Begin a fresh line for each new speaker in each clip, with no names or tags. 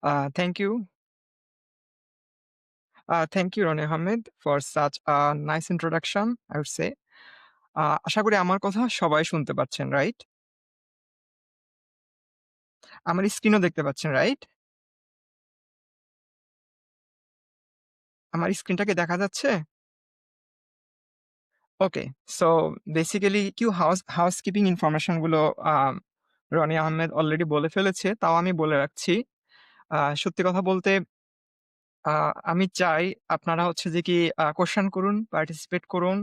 Thank you. Thank you, Roni Ahmed, for such a nice introduction, I would say. আশা করি আমার কথা সবাই শুনতে পাচ্ছেন, রাইট? আমার স্ক্রিনও দেখতে পাচ্ছেন, রাইট? আমার স্ক্রিনটা কি দেখা যাচ্ছে? ওকে। সো বেসিক্যালি হাউসকিপিং ইনফরমেশন গুলো রনি আহমেদ অলরেডি বলে ফেলেছে, তাও আমি বলে রাখছি। সত্যি কথা বলতে আমি চাই আপনারা হচ্ছে যে কি কোয়েশ্চেন করুন, পার্টিসিপেট করুন।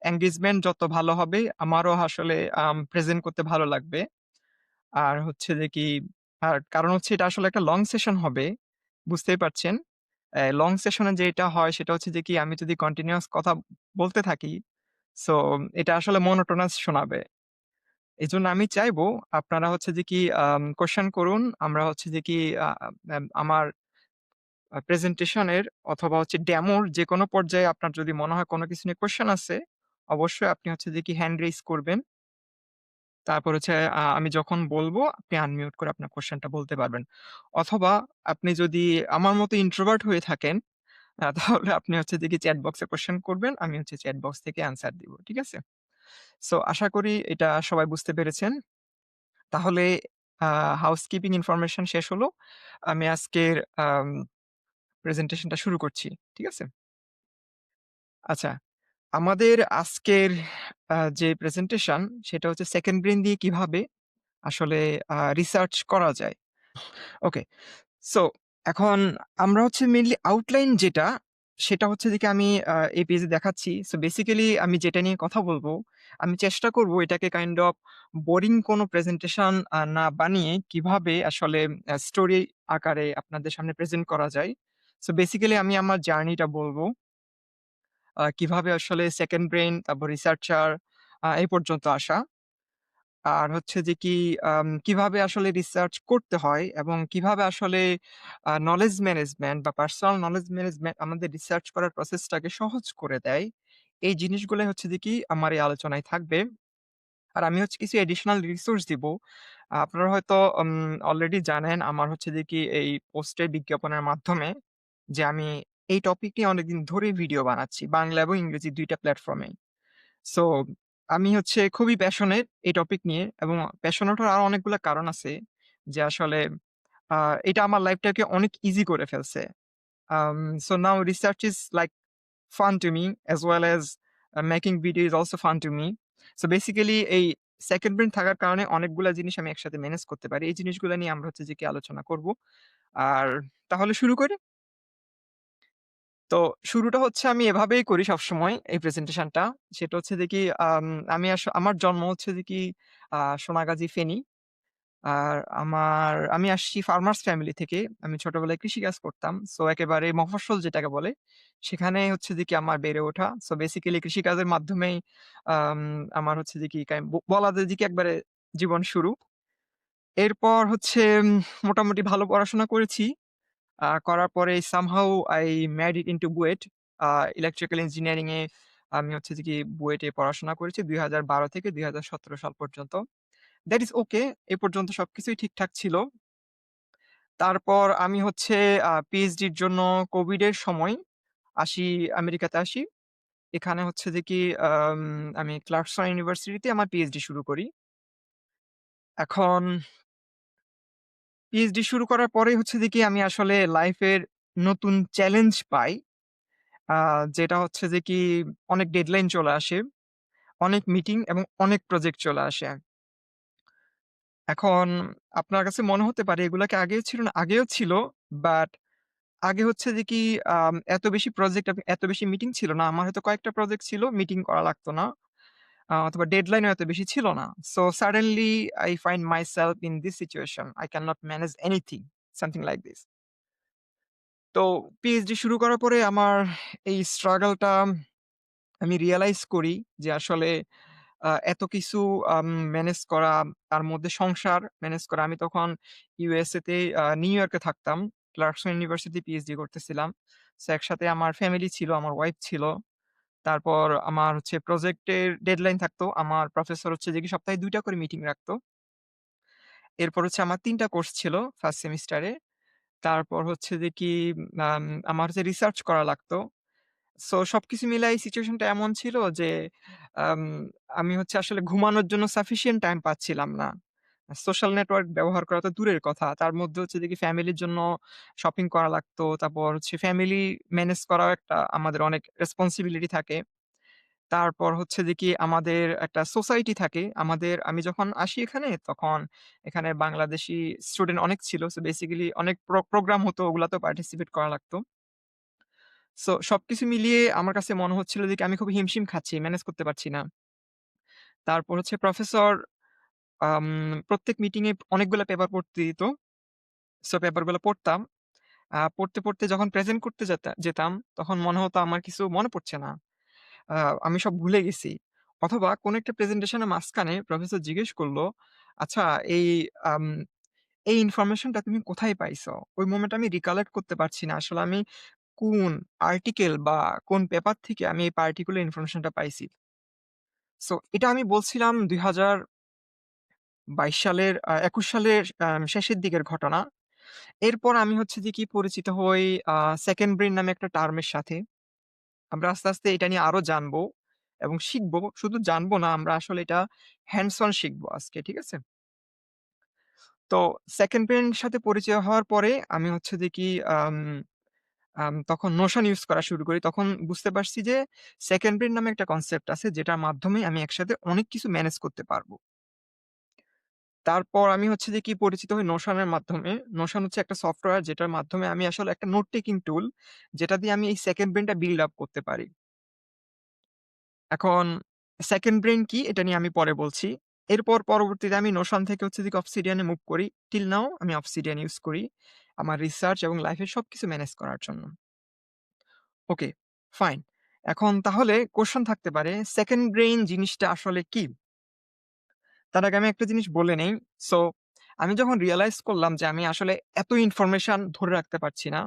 এনগেজমেন্ট যত ভালো হবে আমারও আসলে প্রেজেন্ট করতে ভালো লাগবে। আর হচ্ছে যে কি কারণ হচ্ছে এটা আসলে একটা লং সেশন হবে, বুঝতেই পারছেন। লং সেশনে যেটা হয় সেটা হচ্ছে যে কি আমি যদি কন্টিনিউয়াস কথা বলতে থাকি, সো এটা আসলে মনোটোনাস শোনাবে। এজন্য আমি চাইবো আপনারা হচ্ছে যে কি কোয়েশ্চেন করুন। আমরা হচ্ছে যে কি আমার প্রেজেন্টেশনের অথবা হচ্ছে ডেমোর যেকোনো পর্যায়ে আপনার যদি মনে হয় কোনো কিছু নিয়ে কোয়েশ্চেন আছে, অবশ্যই আপনি হচ্ছে যে কি হ্যান্ড রেইজ করবেন। তারপর হচ্ছে আমি যখন বলবো আপনি আনমিউট করে আপনার কোয়েশ্চেনটা বলতে পারবেন। অথবা আপনি যদি আমার মতো ইন্ট্রোভার্ট হয়ে থাকেন, তাহলে আপনি হচ্ছে যে কি চ্যাট বক্সে কোয়েশ্চেন করবেন। আমি হচ্ছে চ্যাট বক্স থেকে অ্যান্সার দিব। ঠিক আছে? সো আশা করি এটা সবাই বুঝতে পেরেছেন। তাহলে আ হাউসকিপিং ইনফরমেশন শেষ হলো। আমি আজকের প্রেজেন্টেশনটা শুরু করছি। ঠিক আছে? আচ্ছা, আমাদের আজকের যে প্রেজেন্টেশন সেটা হচ্ছে সেকেন্ড ব্রেইন দিয়ে কিভাবে আসলে রিসার্চ করা যায়। ওকে। সো এখন আমরা হচ্ছে মেইনলি আউটলাইন যেটা, সেটা হচ্ছে যে কি আমি এই পেজে দেখাচ্ছি। সো বেসিক্যালি আমি যেটা নিয়ে কথা বলব, আমি চেষ্টা করব এটাকে কাইন্ড অফ বোরিং কোনো প্রেজেন্টেশন না বানিয়ে কিভাবে আসলে স্টোরি আকারে আপনাদের সামনে প্রেজেন্ট করা যায়। সো বেসিক্যালি আমি আমার জার্নিটা বলব। কিভাবে আসলে সেকেন্ড ব্রেইন, তারপর রিসার্চার এই পর্যন্ত আসা। আর হচ্ছে যে কি কিভাবে আসলে রিসার্চ করতে হয় এবং কিভাবে আসলে নলেজ ম্যানেজমেন্ট বা পার্সোনাল নলেজ ম্যানেজমেন্ট আমাদের রিসার্চ করার প্রসেসটাকে সহজ করে দেয়। এই জিনিসগুলাই হচ্ছে যে কি আমার এই আলোচনায় থাকবে। আর আমি হচ্ছে কিছু এডিশনাল রিসোর্স দিব। আপনারা হয়তো অলরেডি জানেন আমার হচ্ছে যে কি এই পোস্টের বিজ্ঞাপনের মাধ্যমে যে আমি এই টপিক নিয়ে অনেকদিন ধরেই ভিডিও বানাচ্ছি। বাংলা এবং ইংরেজি ২ টা প্ল্যাটফর্মেই। সো আমি হচ্ছে খুবই প্যাশনেট এই টপিক নিয়ে এবং প্যাশনেট হওয়ার আরো অনেকগুলা কারণ আছে যে আসলে আ এটা আমার লাইফটাকে অনেক ইজি করে ফেলছে। So now research is like fun to me as well as making video is also fun to me. So basically এই সেকেন্ড ব্রেইন থাকার কারণে অনেকগুলা জিনিস আমি একসাথে মেনেজ করতে পারি। এই জিনিসগুলা নিয়ে আমরা হচ্ছে যে কি আলোচনা করব। আর তাহলে শুরু করি? তো শুরুটা হচ্ছে আমি এভাবেই করি সবসময় এই প্রেজেন্টেশনটা। সেটা হচ্ছে যে কি আম আমি আমার জন্ম হচ্ছে যে কি সোনাগাজী, ফেনী। আর আমি আসছি ফার্মার্স ফ্যামিলি থেকে। আমি ছোটবেলায় কৃষিকাজ করতাম। সো একেবারে মফস্বল যেটাকে বলে, সেখানে হচ্ছে যে কি আমার বেড়ে ওঠা। সো বেসিক্যালি কৃষিকাজের মাধ্যমেই আম আমার হচ্ছে যে কি বলা যায় যে কি একবারে জীবন শুরু। এরপর হচ্ছে মোটামুটি ভালো পড়াশোনা করেছি। করার পরে somehow I made it into BUET. Electrical engineering এ আমি হচ্ছে যে কি বুয়েটে পড়াশোনা করেছি ২০১২ থেকে ২০১৭ সাল পর্যন্ত। দ্যাট ইস ওকে। এ পর্যন্ত সবকিছুই ঠিকঠাক ছিল। তারপর আমি হচ্ছে পিএইচডির জন্য কোভিডের সময় আমেরিকাতে আসি। এখানে হচ্ছে যে কি আম আমি ক্লার্কসন ইউনিভার্সিটিতে আমার পিএইচডি শুরু করি। এখন পিএইচডি শুরু করার পরেই হচ্ছে যে কি আমি আসলে লাইফের নতুন চ্যালেঞ্জ পাই। আ যেটা হচ্ছে যে কি অনেক ডেডলাইন চলে আসে, অনেক মিটিং এবং অনেক প্রজেক্ট চলে আসে। এখন আপনার কাছে মনে হতে পারে এগুলা কি আগেও ছিল না? আগেও ছিল। বাট আগে হচ্ছে যে কি এত বেশি প্রজেক্ট এবং এত বেশি মিটিং ছিল না। আমার হয়তো কয়েকটা প্রজেক্ট ছিল, মিটিং করা লাগতো না। অথবা ডেডলাইনও এত বেশি ছিল না। So suddenly I find myself in this situation. I cannot manage anything, something like this. তো পিএইচডি শুরু করার পরে আমার এই স্ট্রাগলটা আমি রিয়ালাইজ করি যে আসলে এত কিছু ম্যানেজ করা, তার মধ্যে সংসার ম্যানেজ করা। আমি তখন ইউএসএ তে নিউ ইয়র্কে থাকতাম। ক্লার্কসন ইউনিভার্সিটি পিএইচডি করতেছিলাম। সো একসাথে আমার ফ্যামিলি ছিল, আমার ওয়াইফ ছিল। তারপর আমার হচ্ছে প্রজেক্টের ডেডলাইন থাকতো। আমার প্রফেসর হচ্ছে যে কি সপ্তাহে ২ টা করে মিটিং রাখতো। এরপর হচ্ছে আমার ৩ টা কোর্স ছিল 1st সেমিস্টারে। তারপর হচ্ছে যে কি আম আমার হচ্ছে রিসার্চ করা লাগতো। সো সবকিছু মিলায় সিচুয়েশনটা এমন ছিল যে আম আমি হচ্ছে আসলে ঘুমানোর জন্য সাফিসিয়েন্ট টাইম পাচ্ছিলাম না। সোশ্যাল নেটওয়ার্ক ব্যবহার করা তো দূরের কথা। তার মধ্যে হচ্ছে যে কি ফ্যামিলির জন্য শপিং করা লাগতো। তারপর হচ্ছে ফ্যামিলি ম্যানেজ করাও একটা আমাদের অনেক রেসপনসিবিলিটি থাকে। তারপর হচ্ছে যে কি আমাদের একটা সোসাইটি থাকে। আমি যখন আসি এখানে তখন এখানে বাংলাদেশী স্টুডেন্ট অনেক ছিল। সো বেসিক্যালি অনেক প্রোগ্রাম হতো ওগুলাতেও পার্টিসিপেট করা লাগতো। সো সবকিছু মিলিয়ে আমার কাছে মনে হচ্ছিল যে কি আমি খুব হিমশিম খাচ্ছি, ম্যানেজ করতে পারছি না। তারপর হচ্ছে প্রফেসর আম প্রত্যেক মিটিং এ অনেকগুলা পেপার পড়তে দিত। সো পেপার গুলো পড়তাম। পড়তে যখন প্রেজেন্ট করতে যেতাম তখন মনে হতো আমার কিছু মনে পড়ছে না। আ আমি সব ভুলে গেছি। অথবা কোনো একটা প্রেজেন্টেশনের মাঝখানে প্রফেসর জিজ্ঞেস করল, "আচ্ছা এই আম এই ইনফরমেশনটা তুমি কোথায় পাইছো?" ওই মোমেন্টে আমি রিকালেক্ট করতে পারছি না। আসলে আমি কোন আর্টিকেল বা কোন পেপার থেকে আমি এই পার্টিকুলার ইনফরমেশনটা পাইছি। সো এটা আমি বলছিলাম ২০২২ সালের ২১ সালের শেষের দিকের ঘটনা। এরপর আমি হচ্ছে যে কি পরিচিত হই আ সেকেন্ড ব্রেইন নামে একটা টার্মের সাথে। আমরা আস্তে, আস্তে এটা নিয়ে আরো জানবো এবং শিখবো। শুধু জানবো না, আমরা আসলে এটা হ্যান্ডস অন শিখবো আজকে। ঠিক আছে? তো সেকেন্ড ব্রেইন এর সাথে পরিচয় হওয়ার পরে আমি হচ্ছে যে কি আম আম তখন নোশন ইউজ করা শুরু করি। তখন বুঝতে পারছি যে সেকেন্ড ব্রেইন নামে একটা কনসেপ্ট আছে যেটার মাধ্যমে আমি একসাথে অনেক কিছু ম্যানেজ করতে পারবো। তারপর আমি হচ্ছে যে কি পরিচিত হই নোশন এর মাধ্যমে। নোশন হচ্ছে একটা সফটওয়্যার যেটার মাধ্যমে আমি আসলে একটা নোট টেকিং টুল যেটা দিয়ে আমি এই সেকেন্ড ব্রেইনটা বিল্ড আপ করতে পারি। এখন সেকেন্ড ব্রেইন কি এটা নিয়ে আমি পরে বলছি। এরপর পরবর্তীতে আমি নোশন থেকে হচ্ছে যে অবসিডিয়ান এ মুভ করি। টিল নাও আমি অবসিডিয়ান ইউজ করি আমার রিসার্চ এবং লাইফ এর সবকিছু ম্যানেজ করার জন্য। ওকে, ফাইন। এখন তাহলে কোয়েশ্চেন থাকতে পারে সেকেন্ড ব্রেইন জিনিসটা আসলে কি? তার আগে আমি একটা জিনিস বলে নেই। সো আমি যখন রিয়ালাইজ করলাম যে আমি আসলে এত ইনফরমেশন ধরে রাখতে পারছি না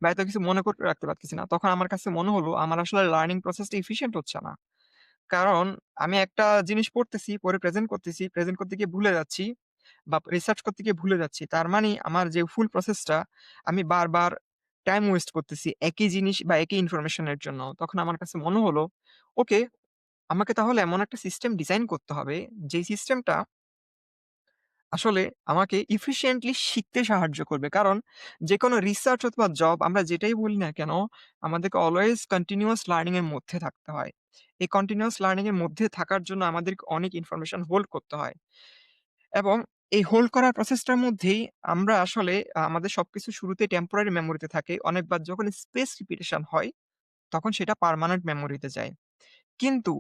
বা এত কিছু মনে করে রাখতে পারতেছি না, তখন আমার কাছে মনে হলো আমার আসলে লার্নিং প্রসেসটা এফিশিয়েন্ট হচ্ছে না। কারণ আমি একটা জিনিস পড়তেছি, পরে প্রেজেন্ট করতেছি, প্রেজেন্ট করতে গিয়ে ভুলে যাচ্ছি বা রিসার্চ করতে গিয়ে ভুলে যাচ্ছি। তার মানে আমার যে ফুল প্রসেসটা আমি বারবার টাইম ওয়েস্ট করতেছি একই জিনিস বা একই ইনফরমেশন এর জন্য। তখন আমার কাছে মনে হলো, ওকে, আমাকে তাহলে এমন একটা সিস্টেম ডিজাইন করতে হবে যেই সিস্টেমটা আসলে আমাকে efficiently শিখতে সাহায্য করবে। কারণ যেকোনো রিসার্চ অথবা জব আমরা যেটাই বলি না কেন, আমাদেরকে অলওয়েজ কন্টিনিউয়াস লার্নিং এর মধ্যে থাকতে হয়। এই কন্টিনিউয়াস লার্নিং এর মধ্যে থাকার জন্য আমাদেরকে অনেক ইনফরমেশন হোল্ড করতে হয়। এবং এই হোল্ড করার প্রসেসটার মধ্যেই আমরা আসলে আমাদের সবকিছু শুরুতেই টেম্পোরারি মেমোরিতে থাকে। অনেকবার যখন স্পেস রিপিটিশন হয়, তখন সেটা পার্মানেন্ট মেমোরিতে যায়। কিন্তু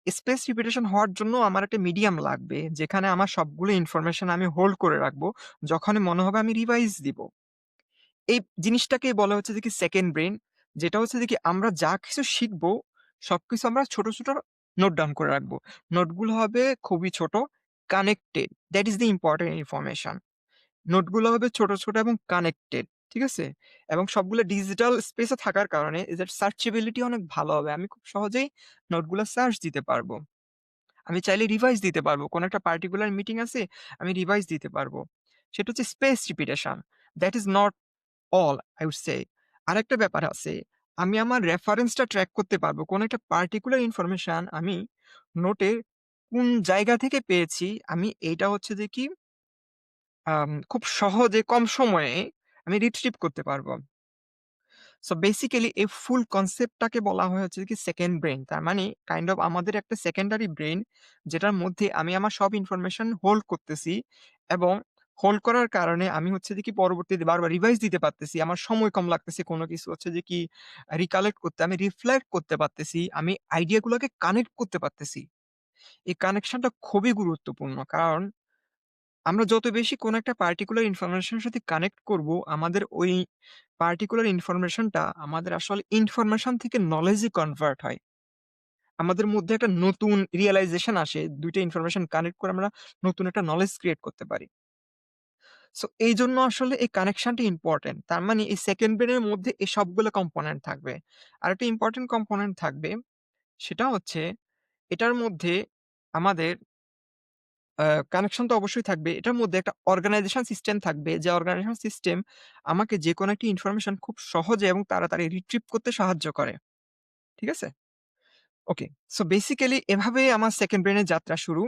স্পেস রিপিটেশন হওয়ার জন্য আমার একটা মিডিয়াম লাগবে। যেখানে আমার সবগুলো ইনফরমেশন আমি হোল্ড করে রাখবো। যখনই মনে হবে আমি রিভাইজ দিব। এই জিনিসটাকেই বলা হচ্ছে যে কি সেকেন্ড ব্রেইন। যেটা হচ্ছে যে কি আমরা যা কিছু শিখবো, সবকিছু আমরা ছোট, ছোট নোট ডাউন করে রাখবো। নোটগুলো হবে খুবই ছোট, connected. That is the important information. নোটগুলো হবে ছোট, ছোট এবং কানেক্টেড। ঠিক আছে? এবং সবগুলো ডিজিটাল স্পেসে থাকার কারণে এদের সার্চেবিলিটি অনেক ভালো হবে। আমি খুব সহজেই নোটগুলা সার্চ দিতে পারবো। আমি চাইলে রিভাইস দিতে পারবো। কোন একটা পার্টিকুলার মিটিং আছে, আমি রিভাইস দিতে পারবো। সেটা হচ্ছে space repetition. That is not all I would say. আরেকটা ব্যাপার আছে। আমি আমার রেফারেন্সটা ট্র্যাক করতে পারবো। কোন একটা পার্টিকুলার ইনফরমেশন আমি নোটে কোন জায়গা থেকে পেয়েছি, আমি এইটা হচ্ছে যে কি খুব সহজে কম সময়ে আমি রিট্রিভ করতে পারবো। সো বেসিক্যালি এই ফুল কনসেপ্টটাকে বলা হয় হচ্ছে কি সেকেন্ড ব্রেইন। তার মানে কাইন্ড অফ আমাদের একটা সেকেন্ডারি ব্রেইন যেটার মধ্যে আমি আমার সব ইনফরমেশন হোল্ড করতেছি এবং হোল্ড করার কারণে আমি হচ্ছে যে কি পরবর্তীতে বারবার রিভাইজ দিতে পারতেছি। আমার সময় কম লাগতেছে কোনো কিছু হচ্ছে যে কি রিকালেক্ট করতে, আমি রিফ্লেক্ট করতে পারতেছি। আমি আইডিয়া গুলোকে কানেক্ট করতে পারতেছি। এই কানেকশনটা খুবই গুরুত্বপূর্ণ। কারণ আমরা যত বেশি কোনো একটা পার্টিকুলার ইনফরমেশন এর সাথে কানেক্ট করব, আমাদের ওই পার্টিকুলার ইনফরমেশনটা আমাদের আসলে ইনফরমেশন থেকে নলেজে কনভার্ট হয়। আমাদের মধ্যে একটা নতুন রিয়ালাইজেশন আসে। ২ টা ইনফরমেশন কানেক্ট করে আমরা নতুন একটা নলেজ ক্রিয়েট করতে পারি। সো এইজন্য আসলে এই কানেকশনটা ইম্পোর্টেন্ট। তার মানে এই সেকেন্ড ব্রেইন এর মধ্যে এই সবগুলো কম্পোনেন্ট থাকবে। আরেকটা ইম্পোর্টেন্ট কম্পোনেন্ট থাকবে, সেটা হচ্ছে এটার মধ্যে আমাদের কানেকশন তো অবশ্যই থাকবে। এটার মধ্যে একটা অর্গানাইজেশন সিস্টেম থাকবে, যে অর্গানাইজেশন সিস্টেম আমাকে যেকোনো একটি ইনফরমেশন খুব সহজে এবং তাড়াতাড়ি রিট্রিভ করতে সাহায্য করে। ঠিক আছে? ওকে। সো বেসিক্যালি এভাবেই আমার সেকেন্ড ব্রেইন এর যাত্রা শুরু।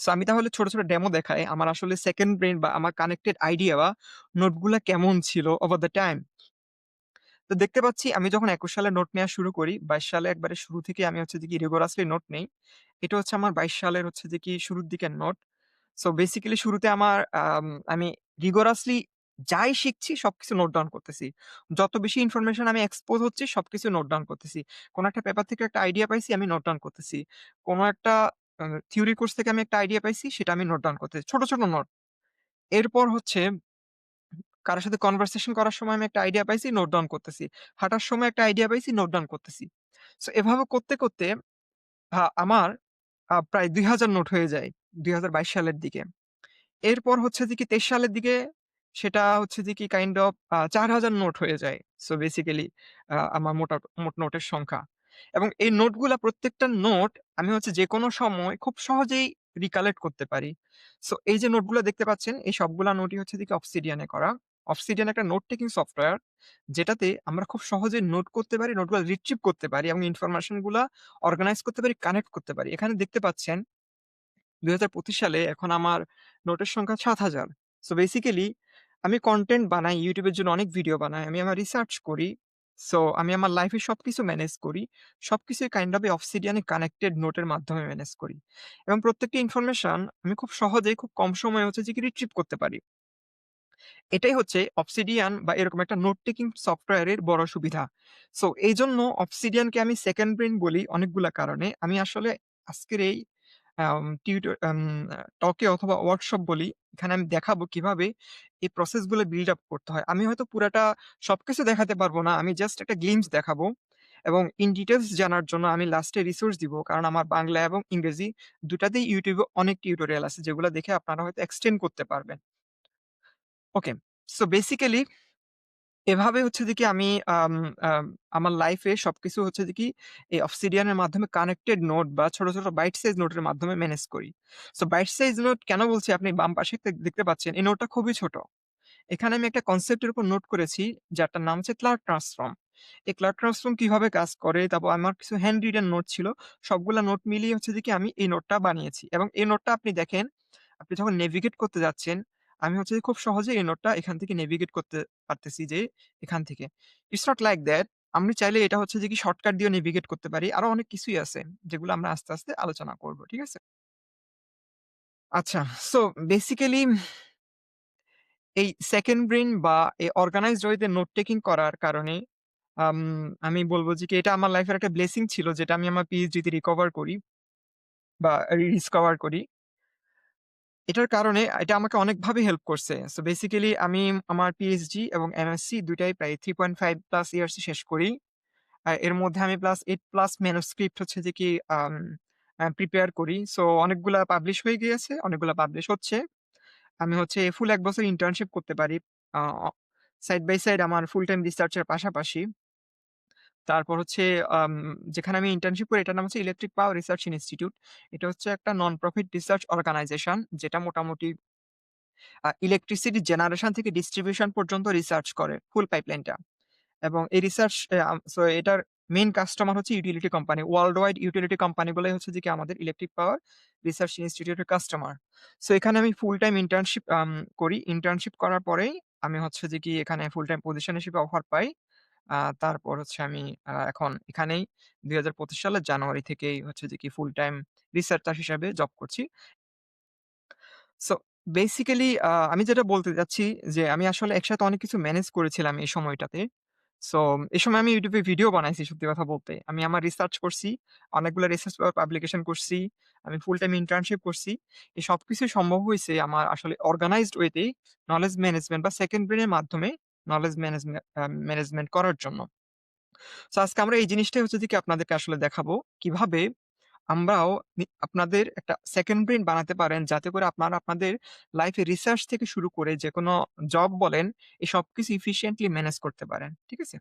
সো আমি তাহলে ছোট, ছোট ডেমো দেখাই আমার আসলে সেকেন্ড ব্রেইন বা আমার কানেক্টেড আইডিয়া বা নোটগুলা কেমন ছিল ওভার দ্যা টাইম। তো দেখতে পাচ্ছি আমি যখন ২১ সালে নোট নেয়া শুরু করি, ২২ সালে একবারে শুরু থেকে আমি হচ্ছে যে কি রিগোরাসলি নোট নেই। এটা হচ্ছে আমার ২২ সালের হচ্ছে যে কি শুরুর দিকের নোট। সো বেসিক্যালি শুরুতে আমার আমি রিগোরাসলি যাই শিখছি সবকিছু নোট ডাউন করতেছি। যত বেশি ইনফরমেশন আমি এক্সপোজ হচ্ছি সবকিছু নোট ডাউন করতেছি। কোন একটা পেপার থেকে একটা আইডিয়া পাইছি আমি নোট ডাউন করতেছি। কোন একটা থিওরি কোর্স থেকে আমি একটা আইডিয়া পাইছি সেটা আমি নোট ডাউন করতেছি। ছোট, ছোট নোট। এরপর হচ্ছে কারো সাথে কনভারসেশন করার সময় আমি একটা আইডিয়া পাইছি, নোট ডাউন করতেছি। হাঁটার সময় একটা আইডিয়া পাইছি, নোট ডাউন করতেছি। সো এভাবে করতে, করতে আমার প্রায় ২,০০০ নোট হয়ে যায় ২০২২ সালের দিকে। এরপর হচ্ছে যে কি ২৩ সালের দিকে সেটা হচ্ছে যে কি কাইন্ড অফ ৪,০০০ নোট হয়ে যায়। সো বেসিক্যালি আমার মোট নোটের সংখ্যা। এবং এই নোটগুলা প্রত্যেকটা নোট আমি হচ্ছে যেকোনো সময় খুব সহজেই রিকালেক্ট করতে পারি। সো এই যে নোটগুলা দেখতে পাচ্ছেন এই সবগুলা নোটই হচ্ছে যে কি Obsidian এ করা। Obsidian একটা নোট টেকিং সফটওয়্যার যেটাতে আমরা খুব সহজে নোট করতে পারি, নোটগুলা রিট্রিভ করতে পারি এবং ইনফরমেশন গুলা অর্গানাইজ করতে পারি, কানেক্ট করতে পারি। এখানে দেখতে পাচ্ছেন ২০২৫ সালে এখন আমার নোটের সংখ্যা ৭,০০০। সো বেসিক্যালি আমি কনটেন্ট বানাই, YouTube এর জন্য অনেক ভিডিও বানাই। আমি আমার রিসার্চ করি। সো আমি আমার লাইফে সবকিছু ম্যানেজ করি। সবকিছুই kind of Obsidian A connected নোটের মাধ্যমে ম্যানেজ করি। এবং প্রত্যেকটি ইনফরমেশন আমি খুব সহজেই খুব কম সময়ে হচ্ছে যে কি রিট্রিভ করতে পারি। এটাই হচ্ছে Obsidian বা এরকম একটা নোট টেকিং সফটওয়্যারের বড় সুবিধা। সো এইজন্য Obsidian কে আমি সেকেন্ড ব্রেইন বলি অনেকগুলা কারণে। আমি আসলে আজকের এই আম টিউটো আম টকে অথবা ওয়ার্কশপ বলি, এখানে আমি দেখাবো কিভাবে এই প্রসেস গুলো বিল্ড আপ করতে হয়। আমি হয়তো পুরাটা সবকিছু দেখাতে পারব না। আমি জাস্ট একটা গ্লিম্পস দেখাবো এবং ইন ডিটেইলস জানার জন্য আমি লাস্টে রিসোর্স দিব। কারণ আমার বাংলা এবং ইংরেজি দুটাতেই YouTube এ অনেক টিউটোরিয়াল আছে যেগুলো দেখে আপনারা হয়তো এক্সটেন্ড করতে পারবেন। ওকে। সো বেসিক্যালি এভাবে হচ্ছে যে কি আমি আম আম আমার লাইফে সবকিছু হচ্ছে যে কি এই Obsidian এর মাধ্যমে কানেক্টেড নোট বা ছোট, ছোট বাইট সাইজ নোটের মাধ্যমে ম্যানেজ করি। সো বাইট সাইজ নোট কেন বলছি আপনি বাম পাশে দেখতে পাচ্ছেন এই নোটটা খুবই ছোট। এখানে আমি একটা কনসেপ্টের উপর নোট করেছি যারটার নাম হচ্ছে ক্লার্ক ট্রান্সফর্ম। এই ক্লার্ক ট্রান্সফর্ম কিভাবে কাজ করে, তারপর আমার কিছু হ্যান্ড রিটেন নোট ছিল। সবগুলা নোট মিলিয়ে হচ্ছে যে কি আমি এই নোটটা বানিয়েছি। এবং এই নোটটা আপনি দেখেন, আপনি যখন নেভিগেট করতে যাচ্ছেন, আমি হচ্ছে যে খুব সহজেই এই নোটটা এখান থেকে নেভিগেট করতে পারতেছি যে এখান থেকে। It's not like that. আমি চাইলে এটা হচ্ছে যে কি শর্টকাট দিয়েও নেভিগেট করতে পারি। আরো অনেক কিছুই আছে যেগুলো আমরা আস্তে, আস্তে আলোচনা করব। ঠিক আছে? আচ্ছা, সো বেসিক্যালি এই সেকেন্ড ব্রেইন বা এই অর্গানাইজড ওয়েতে নোট টেকিং করার কারণে আম আমি বলব যে কি এটা আমার লাইফের একটা ব্লেসিং ছিল যেটা আমি আমার পিএইচডি তে রিকভার করি বা রিডিসকভার করি। এটার কারণে এটা আমাকে অনেকভাবে হেল্প করছে। সো বেসিক্যালি আমি আমার পিএইচডি এবং এমএসসি ২ টাই প্রায় 3.5 প্লাস ইয়ার্স এ শেষ করি। এর মধ্যে আমি প্লাস 8 প্লাস ম্যানুস্ক্রিপ্ট হচ্ছে যে কি আম আ প্রিপেয়ার করি। সো অনেকগুলা পাবলিশ হয়ে গিয়েছে, অনেকগুলা পাবলিশ হচ্ছে। আমি হচ্ছে ফুল ১ বছর ইন্টার্নশিপ করতে পারি। আ অ সাইড বাই সাইড আমার ফুল টাইম রিসার্চ এর পাশাপাশি। তারপর হচ্ছে আম যেখানে আমি ইন্টার্নশিপ করি এটার নাম হচ্ছে ইলেকট্রিক পাওয়ার রিসার্চ ইনস্টিটিউট। এটা হচ্ছে একটা নন প্রফিট রিসার্চ অর্গানাইজেশন যেটা মোটামুটি ইলেকট্রিসিটি জেনারেশন থেকে ডিস্ট্রিবিউশন পর্যন্ত রিসার্চ করে ফুল পাইপলাইনটা। এবং এই রিসার্চ সো এটার মেইন কাস্টমার হচ্ছে utility company. World wide utility কোম্পানিগুলাই হচ্ছে যে কি আমাদের ইলেকট্রিক পাওয়ার রিসার্চ ইনস্টিটিউটের কাস্টমার। সো এখানে আমি ফুল টাইম ইন্টার্নশিপ করি। ইন্টার্নশিপ করার পরেই আমি হচ্ছে যে কি এখানে ফুল টাইম পজিশন হিসেবে অফার পাই। তারপর হচ্ছে আমি এখন এখানেই ২০২৫ সালের জানুয়ারি থেকেই হচ্ছে যে কি ফুল টাইম রিসার্চার হিসাবে জব করছি। সো বেসিক্যালি আমি যেটা বলতে চাচ্ছি যে আমি আসলে একসাথে অনেক কিছু ম্যানেজ করেছিলাম এই সময়টাতে। সো এই সময় আমি YouTube এ ভিডিও বানাইছি সত্যি কথা বলতে। আমি আমার রিসার্চ করছি, অনেকগুলা রিসার্চ পেপার পাবলিকেশন করছি, আমি ফুল টাইম ইন্টার্নশিপ করছি। এই সবকিছুই সম্ভব হইছে আমার আসলে অর্গানাইজড ওয়েতে নলেজ ম্যানেজমেন্ট বা সেকেন্ড ব্রেইন এর মাধ্যমে নলেজ ম্যানেজমেন্ট করার জন্য। সো আজকে আমরা এই জিনিসটাই হচ্ছে যে কি আপনাদেরকে আসলে দেখাবো কিভাবে আমরাও আপনাদের একটা সেকেন্ড ব্রেইন বানাতে পারেন যাতে করে আপনারা আপনাদের লাইফে রিসার্চ থেকে শুরু করে যেকোনো জব বলেন এই সবকিছু এফিশিয়েন্টলি ম্যানেজ করতে পারেন। ঠিক আছে?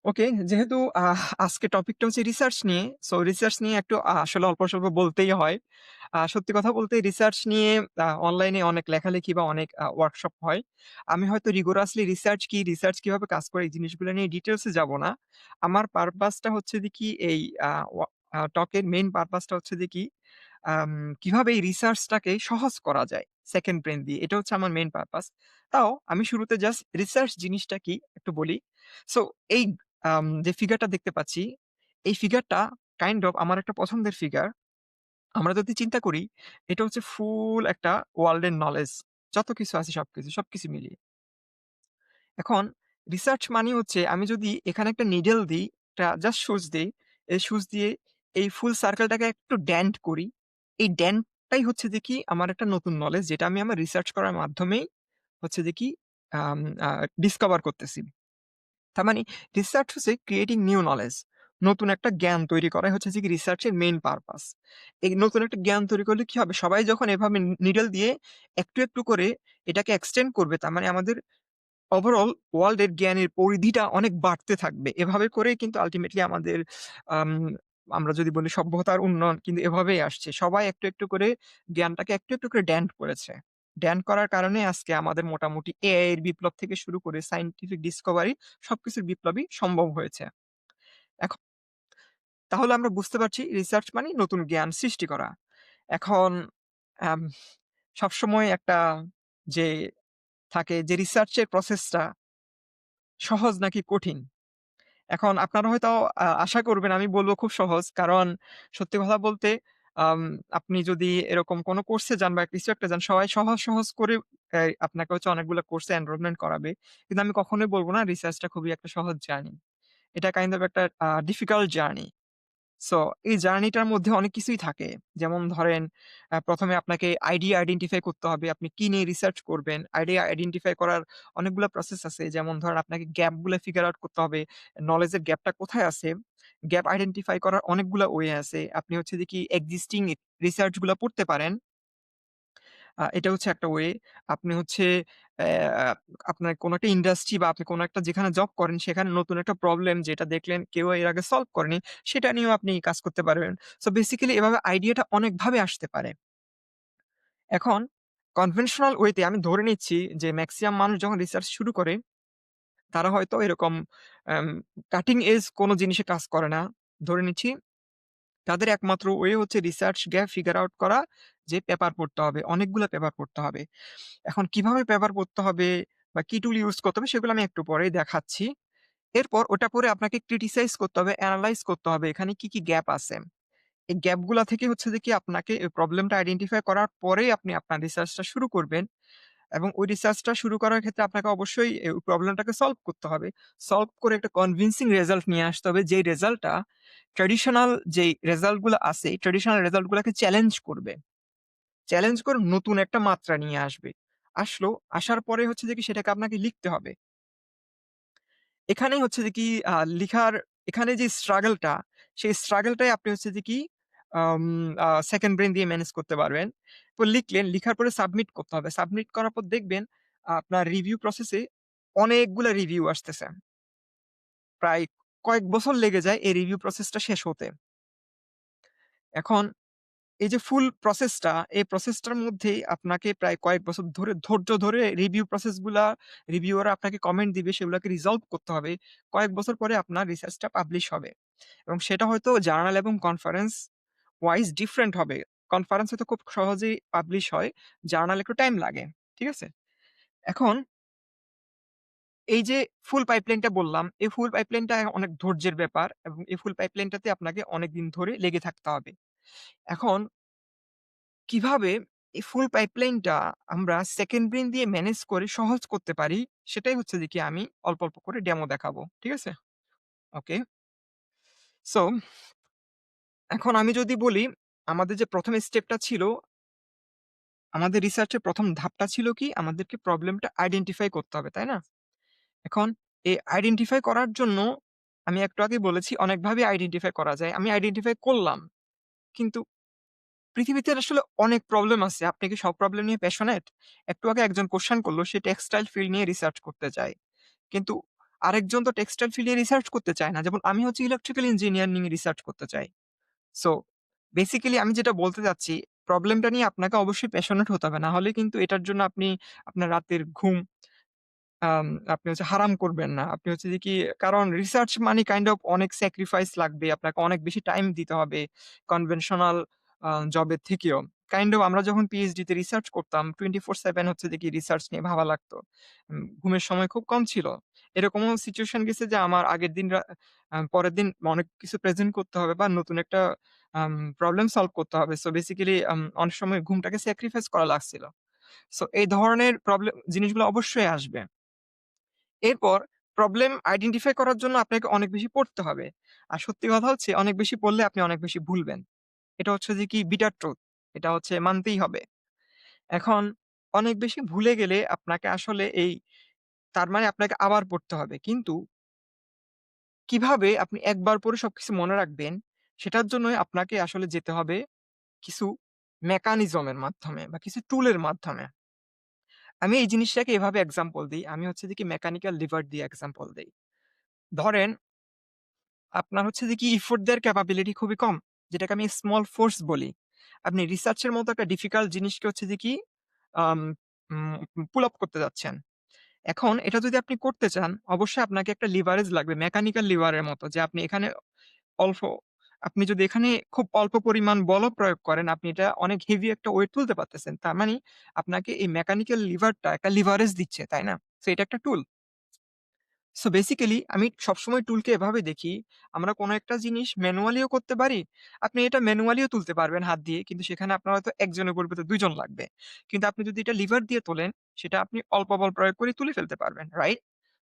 ওকে, যেহেতু আজকে টপিকটা হচ্ছে রিসার্চ নিয়ে। সো রিসার্চ নিয়ে একটু আসলে অল্প-স্বল্প বলতেই হয়। সত্যি কথা বলতে রিসার্চ নিয়ে অনলাইনে অনেক লেখালেখি বা অনেক ওয়ার্কশপ হয়। আমি হয়তো রিগোরাসলি রিসার্চ কি, রিসার্চ কিভাবে কাজ করে এই জিনিসগুলো নিয়ে ডিটেইলস এ যাব না। আমার পারপাসটা হচ্ছে যে কি এই আ ওয়া টকের মেইন পারপাসটা হচ্ছে যে কি আম কিভাবে এই রিসার্চটাকে সহজ করা যায় সেকেন্ড ব্রেইন দিয়ে। এটা হচ্ছে আমার মেইন পারপাস। তাও আমি শুরুতে জাস্ট রিসার্চ জিনিসটা কি একটু বলি। সো এই যে ফিগারটা দেখতে পাচ্ছি, এই ফিগারটা কাইন্ড অফ আমার একটা পছন্দের ফিগার। আমরা যদি চিন্তা করি, এটা হচ্ছে ফুল একটা ওয়ার্লড এর নলেজ। যত কিছু আছে সবকিছু মিলিয়ে। এখন রিসার্চ মানে হচ্ছে আমি যদি এখানে একটা নিডল দিই, একটা জাস্ট সুচ দেই, এই সুচ দিয়ে এই ফুল সার্কেলটাকে একটু ড্যান্ট করি। এই ড্যান্টটাই হচ্ছে যে কি আমার একটা নতুন নলেজ যেটা আমি আমার রিসার্চ করার মাধ্যমেই হচ্ছে যে কি আম আ ডিসকভার করতেছি। তার মানে রিসার্চ হচ্ছে ক্রিয়েটিং নিউ নলেজ। নতুন একটা জ্ঞান তৈরি করাই হচ্ছে যে কি রিসার্চের মেইন পারপাস। এই নতুন একটা জ্ঞান তৈরি করলে কি হবে? সবাই যখন এভাবে নিডল দিয়ে একটু করে এটাকে এক্সটেন্ড করবে, তার মানে আমাদের ওভারঅল ওয়ার্লড এর জ্ঞানের পরিধিটা অনেক বাড়তে থাকবে। এভাবে করেই কিন্তু আল্টিমেটলি আমাদের আম আমরা যদি বলি সভ্যতার উন্নয়ন কিন্তু এভাবেই আসছে। সবাই একটু করে জ্ঞানটাকে একটু করে ড্যান্ট করেছে। ড্যান্ট করার কারণে আজকে আমাদের মোটামুটি এআই এর বিপ্লব থেকে শুরু করে সায়েন্টিফিক ডিসকভারি সবকিছুর বিপ্লবই সম্ভব হয়েছে। এখন তাহলে আমরা বুঝতে পারছি রিসার্চ মানে নতুন জ্ঞান সৃষ্টি করা। এখন আম সবসময় একটা যে থাকে যে রিসার্চ এর প্রসেসটা সহজ নাকি কঠিন? এখন আপনারা হয়তো আশা করবেন আমি বলব খুব সহজ। কারণ সত্যি কথা বলতে আম আপনি যদি এরকম কোন কোর্সে যান বা কিছু একটা যান, সবাই সহজ করে আপনাকে হচ্ছে অনেকগুলা কোর্সে এনরোলমেন্ট করাবে। কিন্তু আমি কখনোই বলব না রিসার্চটা খুবই একটা সহজ জার্নি। এটা কাইন্ড অফ একটা ডিফিকাল্ট জার্নি। সো এই জার্নিটার মধ্যে অনেক কিছুই থাকে। যেমন ধরেন ১ম এ আপনাকে আইডিয়া আইডেন্টিফাই করতে হবে। আপনি কি নিয়ে রিসার্চ করবেন। আইডিয়া আইডেন্টিফাই করার অনেকগুলা প্রসেস আছে। যেমন ধরেন আপনাকে গ্যাপ গুলা ফিগার আউট করতে হবে। নলেজ এর গ্যাপটা কোথায় আছে। গ্যাপ আইডেন্টিফাই করার অনেকগুলা ওয়ে আছে। আপনি হচ্ছে যে কি এক্সিস্টিং রিসার্চ গুলা পড়তে পারেন। এটা হচ্ছে একটা ওয়ে। আপনি হচ্ছে আপনার কোন একটা ইন্ডাস্ট্রি বা আপনি কোন একটা যেখানে জব করেন সেখানে নতুন একটা প্রবলেম যেটা দেখলেন কেউ এর আগে সলভ করেনি, সেটা নিয়েও আপনি কাজ করতে পারবেন। সো বেসিক্যালি এভাবে আইডিয়াটা অনেকভাবে আসতে পারে। এখন কনভেনশনাল ওয়েতে আমি ধরে নিচ্ছি যে মেক্সিমাম মানুষ যখন রিসার্চ শুরু করে, তারা হয়তো এরকম আম কাটিং এজ কোন জিনিসে কাজ করে না। ধরে নিচ্ছি তাদের একমাত্র ওয়ে হচ্ছে রিসার্চ গ্যাপ ফিগার আউট করা যে পেপার পড়তে হবে। অনেকগুলা পেপার পড়তে হবে। এখন কিভাবে পেপার পড়তে হবে বা কি টুল ইউজ করতে হবে সেগুলো আমি একটু পরেই দেখাচ্ছি। এরপর ওটা পড়ে আপনাকে ক্রিটিসাইজ করতে হবে, এনালাইজ করতে হবে এখানে কি গ্যাপ আছে। এই গ্যাপ গুলা থেকে হচ্ছে যে কি আপনাকে এই প্রবলেমটা আইডেন্টিফাই করার পরেই আপনি আপনার রিসার্চটা শুরু করবেন এবং ওই রিসার্চটা শুরু করার ক্ষেত্রে আপনাকে অবশ্যই ওই প্রবলেমটাকে সলভ করতে হবে। সলভ করে একটা কনভিনসিং রেজাল্ট নিয়ে আসতে হবে যেই রেজাল্টটা ট্র্যাডিশনাল যেই রেজাল্ট গুলো আছে, এই ট্র্যাডিশনাল রেজাল্ট গুলাকে চ্যালেঞ্জ করবে। চ্যালেঞ্জ করে নতুন একটা মাত্রা নিয়ে আসবে। আসলো, আসার পরে হচ্ছে যে কি সেটাকে আপনাকে লিখতে হবে। এখানেই হচ্ছে যে কি লিখার এখানে যে স্ট্রাগল টা, সেই স্ট্রাগল টাই আপনি হচ্ছে যে কি আম আ সেকেন্ড ব্রেইন দিয়ে ম্যানেজ করতে পারবেন। তো লিখলেন, লিখার পরে সাবমিট করতে হবে। সাবমিট করার পর দেখবেন আপনার রিভিউ প্রসেস এ অনেকগুলা রিভিউ আসতেছে। প্রায় কয়েক বছর লেগে যায় এই রিভিউ প্রসেসটা শেষ হতে। এখন এই যে ফুল প্রসেসটা, এই প্রসেসটার মধ্যেই আপনাকে প্রায় কয়েক বছর ধরে ধৈর্য ধরে রিভিউ প্রসেস গুলা রিভিউয়াররা আপনাকে কমেন্ট দিবে সেগুলাকে রিজলভ করতে হবে। কয়েক বছর পরে আপনার রিসার্চটা পাবলিশ হবে। এবং সেটা হয়তো জার্নাল এবং কনফারেন্স ওয়াইজ ডিফারেন্ট হবে। কনফারেন্স হয়তো খুব সহজেই পাবলিশ হয়। জার্নাল একটু টাইম লাগে। ঠিক আছে? এখন এই যে ফুল পাইপলাইনটা বললাম, এই ফুল পাইপলাইনটা অনেক ধৈর্যের ব্যাপার এবং এই ফুল পাইপলাইনটাতে আপনাকে অনেকদিন ধরে লেগে থাকতে হবে। এখন কিভাবে এই ফুল পাইপলাইনটা আমরা সেকেন্ড ব্রেইন দিয়ে ম্যানেজ করে সহজ করতে পারি, সেটাই হচ্ছে যে কি আমি অল্প করে ডেমো দেখাবো। ঠিক আছে? ওকে। সো এখন আমি যদি বলি আমাদের যে ১ম স্টেপটা ছিল, আমাদের রিসার্চের ১ম ধাপটা ছিল কি? আমাদেরকে প্রবলেমটা আইডেন্টিফাই করতে হবে, তাই না? এখন এই আইডেন্টিফাই করার জন্য আমি একটু আগেই বলেছি অনেকভাবে আইডেন্টিফাই করা যায়। আমি আইডেন্টিফাই করলাম। কিন্তু পৃথিবীতে আসলে অনেক প্রবলেম আছে। আপনি কি সব প্রবলেম নিয়ে প্যাশনেট? একটু আগে একজন কোয়েশ্চেন করল সে টেক্সটাইল ফিল্ড নিয়ে রিসার্চ করতে চায়। কিন্তু আরেকজন তো টেক্সটাইল ফিল্ডে রিসার্চ করতে চায় না। যেমন আমি হচ্ছে ইলেকট্রিক্যাল ইঞ্জিনিয়ারিং নিয়ে রিসার্চ করতে চাই। সো বেসিক্যালি আমি যেটা বলতে চাচ্ছি, প্রবলেমটা নিয়ে আপনাকে অবশ্যই প্যাশনেট হতে হবে। না হলে কিন্তু এটার জন্য আপনি আপনার রাতের ঘুম আপনি হচ্ছে হারাম করবেন না। আপনি হচ্ছে যে কি, কারণ রিসার্চ মানে কাইন্ড অফ অনেক স্যাক্রিফাইস লাগবে। আপনাকে অনেক বেশি টাইম দিতে হবে কনভেনশনাল জবের থেকেও। কাইন্ড অফ আমরা যখন পিএইচডি তে রিসার্চ করতাম 24/7 হচ্ছে যে কি রিসার্চ নিয়ে ভাবা লাগতো। ঘুমের সময় খুব কম ছিল। এরকমও সিচুয়েশন গেছে যে আমার আগের দিন পরের দিন অনেক কিছু প্রেজেন্ট করতে হবে বা নতুন একটা প্রবলেম সলভ করতে হবে। সো বেসিক্যালি অনেক সময় ঘুমটাকে স্যাক্রিফাইস করা লাগছিল। সো এই ধরনের জিনিসগুলো অবশ্যই আসবে। এরপর প্রবলেম আইডেন্টিফাই করার জন্য আপনাকে অনেক বেশি পড়তে হবে। আর সত্যি কথা হচ্ছে অনেক বেশি পড়লে আপনি অনেক বেশি ভুলবেন। এটা হচ্ছে যে কি বিটার ট্রুথ। এটা হচ্ছে মানতেই হবে। এখন অনেক বেশি ভুলে গেলে আপনাকে আসলে তার মানে আপনাকে আবার পড়তে হবে। কিন্তু কিভাবে আপনি একবার পড়ে সবকিছু মনে রাখবেন, সেটার জন্যই আপনাকে আসলে যেতে হবে কিছু মেকানিজম এর মাধ্যমে বা কিছু টুলের মাধ্যমে। আমি এই জিনিসটাকে এভাবে এক্সাম্পল দিই। আমি হচ্ছে যে কি মেকানিক্যাল লিভার দিয়ে এক্সাম্পল দেই। ধরেন আপনার হচ্ছে যে কি এফোর্ট দেওয়ার ক্যাপাবিলিটি খুবই কম। যেটাকে আমি স্মল ফোর্স বলি। আপনি রিসার্চ এর মতো একটা ডিফিকাল্ট জিনিসকে হচ্ছে যে কি আম পুল আপ করতে যাচ্ছেন। এখন এটা যদি আপনি করতে চান, অবশ্যই আপনাকে একটা লিভারেজ লাগবে। মেকানিক্যাল লিভারের মতো যে আপনি এখানে অল্প আপনি যদি এখানে খুব অল্প পরিমাণ বলও প্রয়োগ করেন, আপনি এটা অনেক হেভি একটা ওয়েট তুলতে পারতেছেন। তার মানে আপনাকে এই মেকানিক্যাল লিভারটা একটা লিভারেজ দিচ্ছে, তাই না? সো এটা একটা টুল। সো বেসিক্যালি আমি সবসময় টুলকে এভাবে দেখি, আমরা কোন একটা জিনিস ম্যানুয়ালিও করতে পারি। আপনি এটা ম্যানুয়ালিও তুলতে পারবেন হাত দিয়ে। কিন্তু সেখানে আপনার হয়তো ১ জনের পরিবর্তে ২ জন লাগবে। কিন্তু আপনি যদি এটা লিভার দিয়ে তোলেন, সেটা আপনি অল্প বল প্রয়োগ করে তুলে ফেলতে পারবেন। রাইট?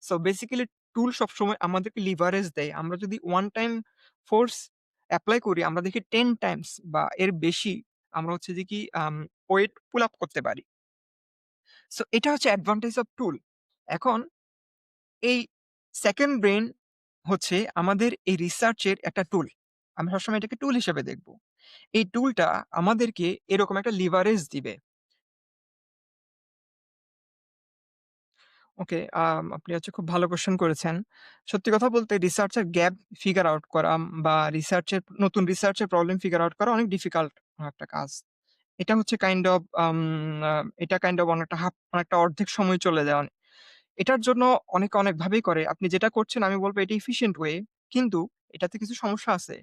সো বেসিক্যালি টুল সবসময় আমাদেরকে লিভারেজ দেয়। আমরা যদি ওয়ান টাইম ফোর্স এপ্লাই করি, আমরা দেখি 10 টাইমস বা এর বেশি আমরা হচ্ছে যে কি ওয়েট পুল আপ করতে পারি। সো এটা হচ্ছে অ্যাডভান্টেজ অফ টুল। এখন এই সেকেন্ড ব্রেইন হচ্ছে আমাদের এই রিসার্চের একটা টুল। আমরা সবসময় এটাকে টুল হিসেবে দেখব। এই টুলটা আমাদেরকে এরকম একটা লিভারেজ দিবে। ওকে, আপনি হচ্ছে খুব ভালো কোয়েশ্চেন করেছেন। সত্যি কথা বলতে রিসার্চের গ্যাপ ফিগার আউট করা বা নতুন রিসার্চের প্রবলেম ফিগার আউট করা অনেক ডিফিকাল্ট একটা কাজ। এটা হচ্ছে কাইন্ড অফ এটা কাইন্ড অফ অনেকটা অর্ধেক সময় চলে যায়। এটার জন্য অনেকে অনেকভাবেই করে। আপনি যেটা করছেন আমি বলব এটা এফিশিয়েন্ট ওয়ে। কিন্তু এটাতে কিছু সমস্যা আছে।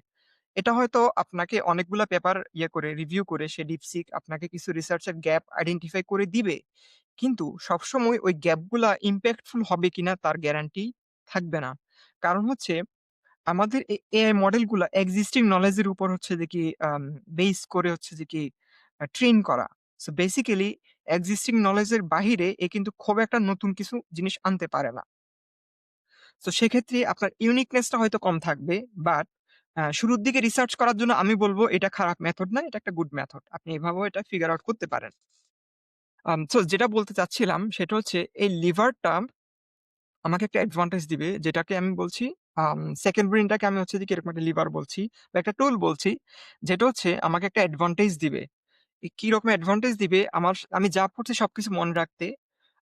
এটা হয়তো আপনাকে অনেকগুলা পেপার করে রিভিউ করে সে DeepSeek আপনাকে কিছু রিসার্চ এর গ্যাপ আইডেন্টিফাই করে দিবে। কিন্তু সবসময় ওই গ্যাপ গুলা ইমপ্যাক্টফুল হবে কিনা তার গ্যারান্টি থাকবে না। কারণ হচ্ছে আমাদের এআই মডেল গুলা এক্সিস্টিং নলেজ এর উপর হচ্ছে যে কি বেস করে হচ্ছে যে কি ট্রেন করা। সো বেসিক্যালি এক্সিস্টিং নলেজ এর বাহিরে কিন্তু খুব একটা নতুন কিছু জিনিস আনতে পারে না। সো সেক্ষেত্রে আপনার ইউনিকনেস টা হয়তো কম থাকবে। বাট শুরুর দিকে রিসার্চ করার জন্য আমি বলব এটা খারাপ মেথড না, এটা একটা গুড মেথড। আপনি এভাবেও এটা ফিগার আউট করতে পারেন। সো যেটা বলতে চাচ্ছিলাম সেটা হচ্ছে এই লিভারটা আমাকে একটা অ্যাডভান্টেজ দিবে যেটাকে আমি বলছি সেকেন্ড ব্রেইনটাকে আমি হচ্ছে যে কি এরকম একটা লিভার বলছি বা একটা টুল বলছি। যেটা হচ্ছে আমাকে একটা অ্যাডভান্টেজ দিবে। কিরকম অ্যাডভান্টেজ দিবে? আমি যা পড়ছি সবকিছু মনে রাখতে,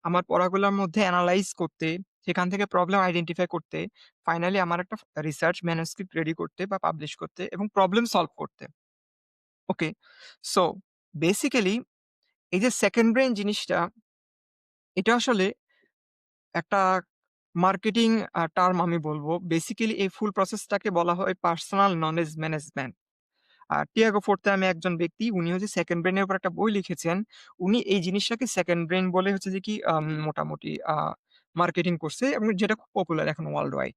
আমার পড়াগুলোর মধ্যে এনালাইজ করতে, সেখান থেকে প্রবলেম আইডেন্টিফাই করতে, ফাইনালি আমার একটা রিসার্চ ম্যানুস্ক্রিপ্ট রেডি করতে বা পাবলিশ করতে এবং প্রবলেম সলভ করতে। ওকে? সো বেসিক্যালি এই যে সেকেন্ড ব্রেইন জিনিসটা, এটা আসলে একটা মার্কেটিং টার্ম আমি বলব। বেসিক্যালি এই ফুল প্রসেসটাকে বলা হয় পার্সোনাল নলেজ ম্যানেজমেন্ট। টিয়াগো ফোর্তে নামে একজন ব্যক্তি, উনি হচ্ছে সেকেন্ড ব্রেইন এর উপর একটা বই লিখেছেন। উনি এই জিনিসটাকে সেকেন্ড ব্রেইন বলে হচ্ছে যে কি মোটামুটি মার্কেটিং করছে এবং যেটা খুব পপুলার এখন ওয়ার্লড ওয়াইড।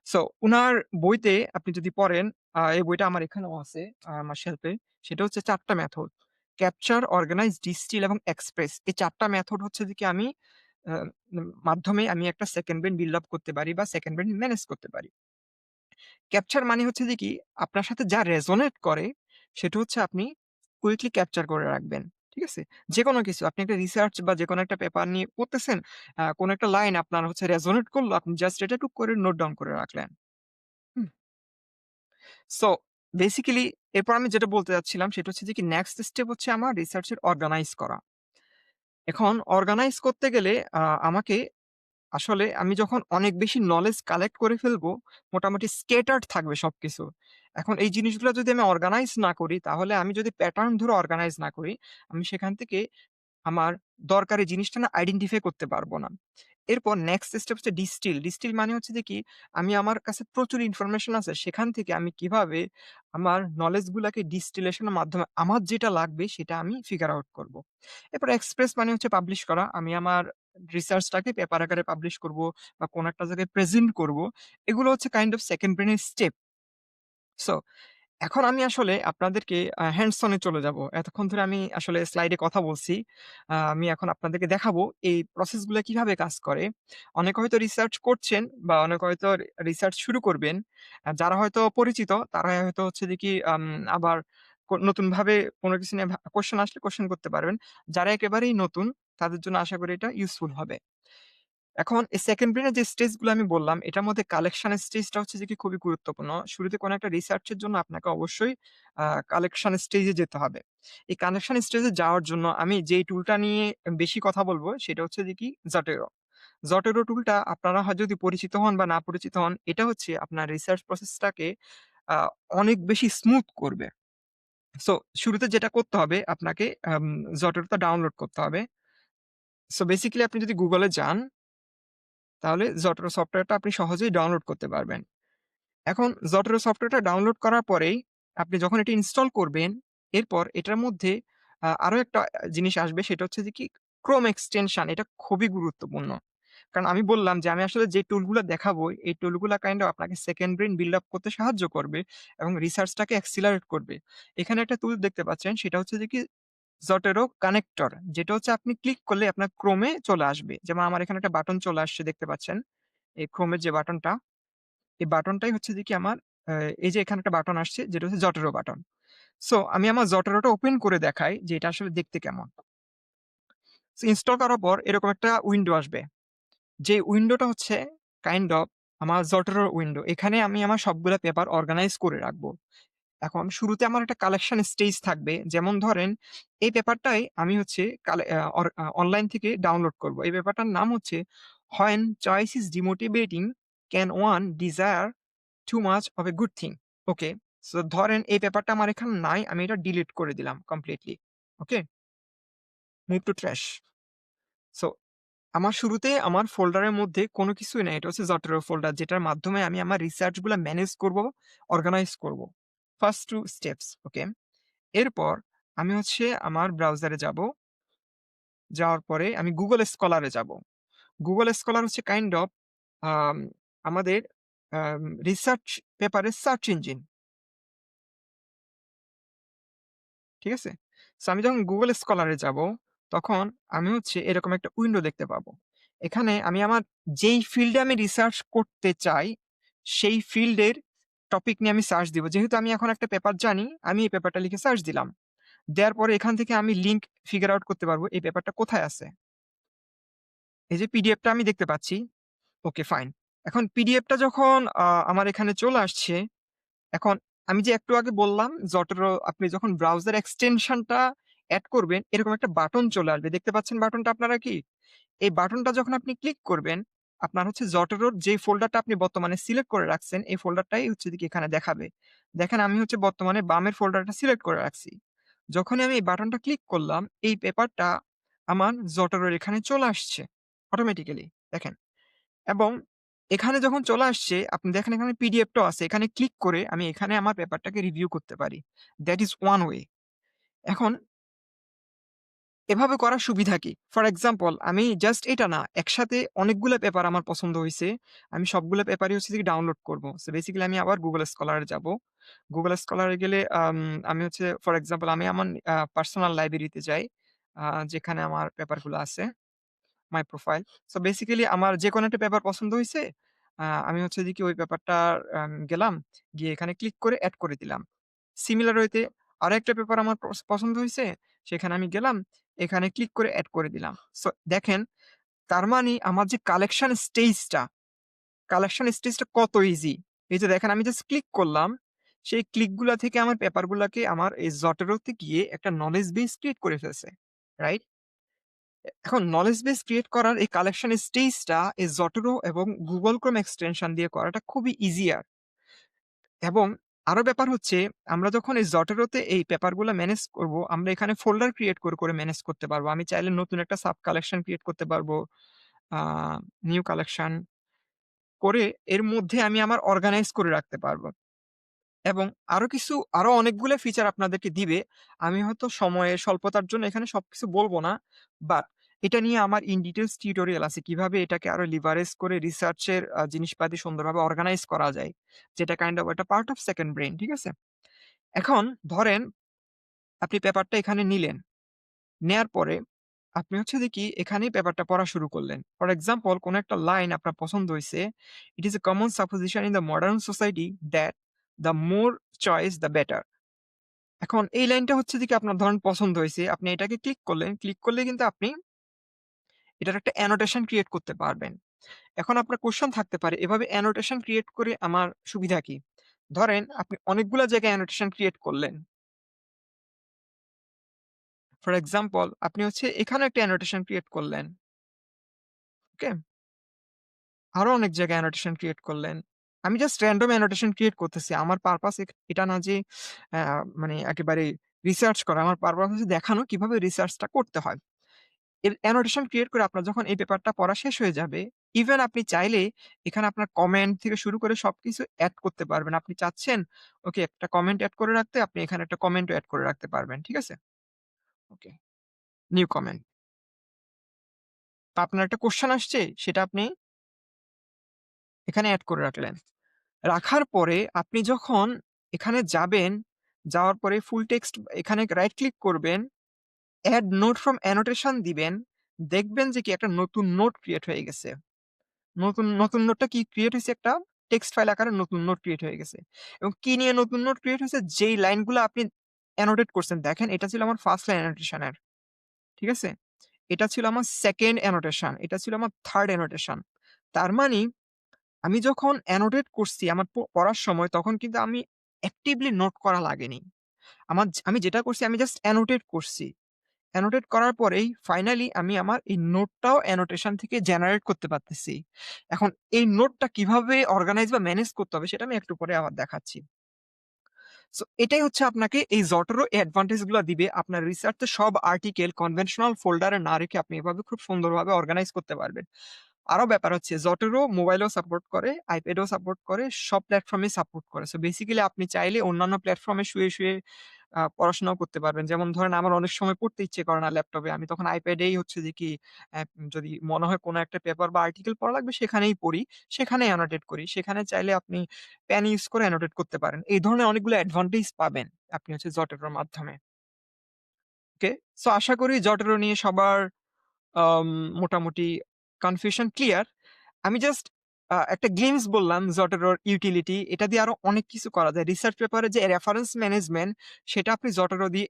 সো উনার বইতে আপনি যদি পড়েন, এই বইটা আমার এখানেও আছে আমার শেলফে। সেটা হচ্ছে ৪ টা মেথড। ক্যাপচার, অর্গানাইজ, ডিস্টিল এবং এক্সপ্রেস। এই ৪ টা মেথড হচ্ছে যে কি আমি আ মাধ্যমে আমি একটা সেকেন্ড ব্রেইন বিল্ড আপ করতে পারি বা সেকেন্ড ব্রেইন ম্যানেজ করতে পারি। ক্যাপচার মানে হচ্ছে যে কি, আপনার সাথে যা রেজোনেট করে সেটা হচ্ছে আপনি কুইকলি ক্যাপচার করে রাখবেন। ঠিক আছে? যেকোনো কিছু আপনি একটা রিসার্চ বা যেকোনো একটা পেপার নিয়ে পড়তেছেন, কোন একটা লাইন আপনার হচ্ছে রেজোনেট করলো, আপনি জাস্ট এটা টুক করে নোট ডাউন করে রাখলেন। হুম? সো বেসিক্যালি এরপর আমি যেটা বলতে যাচ্ছিলাম সেটা হচ্ছে যে কি নেক্সট স্টেপ হচ্ছে আমার রিসার্চ এর অর্গানাইজ করা। এখন অর্গানাইজ করতে গেলে আমাকে আসলে আমি যখন অনেক বেশি নলেজ কালেক্ট করে ফেলবো, মোটামুটি স্ক্যাটার্ড থাকবে সবকিছু। এখন এই জিনিসগুলা যদি আমি অর্গানাইজ না করি, তাহলে আমি যদি প্যাটার্ন ধরে অর্গানাইজ না করি, আমি সেখান থেকে আমার দরকারি জিনিসটা না আইডেন্টিফাই করতে পারবো না। এরপর নেক্সট স্টেপ হচ্ছে ডিস্টিল। ডিস্টিল মানে হচ্ছে যে কি, আমি আমার কাছে প্রচুর ইনফরমেশন আছে। সেখান থেকে আমি কিভাবে আমার নলেজ গুলাকে ডিস্টিলেশন এর মাধ্যমে আমার যেটা লাগবে সেটা আমি ফিগার আউট করব। এরপর এক্সপ্রেস মানে হচ্ছে পাবলিশ করা। আমি আমার রিসার্চটাকে পেপার আকারে পাবলিশ করব বা কোন একটা জায়গায় প্রেজেন্ট করব। এগুলো হচ্ছে কাইন্ড অফ সেকেন্ড ব্রেইন এর স্টেপ। সো এখন আমি আসলে আপনাদেরকে হ্যান্ডস অন এ চলে যাব। এতক্ষণ ধরে আমি আসলে স্লাইডে কথা বলছি। আমি এখন আপনাদেরকে দেখাবো এই প্রসেস গুলা কিভাবে কাজ করে। অনেকে হয়তো রিসার্চ করছেন বা অনেকে হয়তো রিসার্চ শুরু করবেন। যারা হয়তো পরিচিত তারা হয়তো হচ্ছে যে কি আবার নতুনভাবে কোন কিছু নিয়ে কোয়েশ্চেন আসলে কোয়েশ্চেন করতে পারবেন। যারা একেবারেই নতুন তাদের জন্য আশা করি এটা ইউজফুল হবে। এখন এই সেকেন্ড ব্রেইন এর যে স্টেজ গুলো আমি বললাম, এটার মধ্যে কালেকশন এর স্টেজটা হচ্ছে যে কি খুবই গুরুত্বপূর্ণ। শুরুতে কোনো একটা রিসার্চ এর জন্য আপনাকে অবশ্যই কালেকশন স্টেজে যেতে হবে। এই কালেকশন স্টেজে যাওয়ার জন্য আমি যেই টুলটা নিয়ে বেশি কথা বলব সেটা হচ্ছে যে কি Zotero। Zotero টুলটা আপনারা যদি পরিচিত হন বা না পরিচিত হন, এটা হচ্ছে আপনার রিসার্চ প্রসেসটাকে আ অনেক বেশি স্মুথ করবে। সো শুরুতে যেটা করতে হবে আপনাকে Zotero টা ডাউনলোড করতে হবে। সো বেসিক্যালি আপনি যদি Google এ যান তাহলে Zotero সফটওয়্যারটা আপনি সহজেই ডাউনলোড করতে পারবেন। এখন Zotero সফটওয়্যারটা ডাউনলোড করার পরেই আপনি যখন এটি ইনস্টল করবেন, এরপর এটার মধ্যে আরো একটা জিনিস আসবে সেটা হচ্ছে যে কি Chrome এক্সটেনশন। এটা খুবই গুরুত্বপূর্ণ। কারণ আমি বললাম যে আমি আসলে যে টুলগুলা দেখাবো, এই টুলগুলা কাইন্ড অফ আপনাকে সেকেন্ড ব্রেইন বিল্ড আপ করতে সাহায্য করবে এবং রিসার্চটাকে অ্যাক্সিলারেট করবে। এখানে একটা টুল দেখতে পাচ্ছেন সেটা হচ্ছে যে কি Zotero কানেক্টর, যেটা হচ্ছে আপনি ক্লিক করলে আপনার Chrome এ চলে আসবে। যেমন আমার এখানে একটা বাটন চলে আসছে দেখতে পাচ্ছেন। এই Chrome এর যে বাটনটা, এই বাটনটাই হচ্ছে যে কি আমার আ এই যে এখানে একটা বাটন আসছে যেটা হচ্ছে Zotero বাটন। সো আমি আমার Zotero টা ওপেন করে দেখাই যে এটা আসলে দেখতে কেমন। সো ইনস্টল করার পর এরকম একটা উইন্ডো আসবে। যে উইন্ডোটা হচ্ছে কাইন্ড অফ আমার Zotero উইন্ডো। এখানে আমি আমার সবগুলা পেপার অর্গানাইজ করে রাখবো। এখন শুরুতে আমার একটা কালেকশন স্টেজ থাকবে। যেমন ধরেন এই পেপারটাই আমি হচ্ছে কালে আ অর আ অনলাইন থেকে ডাউনলোড করব। এই পেপারটার নাম হচ্ছে "When choice is demotivating, can one desire too much of a good thing?" Okay. So ধরেন এই পেপারটা আমার এখানে নাই। আমি এটা ডিলিট করে দিলাম completely. Okay? Move to trash. So আমার শুরুতে আমার ফোল্ডারের মধ্যে কোনো কিছুই নাই। এটা হচ্ছে Zotero ফোল্ডার যেটার মাধ্যমে আমি আমার রিসার্চ গুলা ম্যানেজ করব, অর্গানাইজ করব। ফার্স্ট 2 স্টেপস, ওকে? এরপর আমি হচ্ছে আমার ব্রাউজারে যাব। যাওয়ার পরে আমি Google Scholar এ যাব। Google Scholar হচ্ছে কাইন্ড অফ আম আমাদের রিসার্চ পেপারের সার্চ ইঞ্জিন। ঠিক আছে? সো আমি যখন Google Scholar এ যাব, তখন আমি হচ্ছে এরকম একটা উইন্ডো দেখতে পাবো। এখানে আমি আমার যেই ফিল্ডে আমি রিসার্চ করতে চাই, সেই ফিল্ডের টপিক নিয়ে আমি সার্চ দিব। যেহেতু আমি এখন একটা পেপার জানি, আমি এই পেপারটা লিখে সার্চ দিলাম। দেওয়ার পরে এখান থেকে আমি লিঙ্ক ফিগার আউট করতে পারবো এই পেপারটা কোথায় আছে। এই যে পিডিএফটা আমি দেখতে পাচ্ছি। ওকে, ফাইন। এখন পিডিএফটা যখন আমার এখানে চলে আসছে, এখন আমি যে একটু আগে বললাম Zotero আপনি যখন ব্রাউজার এক্সটেনশনটা এড করবেন, এরকম একটা বাটন চলে আসবে। দেখতে পাচ্ছেন বাটনটা আপনারা কি? এই বাটনটা যখন আপনি ক্লিক করবেন, আপনার হচ্ছে Zotero র যেই ফোল্ডারটা আপনি বর্তমানে সিলেক্ট করে রাখছেন, এই ফোল্ডারটাই হচ্ছে যে কি এখানে দেখাবে। দেখেন আমি হচ্ছে বর্তমানে বামের ফোল্ডারটা সিলেক্ট করে রাখছি। যখনই আমি এই বাটনটা ক্লিক করলাম, এই পেপারটা আমার Zotero র এখানে চলে আসছে অটোমেটিক্যালি। দেখেন। এবং এখানে যখন চলে আসছে, আপনি দেখেন এখানে পিডিএফটাও আছে। এখানে ক্লিক করে আমি এখানে আমার পেপারটাকে রিভিউ করতে পারি। That is one way. এখন এভাবে করার সুবিধা কি? ফর এক্সাম্পল আমি জাস্ট এটা না, একসাথে অনেকগুলা পেপার আমার পছন্দ হইছে। আমি সবগুলা পেপারই হচ্ছে যে ডাউনলোড করব। সো বেসিক্যালি আমি আবার Google Scholar এ যাব। Google Scholar এ গেলে আমি হচ্ছে ফর এক্সাম্পল আমি আমার পার্সোনাল লাইব্রেরিতে যাই। আ যেখানে আমার পেপারগুলো আছে। মাই প্রোফাইল। সো বেসিক্যালি আমার যেকোনো একটা পেপার পছন্দ হইছে। আমি হচ্ছে যে কি ওই পেপারটার গেলাম, গিয়ে এখানে ক্লিক করে এড করে দিলাম। সিমিলার ওয়েতে আরেকটা পেপার আমার পছন্দ হইছে, সেখানে আমি গেলাম, এখানে ক্লিক করে এড করে দিলাম। সো দেখেন, তার মানে আমার যে কালেকশন স্টেজটা কত ইজি। এই যে দেখেন আমি জাস্ট ক্লিক করলাম, সেই ক্লিকগুলা থেকে আমার পেপারগুলাকে আমার এই Zotero তে গিয়ে একটা নলেজ বেস ক্রিয়েট করে ফেলছে। রাইট? এখন নলেজ বেস ক্রিয়েট করার এই কালেকশন স্টেজটা এই জটেরো এবং গুগল ক্রোম এক্সটেনশন দিয়ে করাটা খুবই ইজিয়ার। এবং আরো ব্যাপার হচ্ছে, আমরা যখন এই জটেরোতে এই পেপারগুলো ম্যানেজ করব, আমরা এখানে ফোল্ডার ক্রিয়েট করে করে ম্যানেজ করতে পারবো। আমি চাইলে নতুন একটা সাব কালেকশন ক্রিয়েট করতে পারবো, নিউ কালেকশন করে এর মধ্যে আমি আমার অর্গানাইজ করে রাখতে পারবো। এবং আরো অনেকগুলো ফিচার আপনাদেরকে দিবে। আমি হয়তো সময়ের স্বল্পতার জন্য এখানে সবকিছু বলবো না, বাট এটা নিয়ে আমার ইন ডিটেলস টিউটোরিয়াল আছে কিভাবে এটাকে আরো লিভারেজ করে রিসার্চের জিনিসপাতি সুন্দরভাবে অর্গানাইজ করা যায়, যেটা কাইন্ড অফ একটা পার্ট অফ সেকেন্ড ব্রেইন। ঠিক আছে? এখন ধরেন আপনি পেপারটা এখানে নিলেন, নেয়ার পরে আপনি হচ্ছে যে কি এখানেই পেপারটা পড়া শুরু করলেন। ফর এক্সাম্পল কোন একটা লাইন আপনার পছন্দ হইছে। It is a common supposition in the modern society that the more choice the better. এখন এই লাইনটা হচ্ছে যে কি আপনার ধরেন পছন্দ হয়েছে, আপনি এটাকে ক্লিক করলেন। ক্লিক করলে কিন্তু আপনি এটার একটা অ্যানোটেশন ক্রিয়েট করতে পারবেন। এখন আপনার কোয়েশ্চেন থাকতে পারে, এভাবে অ্যানোটেশন ক্রিয়েট করে আমার সুবিধা কি? ধরেন আপনি অনেকগুলা জায়গায় অ্যানোটেশন ক্রিয়েট করলেন। ফর এক্সাম্পল আপনি হচ্ছে এখানে একটা অ্যানোটেশন ক্রিয়েট করলেন। ওকে? আরো অনেক জায়গায় অ্যানোটেশন ক্রিয়েট করলেন। আমি জাস্ট র‍্যান্ডম অ্যানোটেশন ক্রিয়েট করতেছি। আমার পারপাস এটা না যে আ মানে একেবারে রিসার্চ করা। আমার পারপাস হচ্ছে দেখানো কিভাবে রিসার্চটা করতে হয়। এর অ্যানোটেশন ক্রিয়েট করে আপনার যখন এই পেপারটা পড়া শেষ হয়ে যাবে, ইভেন আপনি চাইলে এখানে আপনার কমেন্ট থেকে শুরু করে সবকিছু এড করতে পারবেন। আপনি চাচ্ছেন ওকে একটা কমেন্ট এড করে রাখতে, আপনি এখানে একটা কমেন্টও এড করে রাখতে পারবেন। ঠিক আছে? ওকে, নিউ কমেন্ট। আপনার একটা কোয়েশ্চেন আসছে, সেটা আপনি এখানে এড করে রাখলেন। রাখার পরে আপনি যখন এখানে যাবেন, যাওয়ার পরে ফুল টেক্সট এখানে রাইট ক্লিক করবেন, এড নোট ফ্রম অ্যানোটেশন দিবেন। দেখবেন যে কি একটা নতুন নোট ক্রিয়েট হয়ে গেছে। নতুন নোটটা কি ক্রিয়েট হইছে, একটা টেক্সট ফাইল আকারে নতুন নোট ক্রিয়েট হয়ে গেছে। এবং কি নিয়ে নতুন নোট ক্রিয়েট হইছে? যেই লাইনগুলো আপনি অ্যানোটেট করছেন, দেখেন এটা ছিল আমার ফার্স্ট লাইন অ্যানোটেশন এর। ঠিক আছে? এটা ছিল আমার সেকেন্ড অ্যানোটেশন, এটা ছিল আমার থার্ড অ্যানোটেশন। তার মানে আমি যখন অ্যানোটেট করছি আমার পড়ার সময়, তখন কিন্তু আমি অ্যাক্টিভলি নোট করা লাগেনি। আমি যেটা করছি, আমি জাস্ট অ্যানোটেট করছি। অ্যানোটেট করার পরেই ফাইনালি আমি আমার এই নোটটাও অ্যানোটেশন থেকে জেনারেট করতে পারতেছি। এখন এই নোটটা কিভাবে অর্গানাইজ বা ম্যানেজ করতে হবে সেটা আমি একটু পরে আবার দেখাচ্ছি। সো এটাই হচ্ছে আপনাকে এই Zotero এই অ্যাডভান্টেজ গুলা দিবে। আপনার রিসার্চে সব আর্টিকেল কনভেনশনাল ফোল্ডারে না রেখে আপনি এভাবে খুব সুন্দরভাবে অর্গানাইজ করতে পারবেন। আরো ব্যাপার হচ্ছে Zotero মোবাইলেও সাপোর্ট করে, আইপ্যাডেও সাপোর্ট করে, সব প্ল্যাটফর্মেই সাপোর্ট করে। সো বেসিক্যালি আপনি চাইলে অন্যান্য প্ল্যাটফর্মে শুয়ে পড়াশোনাও করতে পারবেন। যেমন ধরেন আমার অনেক সময় পড়তে ইচ্ছে করে না ল্যাপটপে। আমি তখন আইপ্যাডেই হচ্ছে যে কি যদি মনে হয় কোনো একটা পেপার বা আর্টিকেল পড়া লাগবে সেখানেই পড়ি, সেখানেই অ্যানোটেট করি। সেখানে চাইলে আপনি পেন ইউজ করে অ্যানোটেট করতে পারেন। এই ধরনের অনেকগুলো অ্যাডভান্টেজ পাবেন আপনি হচ্ছে Zotero র মাধ্যমে। ওকে? সো আশা করি Zotero নিয়ে সবার আম মোটামুটি কনফিউশন ক্লিয়ার। আমি জাস্ট একটা গ্লিম্পস বললাম Zotero র ইউটিলিটি। এটা দিয়ে আরো অনেক কিছু করা যায়। রিসার্চ পেপারে যে রেফারেন্স ম্যানেজমেন্ট, সেটা আপনি Zotero দিয়ে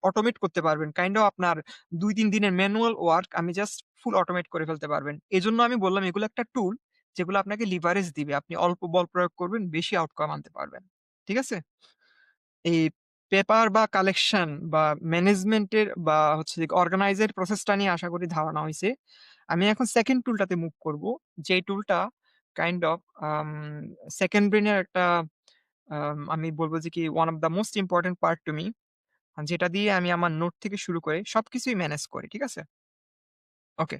অটোমেট করতে পারবেন। কাইন্ড অফ আপনার ২-৩ দিনের ম্যানুয়াল ওয়ার্ক আমি জাস্ট ফুল অটোমেট করে ফেলতে পারবেন। এজন্য আমি বললাম এগুলো একটা টুল যেগুলো আপনাকে লিভারেজ দিবে। আপনি অল্প বল প্রয়োগ করবেন, বেশি আউটকাম আনতে পারবেন। ঠিক আছে? এই পেপার বা কালেকশন বা ম্যানেজমেন্টের বা হচ্ছে যে অর্গানাইজ এর প্রসেসটা নিয়ে আশা করি ধারণা হইছে। আমি এখন 2nd টুলটাতে মুভ করব। যেই টুলটা kind of um 2nd brain এর একটা আমি বলব যে কি one of the most important part to me. যেটা দিয়ে আমি আমার নোট থেকে শুরু করে সবকিছুই ম্যানেজ করি। ঠিক আছে? ওকে।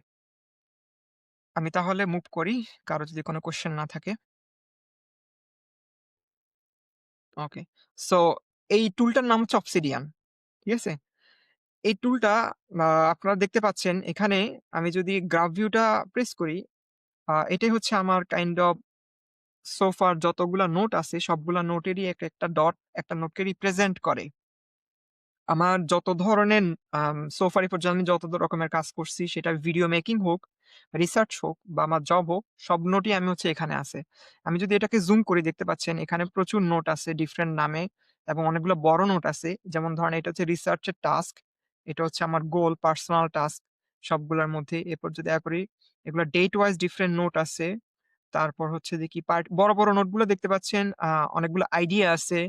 আমি তাহলে মুভ করি। কারো যদি কোনো কোয়েশ্চেন না থাকে। ওকে। সো এই টুলটার নাম হচ্ছে Obsidian। ঠিক আছে? এই টুলটা আ আপনারা দেখতে পাচ্ছেন এখানে। আমি যদি গ্রাফ ভিউটা প্রেস করি, এটাই হচ্ছে আমার কাইন্ড অফ সোফার যতগুলা নোট আছে সবগুলা নোটেরই একটা ডট একটা নোটকে রিপ্রেজেন্ট করে। আমার যত ধরনের সোফার এ পর্যন্ত আমি যত রকমের কাজ করছি, সেটা ভিডিও মেকিং হোক, রিসার্চ হোক বা আমার জব হোক, সব নোটই আমি হচ্ছে এখানে আছে। আমি যদি এটাকে জুম করি দেখতে পাচ্ছেন এখানে প্রচুর নোট আছে ডিফারেন্ট নামে এবং অনেকগুলো বড় নোট আছে। যেমন ধরেন এটা হচ্ছে রিসার্চের টাস্ক, এটা হচ্ছে আমার গোল, পার্সোনাল টাস্ক সবগুলোর মধ্যে। এরপর যদি করি এগুলো ডেট ওয়াইজ ডিফারেন্ট নোট আছে। তারপর হচ্ছে যে কি বড় নোটগুলো দেখতে পাচ্ছেন, অনেকগুলো আইডিয়া আছে।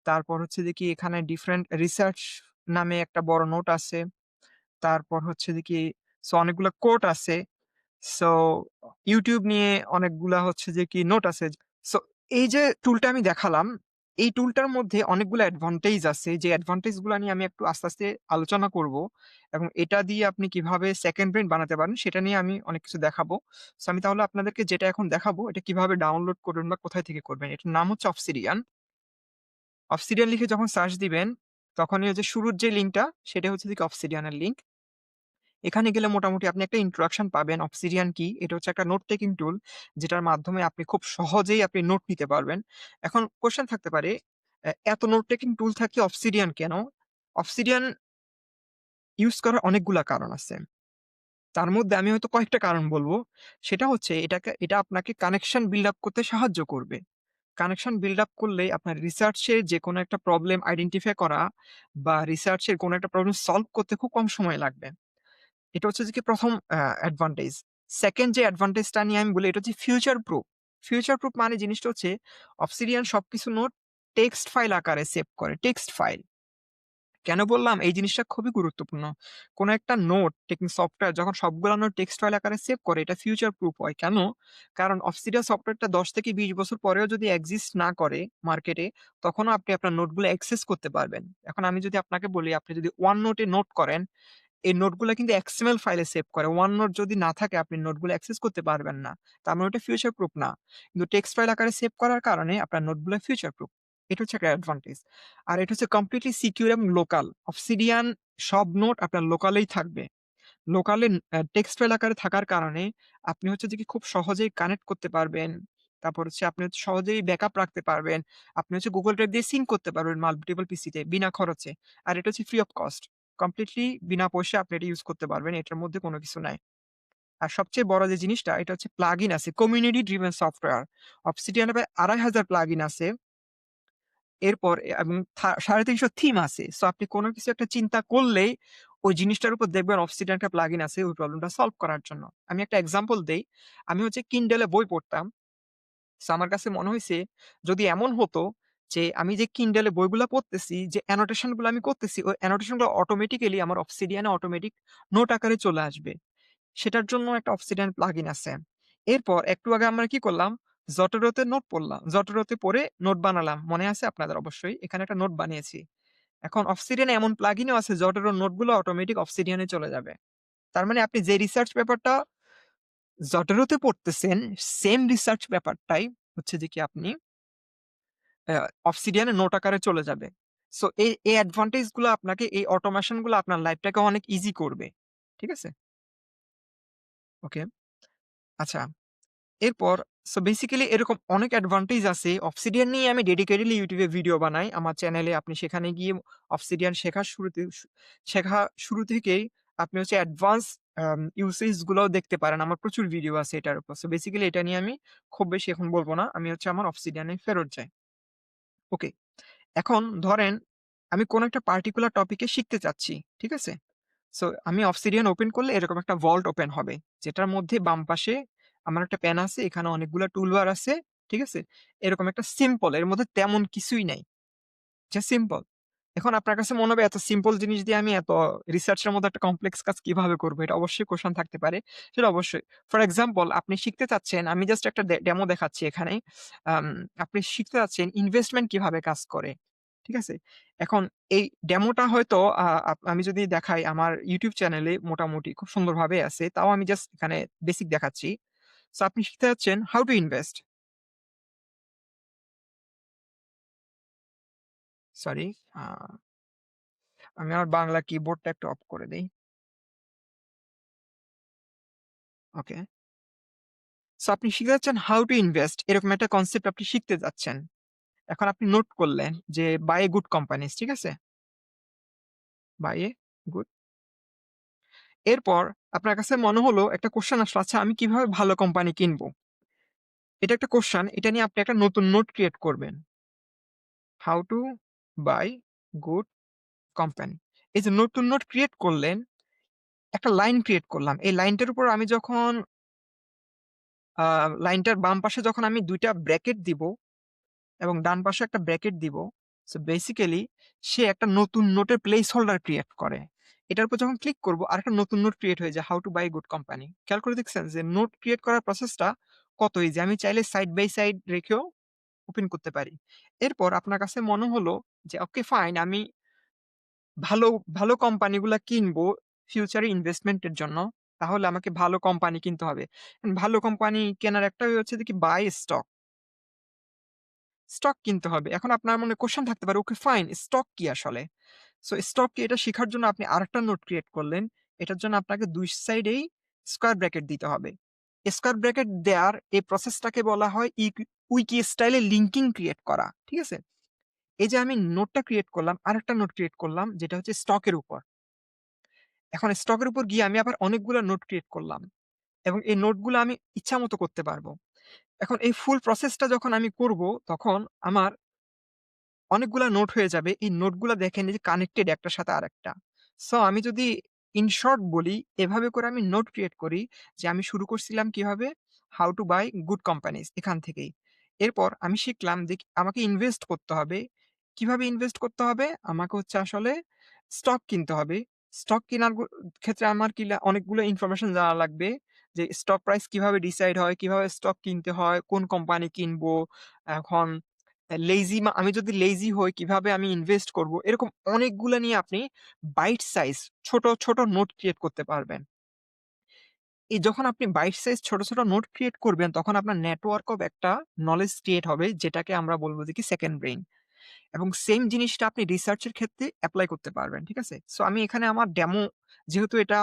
তারপর হচ্ছে যে কি এখানে ডিফারেন্ট রিসার্চ নামে একটা বড় নোট আছে। তারপর হচ্ছে যে কি সো অনেকগুলা কোট আছে। সো ইউটিউব নিয়ে অনেকগুলা হচ্ছে যে কি নোট আছে। সো এই যে টুলটা আমি দেখালাম, এই টুলটার মধ্যে অনেকগুলো অ্যাডভান্টেজ আছে, যে অ্যাডভান্টেজ গুলো নিয়ে আমি একটু আস্তে আস্তে আলোচনা করব, এবং এটা দিয়ে আপনি কিভাবে সেকেন্ড ব্রেন বানাতে পারেন সেটা নিয়ে আমি অনেক কিছু দেখাবো। সো আমি তাহলে আপনাদেরকে যেটা এখন দেখাবো, এটা কিভাবে ডাউনলোড করবেন বা কোথায় থেকে করবেন। এটার নাম হচ্ছে অবসিডিয়ান। অবসিডিয়ান লিখে যখন সার্চ দিবেন, তখনই হচ্ছে শুরুর যে লিঙ্কটা, সেটা হচ্ছে দিকে অবসিডিয়ানের লিঙ্ক। এখানে গেলে মোটামুটি আপনি একটা ইন্ট্রোডাকশন পাবেন অবসিডিয়ান কি। এটা হচ্ছে একটা নোট টেকিং টুল, যেটার মাধ্যমে আপনি খুব সহজেই আপনি নোট নিতে পারবেন। এখন কোশ্চেন থাকতে পারে, এত নোট টেকিং টুল থাকলে অবসিডিয়ান কেন? অবসিডিয়ান ইউজ করার অনেকগুলা কারণ আছে, তার মধ্যে আমি হয়তো কয়েকটা কারণ বলবো। সেটা হচ্ছে এটা আপনাকে কানেকশন বিল্ড আপ করতে সাহায্য করবে। কানেকশন বিল্ড আপ করলে আপনার রিসার্চের যে কোনো একটা প্রবলেম আইডেন্টিফাই করা বা রিসার্চের কোনো একটা প্রবলেম সলভ করতে খুব কম সময় লাগবে। এটা হচ্ছে যে কি প্রথম অ্যাডভান্টেজ। সেকেন্ড যে অ্যাডভান্টেজটা নিয়ে আমি বলি, এটা হচ্ছে ফিউচার প্রুফ। ফিউচার প্রুফ মানে জিনিসটা হচ্ছে অবসিডিয়ান সবকিছু নোট টেক্সট ফাইল আকারে সেভ করে, টেক্সট ফাইল। কেন বললাম এই জিনিসটা খুবই গুরুত্বপূর্ণ? কোন একটা নোট টেকিং সফটওয়্যার যখন সবগুলো নোট টেক্সট ফাইল আকারে সেভ করে, এটা ফিউচার প্রুফ হয়। কেন? কারণ অবসিডিয়ান সফটওয়্যারটা 10 থেকে 20 বছর পরেও যদি এক্সিস্ট না করে মার্কেটে, তখনও আপনি আপনার নোটগুলো অ্যাক্সেস করতে পারবেন। এখন আমি যদি আপনাকে বলি, আপনি যদি OneNote এ নোট করেন, এই নোটগুলা কিন্তু XML ফাইলে সেভ করে। OneNote যদি না থাকে, আপনি নোটগুলো অ্যাক্সেস করতে পারবেন না। তার মানে ওটা ফিউচার প্রুফ না। কিন্তু টেক্সট ফাইল আকারে সেভ করার কারণে আপনার নোটগুলো ফিউচার প্রুফ। এটা হচ্ছে একটা অ্যাডভান্টেজ। আর এটা হচ্ছে কমপ্লিটলি সিকিউর এবং লোকাল। অবসিডিয়ান সব নোট আপনার লোকালেই থাকবে। লোকালে টেক্সট ফাইল আকারে থাকার কারণে আপনি হচ্ছে যে কি খুব সহজেই কানেক্ট করতে পারবেন। তারপর হচ্ছে আপনি হচ্ছে সহজেই ব্যাকআপ রাখতে পারবেন। আপনি হচ্ছে Google Drive দিয়ে সিঙ্ক করতে পারবেন মাল্টিপল পিসিতে বিনা খরচে। আর এটা হচ্ছে ফ্রি অফ কস্ট। কমপ্লিটলি বিনা পয়সায় আপনি এটা ইউজ করতে পারবেন। এটার মধ্যে কোনো কিছু নাই। আর সবচেয়ে বড় যে জিনিসটা, এটা হচ্ছে প্লাগইন আছে। Community driven software. Obsidian এ প্রায় ২,৫০০ প্লাগইন আছে। এরপর এবং ৩৫০ থিম আছে। সো আপনি কোনো কিছু একটা চিন্তা করলেই ওই জিনিসটার উপর দেখবেন Obsidian একটা প্লাগইন আছে ওই প্রবলেমটা সলভ করার জন্য। আমি একটা এক্সাম্পল দেই। আমি হচ্ছে Kindle এ বই পড়তাম। সো আমার কাছে মনে হইছে, যদি এমন হতো যে আমি যে Kindle এ বইগুলা পড়তেছি, যে অ্যানোটেশন গুলো আমি করতেছি, ওই অ্যানোটেশন গুলো অটোমেটিক্যালি আমার Obsidian এ অটোমেটিক নোট আকারে চলে আসবে। সেটার জন্য একটা Obsidian প্লাগইন আছে। এরপর একটু আগে আমরা কি করলাম? Zotero-তে নোট পড়লাম। Zotero-তে পড়ে নোট বানালাম। মনে আছে আপনাদের অবশ্যই? এখানে একটা নোট বানিয়েছি। এখন Obsidian এ এমন প্লাগইনও আছে, Zotero নোটগুলো অটোমেটিক Obsidian এ চলে যাবে। তার মানে আপনি যে রিসার্চ পেপারটা Zotero-তে পড়তেছেন, সেম রিসার্চ পেপারটাই হচ্ছে যে কি আপনি Obsidian এ নোট আকারে চলে যাবে। সো এই অ্যাডভান্টেজ গুলো আপনাকে, এই অটোমেশন গুলো আপনার লাইফটাকে অনেক ইজি করবে। ঠিক আছে? ওকে। আচ্ছা। এরপর সো বেসিক্যালি এরকম অনেক অ্যাডভান্টেজ আছে। Obsidian নিয়ে আমি ডেডিকেটেডলি YouTube এ ভিডিও বানাই। আমার চ্যানেলে আপনি সেখানে গিয়ে Obsidian শেখা শুরু থেকেই আপনি হচ্ছে অ্যাডভান্স ইউসেজ গুলোও দেখতে পারেন। আমার প্রচুর ভিডিও আছে এটার উপর। সো বেসিক্যালি এটা নিয়ে আমি খুব বেশি এখন বলব না। আমি হচ্ছে আমার Obsidian এ ফেরত যাই। ওকে। এখন ধরেন আমি কোন একটা পার্টিকুলার টপিকে শিখতে চাচ্ছি। ঠিক আছে? সো আমি Obsidian ওপেন করলে এরকম একটা ভল্ট ওপেন হবে। যেটার মধ্যে বাম পাশে আমার একটা পেন আছে। এখানে অনেকগুলা টুলবার আছে। ঠিক আছে? এরকম একটা সিম্পল, এর মধ্যে তেমন কিছুই নাই। Just simple. এখন আপনার কাছে মনে হবে, এত সিম্পল জিনিস দিয়ে আমি এত রিসার্চের মধ্যে একটা কমপ্লেক্স কাজ কিভাবে করব? এটা অবশ্যই কোয়েশ্চেন থাকতে পারে। সেটা অবশ্যই। ফর এক্সাম্পল, আপনি শিখতে চাচ্ছেন, আমি জাস্ট একটা ডেমো দেখাচ্ছি এখানে। আম আপনি শিখতে চাচ্ছেন ইনভেস্টমেন্ট কিভাবে কাজ করে। ঠিক আছে? এখন এই ডেমোটা হয়তো আমি যদি দেখাই আমার YouTube চ্যানেলে মোটামুটি খুব সুন্দরভাবে আছে। তাও আমি জাস্ট এখানে বেসিক দেখাচ্ছি। সো আপনি শিখতে চাচ্ছেন হাউ টু ইনভেস্ট। সরি, আ আমি আমার বাংলা কিবোর্ডটা একটু অফ করে দেই। ওকে। সো আপনি শিখতে যাচ্ছেন হাউ টু ইনভেস্ট, এরকম একটা কনসেপ্ট আপনি শিখতে যাচ্ছেন। এখন আপনি নোট করলেন যে বাই এ গুড কোম্পানিজ, ঠিক আছে? By a good. এরপর আপনার কাছে মনে হলো, একটা কোয়েশ্চেন আসলো, আচ্ছা আমি কিভাবে ভালো কোম্পানি কিনবো? এটা একটা কোয়েশ্চেন, এটা নিয়ে আপনি একটা নতুন নোট ক্রিয়েট করবেন। How to bye good company. এই যে নতুন নোট ক্রিয়েট করলেন, একটা লাইন ক্রিয়েট করলাম। এই লাইনটার উপর আমি যখন লাইনটার বাম পাশে যখন আমি ২ টা ব্র্যাকেট দিব এবং ডান পাশে একটা ব্র্যাকেট দিব। সো বেসিক্যালি সে একটা নতুন নোটের প্লেস হোল্ডার ক্রিয়েট করে। এটার উপর যখন ক্লিক করব আরেকটা নতুন নোট ক্রিয়েট হয়ে যায়, how to bye good company. খেয়াল করে দেখছেন যে নোট ক্রিয়েট করার প্রসেসটা কত ইজি। আমি চাইলে সাইড বাই সাইড রেখেও ওপেন করতে পারি। এরপর আপনার কাছে মনে হলো যে ওকে ফাইন, আমি ভালো, ভালো কোম্পানিগুলা কিনবো ফিউচারে ইনভেস্টমেন্টের জন্য। তাহলে আমাকে ভালো কোম্পানি কিনতে হবে। ভালো কোম্পানি কেনার একটা ওয়ে হচ্ছে যে কি বাই স্টক। স্টক কিনতে হবে। এখন আপনার মনে কোয়েশ্চেন থাকতে পারে, ওকে ফাইন, স্টক কি আসলে? সো স্টক কি এটা শিখার জন্য আপনি আরেকটা নোট ক্রিয়েট করলেন। এটার জন্য আপনাকে ২ সাইডেই স্কয়ার ব্র্যাকেট দিতে হবে। স্কয়ার ব্র্যাকেট দেয়ার এই প্রসেসটাকে বলা হয় উইকি স্টাইলে লিঙ্কিং ক্রিয়েট করা। ঠিক আছে? এই যে আমি নোটটা ক্রিয়েট করলাম, আরেকটা নোট ক্রিয়েট করলাম যেটা হচ্ছে স্টকের উপর। এখন স্টকের উপর গিয়ে আমি আবার অনেকগুলা নোট ক্রিয়েট করলাম এবং এই নোটগুলো আমি ইচ্ছামত করতে পারবো। এখন এই ফুল প্রসেসটা যখন আমি করব, তখন আমার অনেকগুলা নোট হয়ে যাবে। এই নোটগুলা দেখেন এই যে কানেক্টেড একটার সাথে আরেকটা। সো আমি যদি ইন শর্ট বলি, এভাবে করে আমি নোট ক্রিয়েট করি যে আমি শুরু করছিলাম কিভাবে? How to bye good companies এখান থেকেই। এরপর আমি শিখলাম যে আমাকে ইনভেস্ট করতে হবে। কিভাবে ইনভেস্ট করতে হবে? আমাকে হচ্ছে আসলে স্টক কিনতে হবে। স্টক কেনার ক্ষেত্রে আমার অনেকগুলো ইনফরমেশন জানা লাগবে। যে স্টক প্রাইস কিভাবে ডিসাইড হয়, কিভাবে স্টক কিনতে হয়, কোন কোম্পানি কিনবো। এখন আমি যদি লেজি হই কিভাবে আমি ইনভেস্ট করব? এরকম অনেকগুলা নিয়ে আপনি বাইট সাইজ ছোট, ছোট নোট ক্রিয়েট করতে পারবেন। এই যখন আপনি বাইট সাইজ ছোট, ছোট নোট ক্রিয়েট করবেন তখন আপনার নেটওয়ার্ক অফ একটা নলেজ ক্রিয়েট হবে যেটাকে আমরা বলব যে কি সেকেন্ড ব্রেইন। এবং সেম জিনিসটা আপনি রিসার্চ এর ক্ষেত্রে এপ্লাই করতে পারবেন। ঠিক আছে? সো আমি এখানে আমার ডেমো, যেহেতু এটা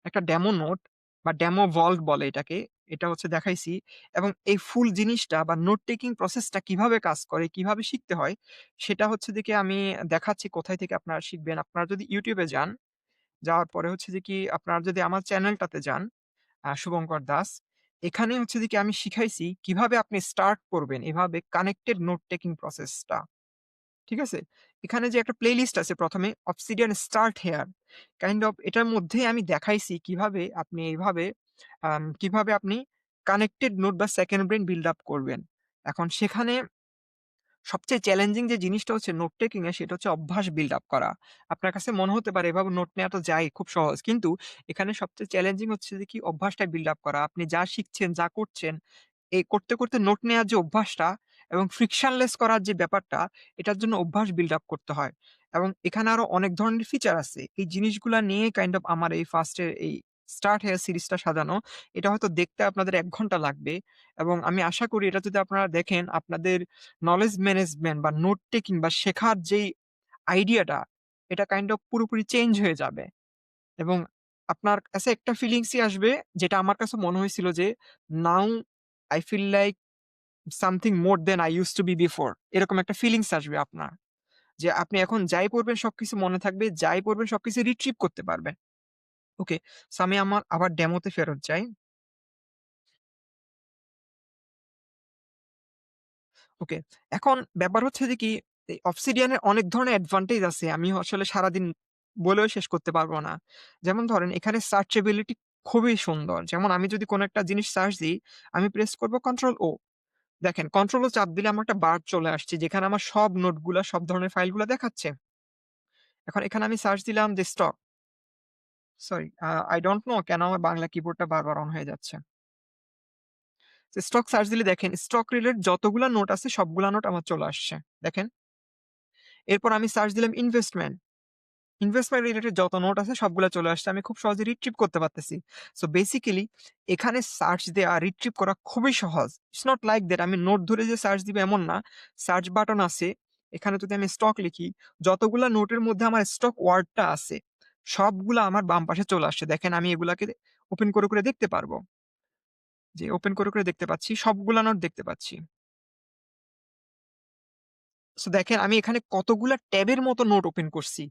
একটা ডেমো নোট বা ডেমো ভল্ট বলে এটাকে, এটা হচ্ছে দেখাইছি এবং এই ফুল জিনিসটা বা নোট টেকিং প্রসেসটা কিভাবে কাজ করে, কিভাবে শিখতে হয় সেটা হচ্ছে যে কি আমি দেখাচ্ছি কোথায় থেকে আপনারা শিখবেন। আপনারা যদি YouTube এ যান, যাওয়ার পরে হচ্ছে যে কি আপনারা যদি আমার চ্যানেলটাতে যান, শুভঙ্কর দাস, এখানে হচ্ছে যে কি আমি শিখাইছি কিভাবে আপনি স্টার্ট করবেন এভাবে কানেক্টেড নোট টেকিং প্রসেসটা। ঠিক আছে? এখানে যে একটা প্লেলিস্ট আছে ১ম এ Obsidian Start Here kind of এটার মধ্যেই আমি দেখাইছি কিভাবে আপনি এইভাবে কিভাবে আপনি কানেক্টেড নোট বা সেকেন্ড ব্রেইন বিল্ড আপ করবেন। এখন সেখানে সবচেয়ে চ্যালেঞ্জিং যে জিনিসটা হচ্ছে নোট টেকিং এ সেটা হচ্ছে অভ্যাস বিল্ড আপ করা। আপনার কাছে মনে হতে পারে এভাবে নোট নেওয়া তো যায় খুব সহজ। কিন্তু এখানে সবচেয়ে চ্যালেঞ্জিং হচ্ছে যে কি অভ্যাসটা বিল্ড আপ করা। আপনি যা শিখছেন, যা করছেন এই করতে, করতে নোট নেয়ার যে অভ্যাসটা এবং ফ্রিকশনলেস করার যে ব্যাপারটা, এটার জন্য অভ্যাস বিল্ড আপ করতে হয়। এবং এখানে আরো অনেক ধরনের ফিচার আছে। এই জিনিসগুলা নিয়ে কাইন্ড অফ আমার এই ফার্স্ট এর এই স্টার্ট হেয়ার সিরিজটা সাজানো। এটা হয়তো দেখতে আপনাদের ১ ঘন্টা লাগবে এবং আমি আশা করি এটা যদি আপনারা দেখেন আপনাদের নলেজ ম্যানেজমেন্ট বা নোট টেকিং বা শেখার যেই আইডিয়াটা, এটা কাইন্ড অফ পুরোপুরি চেঞ্জ হয়ে যাবে। এবং আপনার কাছে একটা ফিলিংসই আসবে যেটা আমার কাছে মনে হয়েছিল যে, নাও I feel like something more than I used to be before এরকম একটা ফিলিংস আসবে আপনার। যে আপনি এখন যাই পড়বেন সবকিছু মনে থাকবে, যাই পড়বেন সবকিছু রিট্রিভ করতে পারবেন। ওকে। সো আমি আমার আবার ডেমোতে ফেরত যাই। ওকে। এখন ব্যাপার হচ্ছে যে কি এই Obsidian এর অনেক ধরনের অ্যাডভান্টেজ আছে। আমি আসলে সারাদিন বলেও শেষ করতে পারব না। যেমন ধরেন এখানে সার্চেবিলিটি খুবই সুন্দর। যেমন আমি যদি কোন একটা জিনিস সার্চ দিই, আমি প্রেস করব কন্ট্রোল ও। দেখেন কন্ট্রোল ও চাপ দিলে আমার একটা বার চলে আসছে যেখানে আমার সব নোটগুলা, সব ধরনের ফাইলগুলা দেখাচ্ছে। এখন এখানে আমি সার্চ দিলাম যে stock. Sorry, I don't know কেন আমার বাংলা কিবোর্ডটা বারবার অন হয়ে যাচ্ছে। স্টক সার্চ দিলে দেখেন স্টক রিলেটেড যতগুলা নোট আছে সবগুলা নোট আমার চলে আসছে। দেখেন। এরপর আমি সার্চ দিলাম ইনভেস্টমেন্ট। ইনভেস্টমেন্ট রিলেটেড যত নোট আছে সবগুলা চলে আসছে। আমি খুব সহজে রিট্রিভ করতে পারতেছি। সো বেসিক্যালি এখানে সার্চ দেয়া, রিট্রিভ করা খুবই সহজ। ইটস নট লাইক দ্যাট আমি নোট ধরে যে সার্চ দিবো এমন না। সার্চ বাটন আছে। এখানে যদি আমি স্টক লিখি, যতগুলা নোটের মধ্যে আমার স্টক ওয়ার্ডটা আছে, সবগুলা আমার বাম পাশে চলে আসছে। দেখেন আমি এগুলাকে ওপেন করে, করে দেখতে পারবো। যে ওপেন করে, করে দেখতে পাচ্ছি। সবগুলা নোট দেখতে পাচ্ছি। সো দেখেন আমি এখানে কতগুলা ট্যাবের মতো নোট ওপেন করছি।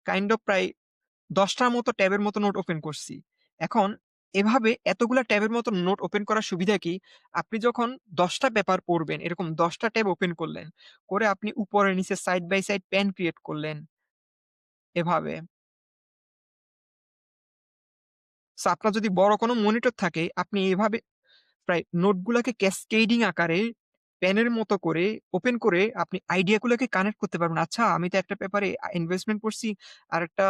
কাইন্ড অফ প্রায় ১০ টার মতো ট্যাবের মতো নোট ওপেন করছি। এখন এভাবে এতগুলা ট্যাবের মতো নোট ওপেন করার সুবিধা কি? আপনি যখন ১০ টা পেপার পড়বেন, এরকম ১০ টা ট্যাব ওপেন করলেন। করে আপনি উপরে নিচে side by side pan create করলেন এভাবে। সো আপনার যদি বড় কোনো মনিটর থাকে, আপনি এভাবে প্রায় নোটগুলাকে ক্যাসকেডিং আকারে পেনের মতো করে ওপেন করে আপনি আইডিয়াগুলোকে কানেক্ট করতে পারবেন। আচ্ছা, আমি তো একটা পেপারে ইনভেস্টমেন্ট পড়ছি, আরেকটা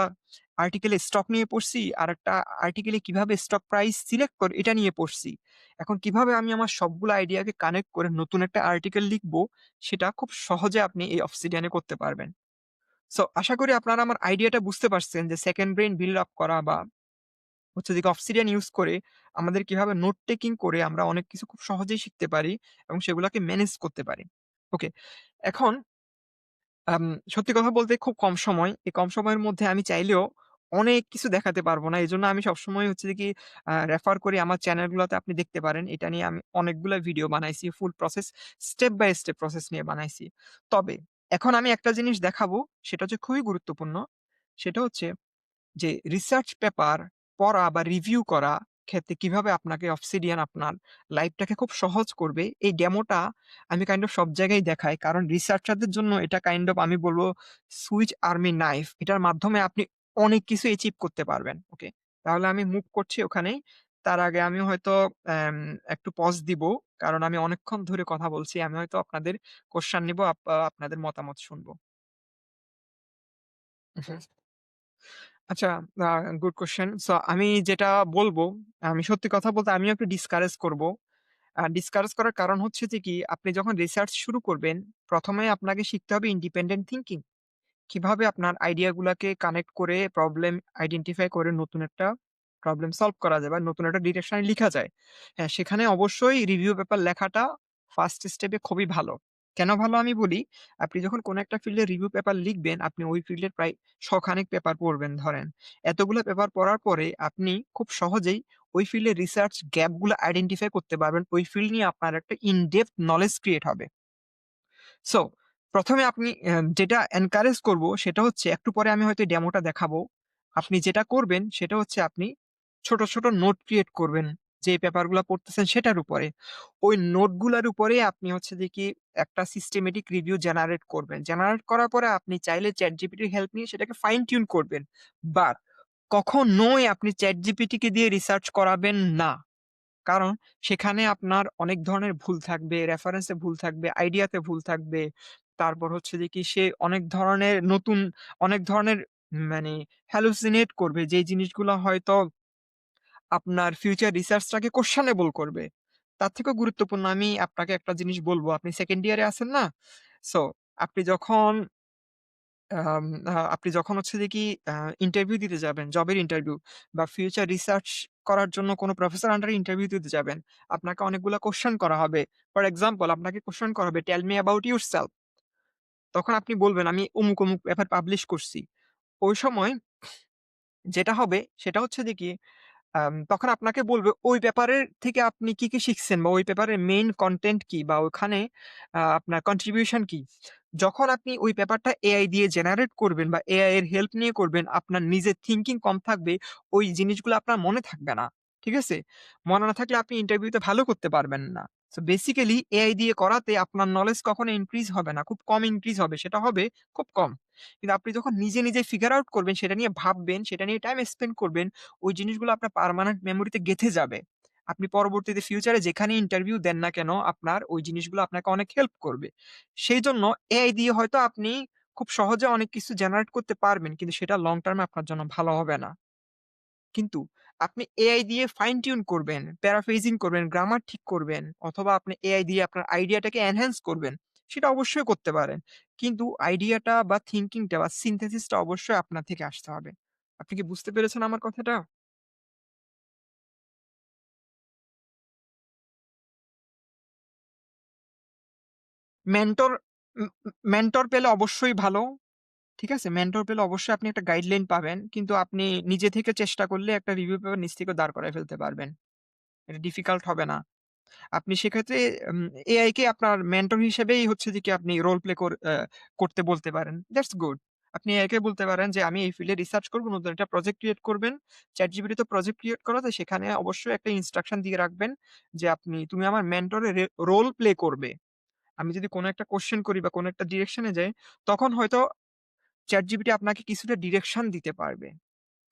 আর্টিকেলে স্টক নিয়ে পড়ছি, আরেকটা আর্টিকেলে কিভাবে স্টক প্রাইস সিলেক্ট করে এটা নিয়ে পড়ছি। এখন কিভাবে আমি আমার সবগুলো আইডিয়াকে কানেক্ট করে নতুন একটা আর্টিকেল লিখবো, সেটা খুব সহজে আপনি এই Obsidian এ করতে পারবেন। সো আশা করি আপনারা আমার আইডিয়াটা বুঝতে পারছেন যে সেকেন্ড ব্রেইন বিল্ড আপ করা বা হচ্ছে যে Obsidian ইউজ করে আমাদের কিভাবে নোট টেকিং করে আমরা অনেক কিছু খুব সহজেই শিখতে পারি এবং সেগুলাকে ম্যানেজ করতে পারি। ওকে। এখন আম সত্যি কথা বলতে খুব কম সময়। এই কম সময়ের মধ্যে আমি চাইলেও অনেক কিছু দেখাতে পারব না। এজন্য আমি সবসময় হচ্ছে যে কি রেফার করি আমার চ্যানেলগুলাতে আপনি দেখতে পারেন। এটা নিয়ে আমি অনেকগুলা ভিডিও বানাইছি। Full process step by step process নিয়ে বানাইছি। তবে এখন আমি একটা জিনিস দেখাবো সেটা হচ্ছে খুবই গুরুত্বপূর্ণ। সেটা হচ্ছে যে রিসার্চ পেপার পড়া বা রিভিউ করা ক্ষেত্রে কিভাবে আপনাকে অবসিডিয়ান আপনার লাইফটাকে খুব সহজ করবে, এই ডেমোটা আমি কাইন্ড অফ সব জায়গায় দেখাই। কারণ রিসার্চারদের জন্য এটা কাইন্ড অফ আমি বলব সুইচ আর্মি নাইফ। এটার মাধ্যমে আপনি অনেক কিছু অ্যাচিভ করতে পারবেন। ওকে? তাহলে আমি মুভ করছি ওখানেই। তার আগে আমি হয়তো অ্যাম একটু পজ দিব। কারণ আমি অনেকক্ষণ ধরে কথা বলছি। আমি হয়তো আপনাদের কোয়েশ্চেন নিবো, আপনাদের মতামত শুনবো। উহু। আচ্ছা, আ গুড কোয়েশ্চেন। সো আমি যেটা বলব, আমি সত্যি কথা বলতে আমিও একটু ডিসকারেজ করব। ডিসকারেজ করার কারণ হচ্ছে যে কি, আপনি যখন রিসার্চ শুরু করবেন, ১ম এ আপনাকে শিখতে হবে ইন্ডিপেন্ডেন্ট থিংকিং। কিভাবে আপনার আইডিয়া গুলাকে কানেক্ট করে প্রবলেম আইডেন্টিফাই করে নতুন একটা প্রবলেম সলভ করা যায় বা নতুন একটা ডিরেকশন এ লিখা যায়। হ্যাঁ, সেখানে অবশ্যই রিভিউ পেপার লেখাটা ফার্স্ট স্টেপে খুবই ভালো। কেন ভালো আমি বলি, আপনি যখন কোন একটা ফিল্ডে রিভিউ পেপার লিখবেন, আপনি ওই ফিল্ডের প্রায় ১০০ খানেক পেপার পড়বেন ধরেন। এতগুলো পেপার পড়ার পরে আপনি খুব সহজেই ওই ফিল্ডের রিসার্চ গ্যাপ গুলো আইডেন্টিফাই করতে পারবেন। ওই ফিল্ড নিয়ে আপনার একটা ইন ডেপথ নলেজ ক্রিয়েট হবে। সো ১ম এ আপনি যেটা এনকারেজ করব সেটা হচ্ছে একটু পরে আমি হয়তো ডেমোটা দেখাবো। আপনি যেটা করবেন সেটা হচ্ছে আপনি ছোট, ছোট নোট ক্রিয়েট করবেন। যে পেপারগুলা পড়তেছেন সেটার উপরে। ওই নোটগুলার উপরে আপনি হচ্ছে যে কি একটা সিস্টেমেটিক রিভিউ জেনারেট করবেন। জেনারেট করার পরে আপনি চাইলে ChatGPT এর হেল্প নিয়ে সেটাকে ফাইন টিউন করবেন। বাট কখনোই আপনি ChatGPT কে দিয়ে রিসার্চ করাবেন না। কারণ সেখানে আপনার অনেক ধরনের ভুল থাকবে, রেফারেন্স এ ভুল থাকবে, আইডিয়াতে ভুল থাকবে। তারপর হচ্ছে যে কি সে অনেক ধরনের নতুন অনেক ধরনের মানে হ্যালুসিনেট করবে যেই জিনিসগুলা হয়তো আপনার ফিউচার রিসার্চটাকে কোয়েশনেবল করবে। তার থেকেও গুরুত্বপূর্ণ আমি আপনাকে একটা জিনিস বলব। আপনি 2nd ইয়ারে আছেন না? সো আপনি যখন আম আ আপনি যখন হচ্ছে যে কি আ ইন্টারভিউ দিতে যাবেন, জবের ইন্টারভিউ বা ফিউচার রিসার্চ করার জন্য কোন প্রফেসর আন্ডারে ইন্টারভিউ দিতে যাবেন, আপনাকে অনেকগুলা কোয়েশ্চেন করা হবে। ফর এক্সাম্পল আপনাকে কোয়েশ্চেন করা হবে, "টেল মি অ্যাবাউট ইউরসেলফ।" তখন আপনি বলবেন, "আমি অমুক, অমুক পেপার পাবলিশ করছি।" ওই সময় যেটা হবে সেটা হচ্ছে যে কি তখন আপনাকে বলবে ওই পেপারের থেকে আপনি কি, কি শিখছেন বা ওই পেপারের মেইন কনটেন্ট কি বা ওখানে আপনার কন্ট্রিবিউশন কি? যখন আপনি ওই পেপারটা এআই দিয়ে জেনারেট করবেন বা এআই এর হেল্প নিয়ে করবেন, আপনার নিজের থিংকিং কম থাকবে। ওই জিনিসগুলো আপনার মনে থাকবে না। ঠিক আছে? মনে না থাকলে আপনি ইন্টারভিউতে ভালো করতে পারবেন না। সো বেসিক্যালি এআই দিয়ে করাতে আপনার নলেজ কখনো ইনক্রিজ হবে না। খুব কম ইনক্রিজ হবে। সেটা হবে খুব কম। কিন্তু আপনি যখন নিজে, নিজে ফিগার আউট করবেন, সেটা নিয়ে ভাববেন, সেটা নিয়ে টাইম স্পেন্ড করবেন, ওই জিনিসগুলো আপনার পার্মানেন্ট মেমোরিতে গেঁথে যাবে। আপনি পরবর্তীতে ফিউচারে যেখানেই ইন্টারভিউ দেন না কেন, আপনার ওই জিনিসগুলো আপনাকে অনেক হেল্প করবে। সেইজন্য এআই দিয়ে হয়তো আপনি খুব সহজে অনেক কিছু জেনারেট করতে পারবেন। কিন্তু সেটা লং টার্ম এ আপনার জন্য ভালো হবে না। কিন্তু আপনি এআই দিয়ে ফাইন টিউন করবেন, প্যারাফ্রেজিং করবেন, গ্রামার ঠিক করবেন অথবা আপনি এআই দিয়ে আপনার আইডিয়াটাকে এনহ্যান্স করবেন। সেটা অবশ্যই করতে পারেন। কিন্তু আইডিয়াটা বা থিংকিংটা বা সিনথেসিসটা অবশ্যই আপনার থেকে আসতে হবে। আপনি কি বুঝতে পেরেছেন আমার কথাটা? মেন্টর উম উম মেন্টর পেলে অবশ্যই ভালো। ঠিক আছে? মেন্টর পেলে অবশ্যই আপনি একটা গাইডলাইন পাবেন। কিন্তু আপনি নিজে থেকে চেষ্টা করলে একটা রিভিউ পেপার নিজ থেকে দাঁড় করায় ফেলতে পারবেন। এটা ডিফিকাল্ট হবে না। আপনি সেক্ষেত্রে উম এআই কে আপনার মেন্টর হিসেবেই হচ্ছে যে কি আপনি রোল প্লে করতে বলতে পারেন। That's good. আপনি এআই কে বলতে পারেন যে, "আমি এই ফিল্ডে রিসার্চ করব, নতুন একটা প্রজেক্ট ক্রিয়েট করবেন।" ChatGPT তো প্রজেক্ট ক্রিয়েট করা যায়, সেখানে অবশ্যই একটা ইনস্ট্রাকশন দিয়ে রাখবেন যে, "তুমি আমার মেন্টরের রোল প্লে করবে।" আমি যদি কোন একটা কোয়েশ্চেন করি বা কোন একটা ডিরেকশন এ যাই, তখন হয়তো ChatGPT আপনাকে কিছুটা ডিরেকশন দিতে পারবে।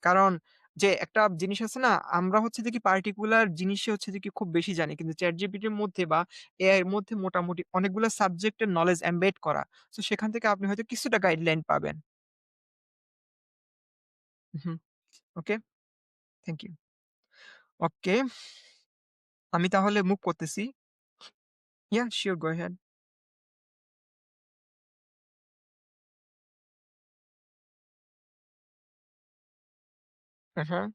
কারণ যে একটা জিনিস আছে না? আমরা হচ্ছে যে কি পার্টিকুলার জিনিসে হচ্ছে যে কি খুব বেশি জানি। কিন্তু ChatGPT এর মধ্যে বা AI এর মধ্যে মোটামুটি অনেকগুলা সাবজেক্টের নলেজ এমবেড করা। সো সেখান থেকে আপনি হয়তো কিছুটা গাইডলাইন পাবেন। উহু, ওকে, থ্যাংক ইউ। ওকে, আমি তাহলে মুভ করতেছি। Yeah, sure, go ahead. Uh-huh.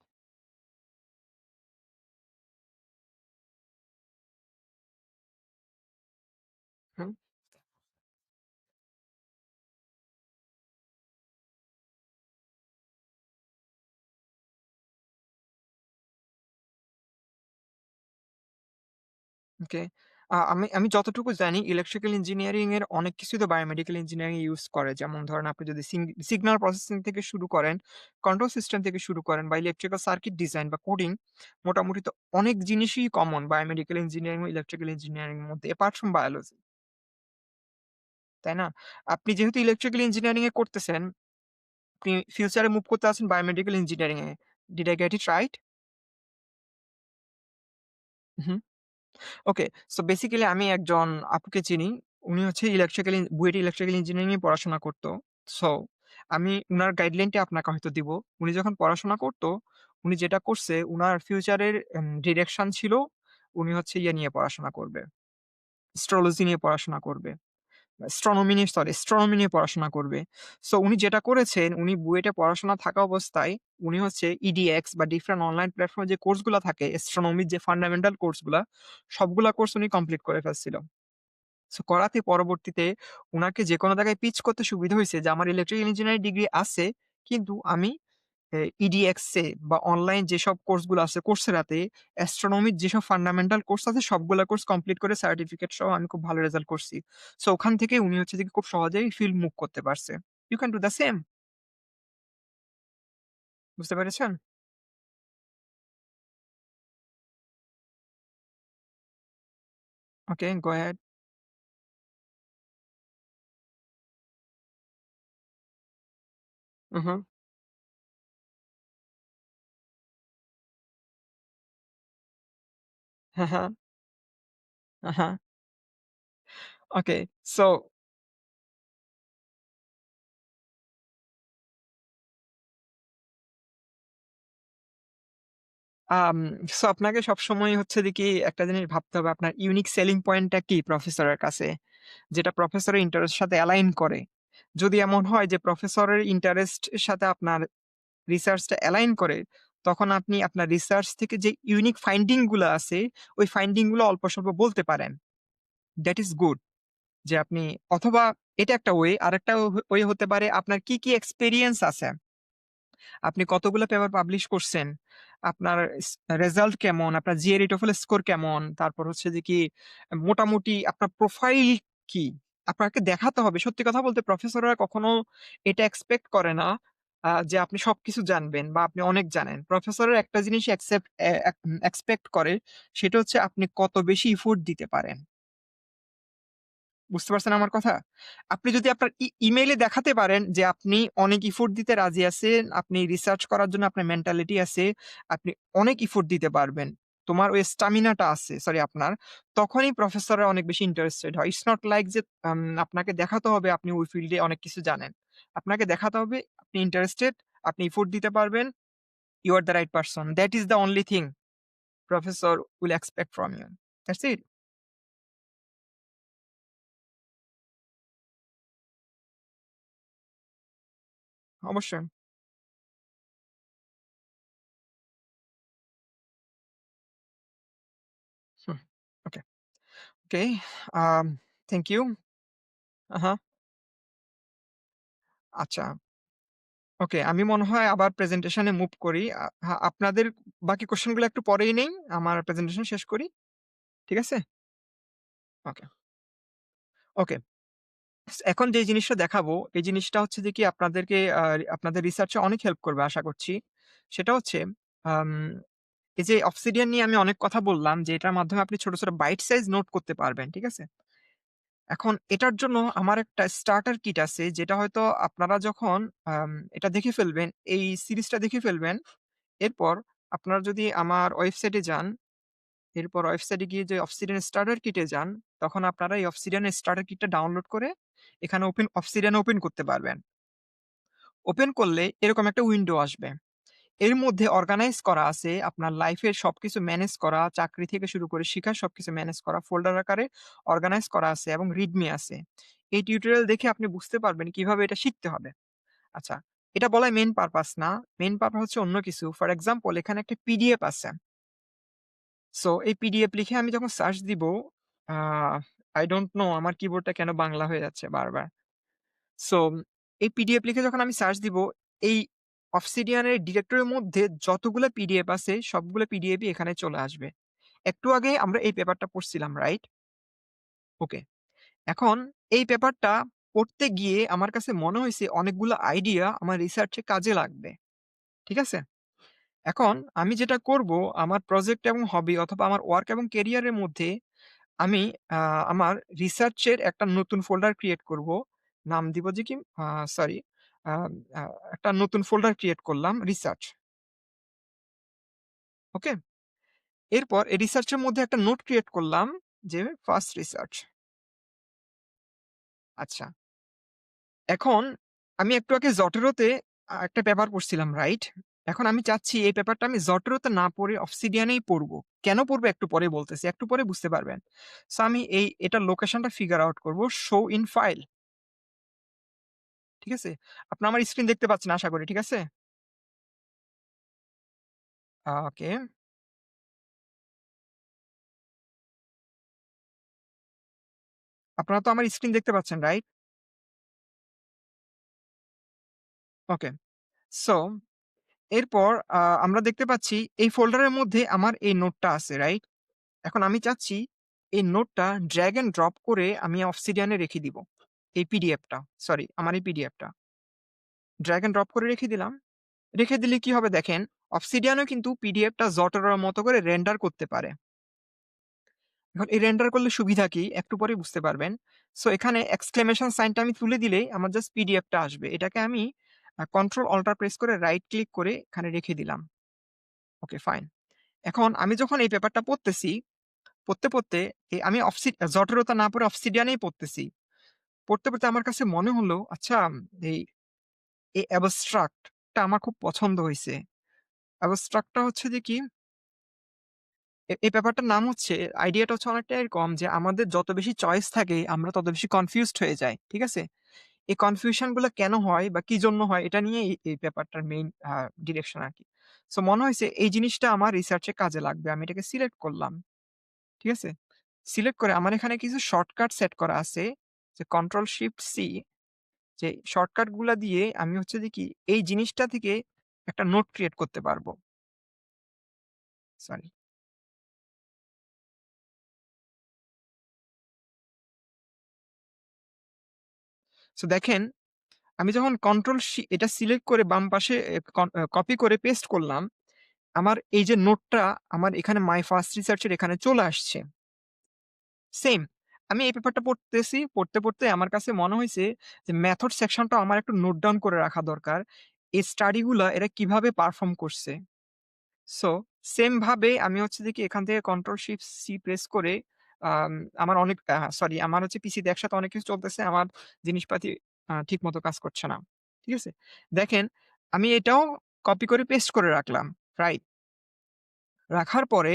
হুম, ওকে। আমি আমি যতটুকু জানি ইলেকট্রিক্যাল ইঞ্জিনিয়ারিং এর অনেক কিছুই তো বায়োমেডিক্যাল ইঞ্জিনিয়ারিং ইউস করে। যেমন ধরেন আপনি যদি সিগন্যাল প্রসেসিং থেকে শুরু করেন, কন্ট্রোল সিস্টেম থেকে শুরু করেন বা ইলেকট্রিক্যাল সার্কিট ডিজাইন বা কোডিং মোটামুটি তো অনেক জিনিসই কমন বায়োমেডিক্যাল ইঞ্জিনিয়ারিং ও ইলেকট্রিক্যাল ইঞ্জিনিয়ারিং এর মধ্যে এপার্ট ফ্রম বায়োলজি, তাই না? আপনি যেহেতু ইলেকট্রিক্যাল ইঞ্জিনিয়ারিং এ করতেছেন, আপনি ফিউচারে মুভ করতে আছেন biomedical engineering A. Did I get it right? উহু। ওকে। সো বেসিক্যালি আমি একজন আপুকে চিনি। উনি হচ্ছে বুয়েটে ইলেকট্রিক্যাল ইঞ্জিনিয়ারিং নিয়ে পড়াশোনা করত। সো আমি উনার গাইডলাইনটা আপনাকে হয়তো দিব। উনি যখন পড়াশোনা করত, উনি যেটা করছে উনার ফিউচারের ডিরেকশন ছিল উনি হচ্ছে ইয়ে নিয়ে পড়াশোনা করবে। অ্যাস্ট্রোলজি নিয়ে পড়াশোনা করবে। অ্যাস্ট্রোনমি নিয়ে পড়াশোনা করবে। সো উনি যেটা করেছেন, উনি বুয়েটে পড়াশোনা থাকা অবস্থায় উনি হচ্ছে EDX বা ডিফারেন্ট অনলাইন প্ল্যাটফর্ম এ যে কোর্সগুলা থাকে, অ্যাস্ট্রোনমির যে ফান্ডামেন্টাল কোর্সগুলা, সবগুলা কোর্স উনি কমপ্লিট করে ফেলছিল। সো করাতে পরবর্তীতে উনাকে যেকোনো জায়গায় পিচ করতে সুবিধা হইছে যে, আমার ইলেকট্রিক্যাল ইঞ্জিনিয়ারিং ডিগ্রি আছে, কিন্তু আমি EDX এ বা অনলাইন যেসব কোর্সগুলো আছে Coursera তে অ্যাস্ট্রোনমির যেসব ফান্ডামেন্টাল কোর্স আছে সবগুলা কোর্স কমপ্লিট করে সার্টিফিকেট সহ আমি খুব ভালো রেজাল্ট করছি। সো ওখান থেকে উনি হচ্ছে যে খুব সহজেই ফিল্ড মুভ করতে পারছে। You can do the same. বুঝতে পেরেছেন? Okay, go ahead. উহু, হ্যাঁ, হ্যাঁ, হ্যাঁ। ওকে, সো আম সো আপনাকে সবসময় হচ্ছে যে কি একটা জিনিস ভাবতে হবে আপনার ইউনিক সেলিং পয়েন্টটা কি প্রফেসরের কাছে? যেটা প্রফেসরের ইন্টারেস্টের সাথে অ্যালাইন করে। যদি এমন হয় যে প্রফেসরের ইন্টারেস্ট এর সাথে আপনার রিসার্চটা অ্যালাইন করে, তখন আপনি আপনার রিসার্চ থেকে যে ইউনিক ফাইন্ডিং গুলা আছে, ওই ফাইন্ডিং গুলো অল্প-স্বল্প বলতে পারেন। That is good. যে আপনি অথবা এটা একটা ওয়ে, আরেকটা ওয়ে হতে পারে আপনার কি এক্সপেরিয়েন্স আছে। আপনি কতগুলো পেপার পাবলিশ করছেন? আপনার রেজাল্ট কেমন? আপনার জিআরই TOEFL স্কোর কেমন? তারপর হচ্ছে যে কি মোটামুটি আপনার প্রোফাইল কি? আপনাকে দেখাতে হবে। সত্যি কথা বলতে প্রফেসররা কখনো এটা এক্সপেক্ট করে না যে আপনি সবকিছু জানবেন বা আপনি অনেক জানেন। প্রফেসররা একটা জিনিস এক্সপেক্ট করে সেটা হচ্ছে আপনি কত বেশি এফোর্ট দিতে পারেন। বুঝতে পারছেন আমার কথা? আপনি যদি আপনার ইমেইলে দেখাতে পারেন যে আপনি অনেক ইফোর্ট দিতে রাজি আছেন, আপনি রিসার্চ করার জন্য আপনার মেন্টালিটি আছে, আপনি অনেক ইফোর্ট দিতে পারবেন। তোমার ওই স্ট্যামিনাটা আছে, সরি আপনার, তখনই প্রফেসররা অনেক বেশি ইন্টারেস্টেড হয়। ইটস নট লাইক যে আপনাকে দেখাতে হবে আপনি ওই ফিল্ডে অনেক কিছু জানেন। আপনাকে দেখাতে হবে আপনি ইন্টারেস্টেড, আপনি ইফোর্ট দিতে পারবেন, you are the right person. That is the only thing professor will expect from you. That's it. অবশ্যই। Hmm, okay, okay. Um thank you. হ্যাঁ, আচ্ছা। ওকে, আমি মনে হয় আবার প্রেজেন্টেশন এ মুভ করি। আপনাদের বাকি কোয়েশ্চেন গুলো একটু পরেই নেই। আমার প্রেজেন্টেশন শেষ করি। ঠিক আছে? ওকে, ওকে। এখন যে জিনিসটা দেখাবো, এই জিনিসটা হচ্ছে যে কি আপনাদেরকে আপনাদের রিসার্চ এ অনেক হেল্প করবে আশা করছি। সেটা হচ্ছে আম এই যে অবসিডিয়ান নিয়ে আমি অনেক কথা বললাম যে এটার মাধ্যমে আপনি ছোট বাইট সাইজ নোট করতে পারবেন। ঠিক আছে? এখন এটার জন্য আমার একটা স্টার্টার কিট আছে যেটা হয়তো আপনারা যখন এটা দেখে ফেলবেন, এই সিরিজটা দেখে ফেলবেন। এরপর আপনারা যদি আমার ওয়েবসাইটে যান, এরপর ওয়েবসাইটে গিয়ে যে Obsidian স্টার্টার কিটে যান, তখন আপনারা এই Obsidian স্টার্টার কিটটা ডাউনলোড করে এখানে Obsidian ওপেন করতে পারবেন। ওপেন করলে এরকম একটা উইন্ডো আসবে। এর মধ্যে অর্গানাইজ করা আছে আপনার লাইফের সবকিছু ম্যানেজ করা, চাকরি থেকে শুরু করে শিখার সবকিছু ম্যানেজ করা, ফোল্ডার আকারে অর্গানাইজ করা আছে এবং রিডমি আছে। এই টিউটোরিয়াল দেখে আপনি বুঝতে পারবেন কিভাবে এটা শিখতে হবে। আচ্ছা, এটা বলাই মেইন পারপাস না। মেইন পারপাস হচ্ছে অন্য কিছু। ফর এক্সাম্পল এখানে একটা পিডিএফ আছে। সো এই পিডিএফ লিখে আমি যখন সার্চ দিব, আ I don't know আমার কিবোর্ডটা কেন বাংলা হয়ে যাচ্ছে বারবার। সো এই পিডিএফ লিখে যখন আমি সার্চ দিব, এই Obsidian এর ডিরেক্টরির মধ্যে যতগুলা পিডিএফ আছে সবগুলো পিডিএফই এখানে চলে আসবে। একটু আগে আমরা এই পেপারটা পড়ছিলাম, রাইট? ওকে। এখন এই পেপারটা পড়তে গিয়ে আমার কাছে মনে হইছে অনেকগুলো আইডিয়া আমার রিসার্চ এ কাজে লাগবে। ঠিক আছে? এখন আমি যেটা করব আমার প্রজেক্ট এবং হবি অথবা আমার ওয়ার্ক এবং ক্যারিয়ার এর মধ্যে আমি আ আমার রিসার্চ এর একটা নতুন ফোল্ডার ক্রিয়েট করব। নাম দিব যে কি সরি আ আ একটা নতুন ফোল্ডার ক্রিয়েট করলাম রিসার্চ। ওকে? এরপর এই রিসার্চ এর মধ্যে একটা নোট ক্রিয়েট করলাম যে ফার্স্ট রিসার্চ। আচ্ছা। এখন আমি একটু আগে Zotero-তে একটা পেপার পড়ছিলাম, রাইট? এখন আমি চাচ্ছি এই পেপারটা আমি Zotero-তে না পড়ে Obsidian এই পড়বো। কেন পড়বো একটু পরে বলতেছি। একটু পরে বুঝতে পারবেন। সো আমি এটার লোকেশনটা ফিগার আউট করব। Show in file. ঠিক আছে? আপনারা আমার স্ক্রিন দেখতে পাচ্ছেন আশা করি। ঠিক আছে? ওকে। আপনারা তো আমার স্ক্রিন দেখতে পাচ্ছেন, রাইট? ওকে। সো এরপর আমরা দেখতে পাচ্ছি এই ফোল্ডারের মধ্যে আমার এই নোটটা আছে, রাইট? এখন আমি চাচ্ছি এই নোটটা ড্রাগ অ্যান্ড ড্রপ করে আমি Obsidian এ রেখে দিব। এই পিডিএফটা, সরি আমার এই পিডিএফটা। ড্রাগ অ্যান্ড ড্রপ করে রেখে দিলাম। রেখে দিলে কি হবে দেখেন, Obsidian ও কিন্তু পিডিএফটা Zotero এর মতো করে রেন্ডার করতে পারে। এখন এই রেন্ডার করলে সুবিধা কি? একটু পরেই বুঝতে পারবেন। সো এখানে এক্সক্লেমেশন সাইনটা আমি তুলে দিলেই আমার জাস্ট পিডিএফটা আসবে। এটাকে আমি কন্ট্রোল অল্টার প্রেস করে রাইট ক্লিক করে এখানে রেখে দিলাম। Okay fine. এখন আমি যখন এই পেপারটা পড়তেছি, পড়তে আমি Zotero তে না পড়ে Obsidian এই পড়তেছি। পড়তে আমার কাছে মনে হলো আচ্ছা এই, এই অ্যাবস্ট্রাক্ট টা আমার খুব পছন্দ হইছে। অ্যাবস্ট্রাক্ট টা হচ্ছে যে কি এই ব্যাপারটার নাম হচ্ছে আইডিয়াটা হচ্ছে অনেকটা এরকম যে আমাদের যত বেশি চয়েস থাকে আমরা তত বেশি কনফিউজড হয়ে যাই। ঠিক আছে? এই কনফিউশন গুলা কেন হয় বা কি জন্য হয় এটা নিয়ে এই ব্যাপারটার মেইন ডিরেকশন আরকি। সো মনে হইছে এই জিনিসটা আমার রিসার্চ এ কাজে লাগবে। আমি এটাকে সিলেক্ট করলাম। ঠিক আছে? সিলেক্ট করে আমার এখানে কিছু শর্টকাট সেট করা আছে। যে কন্ট্রোল শিফট সি, যে শর্টকাট গুলা দিয়ে আমি হচ্ছে যে কি এই জিনিসটা থেকে একটা নোট ক্রিয়েট করতে পারবো। সরি। সো দেখেন আমি যখন এটা সিলেক্ট করে বাম পাশে কপি করে পেস্ট করলাম, আমার এই যে নোটটা আমার এখানে মাই ফার্স্ট রিসার্চ এর এখানে চলে আসছে। সেইম আমি এই পেপারটা পড়তেছি, পড়তে আমার কাছে মনে হইছে যে মেথড সেকশনটাও আমার একটু নোট ডাউন করে রাখা দরকার। এই স্টাডি গুলা এরা কিভাবে পারফর্ম করছে। সো সেম ভাবে আমি হচ্ছে যে কি এখান থেকে কন্ট্রোল শিফট সি প্রেস করে আম আমার অনেক সরি আমার হচ্ছে পিসিতে একসাথে অনেক কিছু চলতেছে। আমার জিনিসপাতি ঠিকমতো কাজ করছে না। ঠিক আছে? দেখেন আমি এটাও কপি করে পেস্ট করে রাখলাম। রাইট? রাখার পরে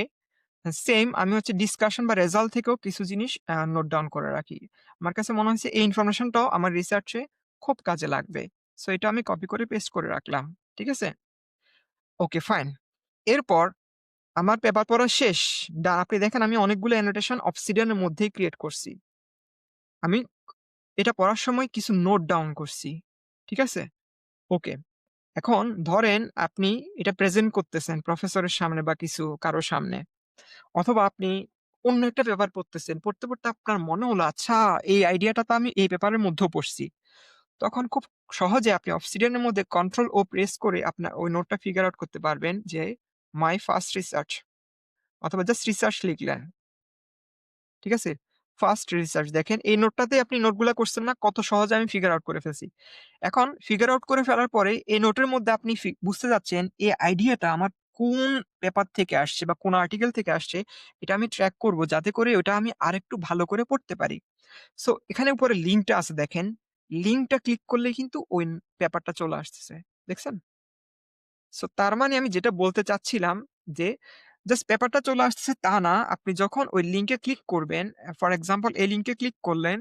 সেইম আমি হচ্ছে ডিসকাশন বা রেজাল্ট থেকেও কিছু জিনিস নোট ডাউন করে রাখি। আমার কাছে মনে হচ্ছে এই ইনফরমেশনটাও আমার রিসার্চ এ খুব কাজে লাগবে। সো এটা আমি কপি করে পেস্ট করে রাখলাম। ঠিক আছে? Okay fine. এরপর আমার পেপার পড়া শেষ। আপনি দেখেন আমি অনেকগুলো অ্যানোটেশন Obsidian এর মধ্যেই ক্রিয়েট করছি। আমি এটা পড়ার সময় কিছু নোট ডাউন করছি। ঠিক আছে? ওকে। এখন ধরেন আপনি এটা প্রেজেন্ট করতেছেন প্রফেসরের সামনে বা কিছু কারো সামনে। অথবা আপনি অন্য একটা পেপার পড়তেছেন। পড়তে আপনার মনে হলো আচ্ছা এই আইডিয়াটা তো আমি এই পেপারের মধ্যেও পড়ছি। তখন খুব সহজে আপনি Obsidian এর মধ্যে কন্ট্রোল ও প্রেস করে আপনার ওই নোটটা ফিগার আউট করতে পারবেন যে মাই ফার্স্ট রিসার্চ অথবা জাস্ট রিসার্চ লিখলেন। ঠিক আছে? ফার্স্ট রিসার্চ দেখেন এই নোটটাতে আপনি নোটগুলা করছেন না, কত সহজে আমি ফিগার আউট করে ফেলছি। এখন ফিগার আউট করে ফেলার পরে এই নোটের মধ্যে আপনি বুঝতে যাচ্ছেন এই আইডিয়াটা আমার কোন পেপার থেকে আসছে বা কোন আর্টিকেল থেকে আসছে, এটা আমি ট্র্যাক করব যাতে করে ওটা আমি আরেকটু ভালো করে পড়তে পারি। সো এখানে উপরে লিঙ্কটা আছে দেখেন, লিঙ্কটা ক্লিক করলে কিন্তু ওই পেপারটা চলে আসতেছে। দেখছেন? সো তার মানে আমি যেটা বলতে চাচ্ছিলাম যে জাস্ট পেপারটা চলে আসতেছে তা না। আপনি যখন ওই লিঙ্কে ক্লিক করবেন, ফর এক্সাম্পল এই লিঙ্কে ক্লিক করলেন,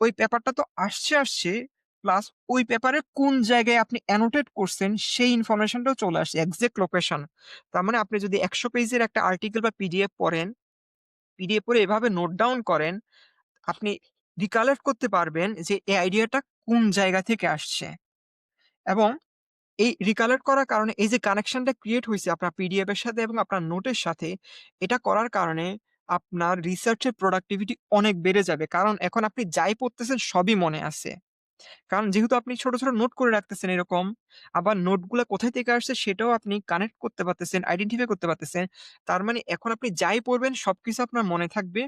ওই পেপারটা তো আসছে, প্লাস ওই পেপারে কোন জায়গায় আপনি অ্যানোটেট করছেন সেই ইনফরমেশনটাও চলে আসছে, এক্সাক্ট লোকেশন। তার মানে আপনি যদি ১০০ পেজের একটা আর্টিকেল বা পিডিএফ পড়েন, পিডিএফ পড়ে এভাবে নোট ডাউন করেন, আপনি রিকালেক্ট করতে পারবেন যে এই আইডিয়াটা কোন জায়গা থেকে আসছে। এবং এই রিকালেক্ট করার কারণে এই যে কানেকশনটা ক্রিয়েট হইছে আপনার পিডিএফ এর সাথে এবং আপনার নোটের সাথে, এটা করার কারণে আপনার রিসার্চের প্রোডাক্টিভিটি অনেক বেড়ে যাবে। কারণ এখন আপনি যাই পড়তেছেন সবই মনে আছে। কারণ যেহেতু আপনি ছোট ছোট নোট করে রাখতেছেন এরকম, আবার নোটগুলা কোথায় থেকে আসছে সেটাও আপনি কানেক্ট করতে পারতেছেন, আইডেন্টিফাই করতে পারতেছেন। তার মানে এখন আপনি যাই পড়বেন সবকিছু আপনার মনে থাকবে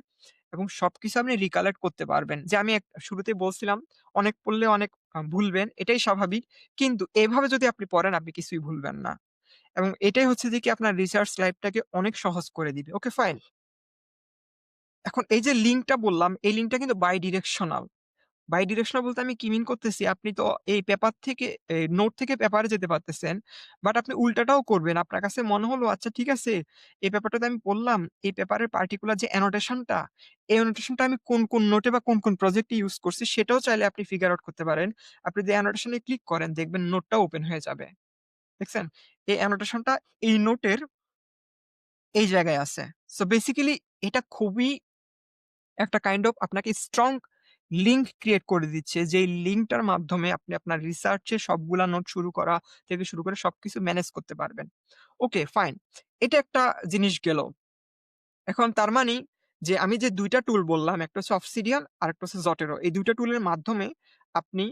এবং সবকিছু আপনি রিকালেক্ট করতে পারবেন। যে আমি শুরুতেই বলছিলাম, অনেক পড়লে অনেক ভুলবেন, এটাই স্বাভাবিক। কিন্তু এভাবে যদি আপনি পড়েন আপনি কিছুই ভুলবেন না। এবং এটাই হচ্ছে যে কি আপনার রিসার্চ লাইফটাকে অনেক সহজ করে দিবে। Okay fine. এখন এই যে লিঙ্কটা বললাম, এই লিঙ্কটা কিন্তু বাই ডিরেকশনাল। বাই ডিরেকশনাল বলতে আমি কি মিন করতেছি, আপনি তো এই পেপার থেকে নোট থেকে পেপারে যেতে পারতেছেন। বাট আপনি উল্টাটাও করবেন। আপনার কাছে মনে হলো আচ্ছা ঠিক আছে, এই পেপারটাতে আমি পড়লাম, এই পেপারের পার্টিকুলার যে অ্যানোটেশনটা, এই অ্যানোটেশনটা আমি কোন নোটে বা কোন প্রজেক্টে ইউজ করছি সেটাও চাইলে আপনি ফিগার আউট করতে পারেন। আপনি যদি অ্যানোটেশনে ক্লিক করেন দেখবেন নোটটা ওপেন হয়ে যাবে। দেখছেন? এই অ্যানোটেশনটা এই নোটের এই জায়গায় আছে। সো বেসিক্যালি এটা খুবই একটা কাইন্ড অফ আপনাকে স্ট্রং লিঙ্ক ক্রিয়েট করে দিচ্ছে। যেই লিঙ্কটার মাধ্যমে আপনি আপনার রিসার্চের সবগুলা নোট শুরু করা থেকে শুরু করে সবকিছু ম্যানেজ করতে পারবেন। Okay fine. এটা একটা জিনিস গেল। এখন তার মানি যে আমি যে ২ টা টুল বললাম, একটা হচ্ছে Obsidian আরেকটা হচ্ছে Zotero। এই ২ টা টুলের মাধ্যমে আপনি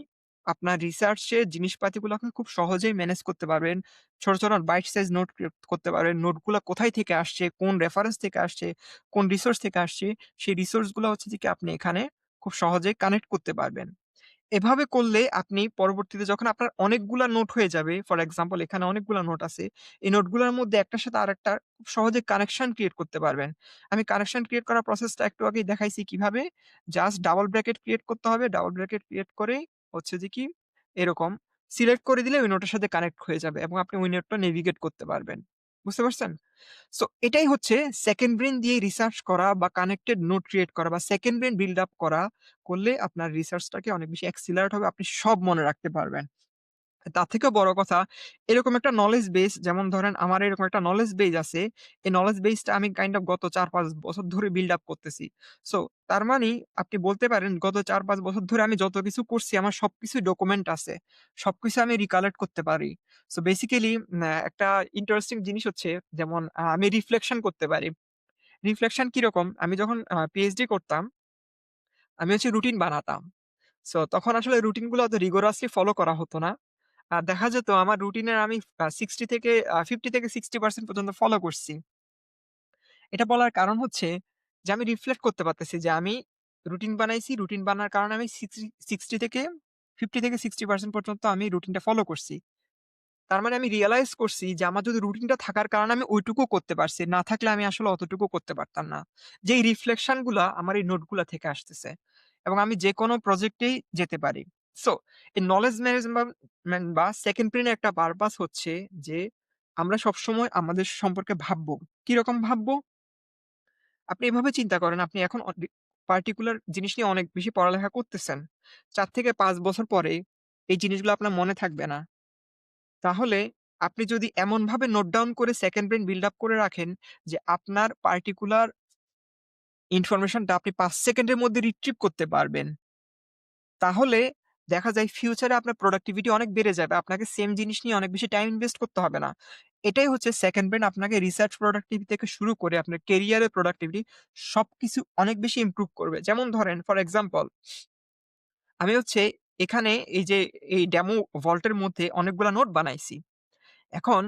আপনার রিসার্চের জিনিসপাতিগুলোকে খুব সহজেই ম্যানেজ করতে পারবেন। ছোট ছোট বাইট সাইজ নোট ক্রিয়েট করতে পারবেন। নোটগুলা কোথায় থেকে আসছে, কোন রেফারেন্স থেকে আসছে, কোন রিসোর্স থেকে আসছে, সেই রিসোর্স গুলা হচ্ছে যে কি আপনি এখানে খুব সহজেই কানেক্ট করতে পারবেন। এভাবে করলে আপনি পরবর্তীতে যখন আপনার অনেকগুলা নোট হয়ে যাবে, ফর এক্সাম্পল এখানে অনেকগুলা নোট আছে। এই নোটগুলোর মধ্যে একটার সাথে আরেকটা খুব সহজে কানেকশন ক্রিয়েট করতে পারবেন। আমি কানেকশন ক্রিয়েট করার প্রসেসটা একটু আগেই দেখাইছি কিভাবে। জাস্ট ডাবল ব্র্যাকেট ক্রিয়েট করতে হবে। ডাবল ব্র্যাকেট ক্রিয়েট করেই হচ্ছে যে কি এরকম সিলেক্ট করে দিলে ওই নোটের সাথে কানেক্ট হয়ে যাবে এবং আপনি ওই নোটটা নেভিগেট করতে পারবেন। বুঝতে পারছেন? সো এটাই হচ্ছে সেকেন্ড ব্রেইন দিয়ে রিসার্চ করা বা কানেক্টেড নোট ক্রিয়েট করা বা সেকেন্ড ব্রেইন বিল্ড আপ করা করলে আপনার রিসার্চটাকে অনেক বেশি অ্যাক্সিলারেট হবে। আপনি সব মনে রাখতে পারবেন। তার থেকেও বড় কথা, এরকম একটা নলেজ বেস, যেমন ধরেন আমার এরকম একটা নলেজ বেস আছে। এই নলেজ বেসটা আমি কাইন্ড অফ গত ৪-৫ বছর ধরে বিল্ড আপ করতেছি। সো তার মানে আপনি বলতে পারেন গত ৪-৫ বছর ধরে আমি যত কিছু করছি আমার সবকিছুই ডকুমেন্ট আছে। সবকিছু আমি রিকালেক্ট করতে পারি। সো বেসিক্যালি একটা ইন্টারেস্টিং জিনিস হচ্ছে যেমন আমি রিফ্লেকশন করতে পারি। রিফ্লেকশন কিরকম? আমি যখন পিএইচডি করতাম, আমি হচ্ছে রুটিন বানাতাম। সো তখন আসলে রুটিন গুলো অত রিগোরাসলি ফলো করা হতো না। দেখা যেত আমার রুটিনের আমি 60 থেকে 50 থেকে 60% পর্যন্ত ফলো করছি। এটা বলার কারণ হচ্ছে যে আমি রিফ্লেক্ট করতে পারতেছি যে আমি রুটিন বানাইছি। রুটিন বানার কারণে আমি 60 থেকে 50 থেকে 60% পর্যন্ত আমি রুটিনটা ফলো করছি। তার মানে আমি রিয়ালাইজ করছি যে আমার যদি রুটিনটা থাকার কারণে আমি ওইটুকু করতে পারছি। না থাকলে আমি আসলে অতটুকু করতে পারতাম না। যে এই রিফ্লেকশন গুলা আমার এই নোটগুলা থেকে আসতেছে। এবং আমি যেকোনো প্রজেক্টেই যেতে পারি। সো এই নলেজ ম্যানেজমেন্ট বা সেকেন্ড ব্রেইন এর একটা পারপাস হচ্ছে যে আমরা সবসময় আমাদের সম্পর্কে ভাববো। কিরকম ভাববো? আপনি এভাবে চিন্তা করেন, আপনি এখন পার্টিকুলার জিনিস নিয়ে অনেক বেশি পড়ালেখা করতেছেন। ৪ থেকে ৫ বছর পরে এই জিনিসগুলো আপনার মনে থাকবে না। তাহলে আপনি যদি এমনভাবে নোট ডাউন করে সেকেন্ড ব্রেইন বিল্ড আপ করে রাখেন যে আপনার পার্টিকুলার ইনফরমেশনটা আপনি ৫ সেকেন্ডের মধ্যে রিট্রিভ করতে পারবেন। তাহলে দেখা যায় ফিউচারে আপনার প্রোডাক্টিভিটি অনেক বেড়ে যাবে। আপনাকে সেম জিনিস নিয়ে অনেক বেশি টাইম ইনভেস্ট করতে হবে না। এটাই হচ্ছে সেকেন্ড ব্রেইন আপনাকে রিসার্চ প্রোডাক্টিভিটি থেকে শুরু করে আপনার ক্যারিয়ারের প্রোডাক্টিভিটি সবকিছু অনেক বেশি ইমপ্রুভ করবে। যেমন ধরেন ফর এক্সাম্পল আমি হচ্ছে এখানে এই যে এই ডেমো ভল্ট এর মধ্যে অনেকগুলা নোট বানাইছি। এখন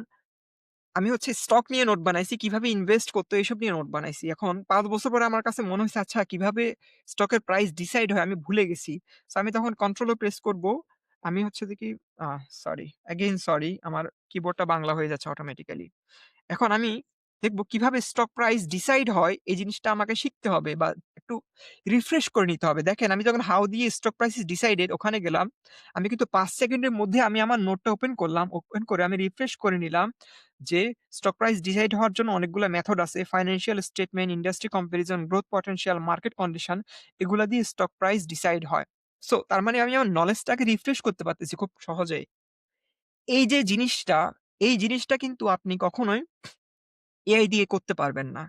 আমি হচ্ছে স্টক নিয়ে নোট বানাইছি, কিভাবে ইনভেস্ট করতে হয় এসব নিয়ে নোট বানাইছি। এখন ৫ বছর পরে আমার কাছে মনে হইছে আচ্ছা কিভাবে স্টকের প্রাইস ডিসাইড হয় আমি ভুলে গেছি। সো আমি তখন কন্ট্রোল ও প্রেস করব। আমি হচ্ছে যে কি আ সরি, এগেইন সরি আমার কিবোর্ডটা বাংলা হয়ে যাচ্ছে অটোমেটিক্যালি। এখন আমি দেখব কিভাবে স্টক প্রাইস ডিসাইড হয় এই জিনিসটা আমাকে শিখতে হবে বা একটু রিফ্রেশ করে নিতে হবে। দেখেন আমি যখন হাউ দিয়ে স্টক প্রাইস ইস ডিসাইডেড ওখানে গেলাম। আমি কিন্তু ৫ সেকেন্ডের মধ্যে আমি আমার নোটটা ওপেন করলাম। ওপেন করে আমি রিফ্রেশ করে নিলাম যে স্টক প্রাইস ডিসাইড হওয়ার জন্য অনেকগুলা মেথড আছে। Financial statement, industry comparison, growth potential, market condition এগুলা দিয়ে স্টক প্রাইস ডিসাইড হয়। সো তার মানে আমি আমার নলেজটাকে রিফ্রেশ করতে পারতেছি খুব সহজেই। এই যে জিনিসটা, এই জিনিসটা কিন্তু আপনি কখনোই এআই দিয়ে করতে পারবেন না।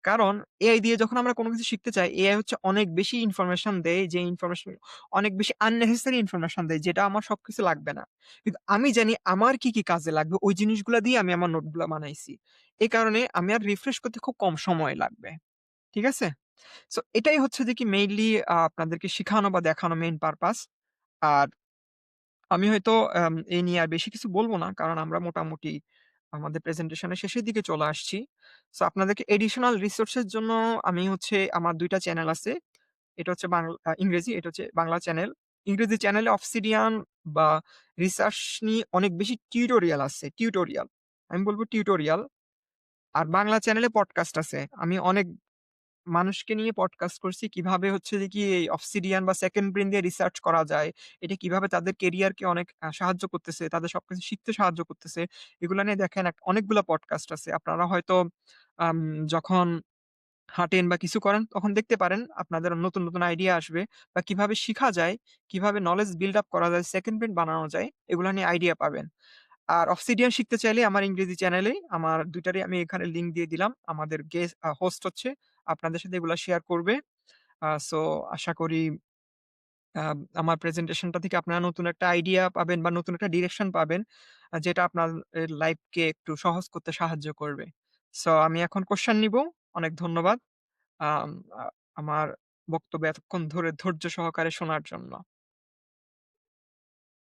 কারণ এআই দিয়ে যখন আমরা কোন কিছু শিখতে চাই, এআই হচ্ছে অনেক বেশি ইনফরমেশন দেয়, যে ইনফরমেশন অনেক বেশি unnecessary ইনফরমেশন দেয়, যেটা আমার সবকিছু লাগবে না। কিন্তু আমি জানি আমার কি কাজে লাগবে, ওই জিনিসগুলা দিয়ে আমি আমার নোটগুলা বানাইছি। এই কারণে আমি আর রিফ্রেশ করতে খুব কম সময় লাগবে। ঠিক আছে? সো এটাই হচ্ছে যে কি মেইনলি আপনাদেরকে শিখানো বা দেখানো মেইন পারপাস। আর আমি হয়তো এই নিয়ে আর বেশি কিছু বলব না। কারণ আমরা মোটামুটি আমাদের প্রেজেন্টেশনের শেষের দিকে চলে আসছি। সো আপনাদেরকে এডিশনাল রিসোর্স এর জন্য আমি হচ্ছে আমার ২ টা চ্যানেল আছে। এটা হচ্ছে ইংরেজি, এটা হচ্ছে বাংলা চ্যানেল। ইংরেজি চ্যানেলে অবসিডিয়ান বা রিসার্চ নিয়ে অনেক বেশি টিউটোরিয়াল আছে। টিউটোরিয়াল। আমি বলব টিউটোরিয়াল। আর বাংলা চ্যানেলে পডকাস্ট আছে। আমি অনেক মানুষকে নিয়ে পডকাস্ট করছি। কিভাবে হচ্ছে যে কি এই অবসিডিয়ান বা সেকেন্ড ব্রেইন দিয়ে রিসার্চ করা যায়। এটা কিভাবে তাদের কেরিয়ারকে অনেক সাহায্য করতেছে, তাদের সবকিছু শিখতে সাহায্য করতেছে। এগুলা নিয়ে দেখেন অনেকগুলা পডকাস্ট আছে। আপনারা হয়তো আম যখন হাঁটেন বা কিছু করেন তখন দেখতে পারেন আপনাদের নতুন আইডিয়া আসবে বা কিভাবে শিখা যায়, কিভাবে নলেজ বিল্ড আপ করা যায়, সেকেন্ড ব্রেইন বানানো যায় এগুলা নিয়ে আইডিয়া পাবেন। আর অবসিডিয়ান শিখতে চাইলে আমার ইংরেজি চ্যানেলে আমার ২ টারই আমি এখানে লিংক দিয়ে দিলাম। আমাদের হোস্ট হচ্ছে আপনাদের সাথে এগুলা শেয়ার করবে। সো আশা করি আ আমার প্রেজেন্টেশনটা থেকে আপনারা নতুন একটা আইডিয়া পাবেন বা নতুন একটা ডিরেকশন পাবেন। যেটা আপনার লাইফকে একটু সহজ করতে সাহায্য করবে। সো আমি এখন কোয়েশ্চেন নিবো। অনেক ধন্যবাদ। আম আ আমার বক্তব্য এতক্ষণ ধরে ধৈর্য সহকারে শোনার জন্য।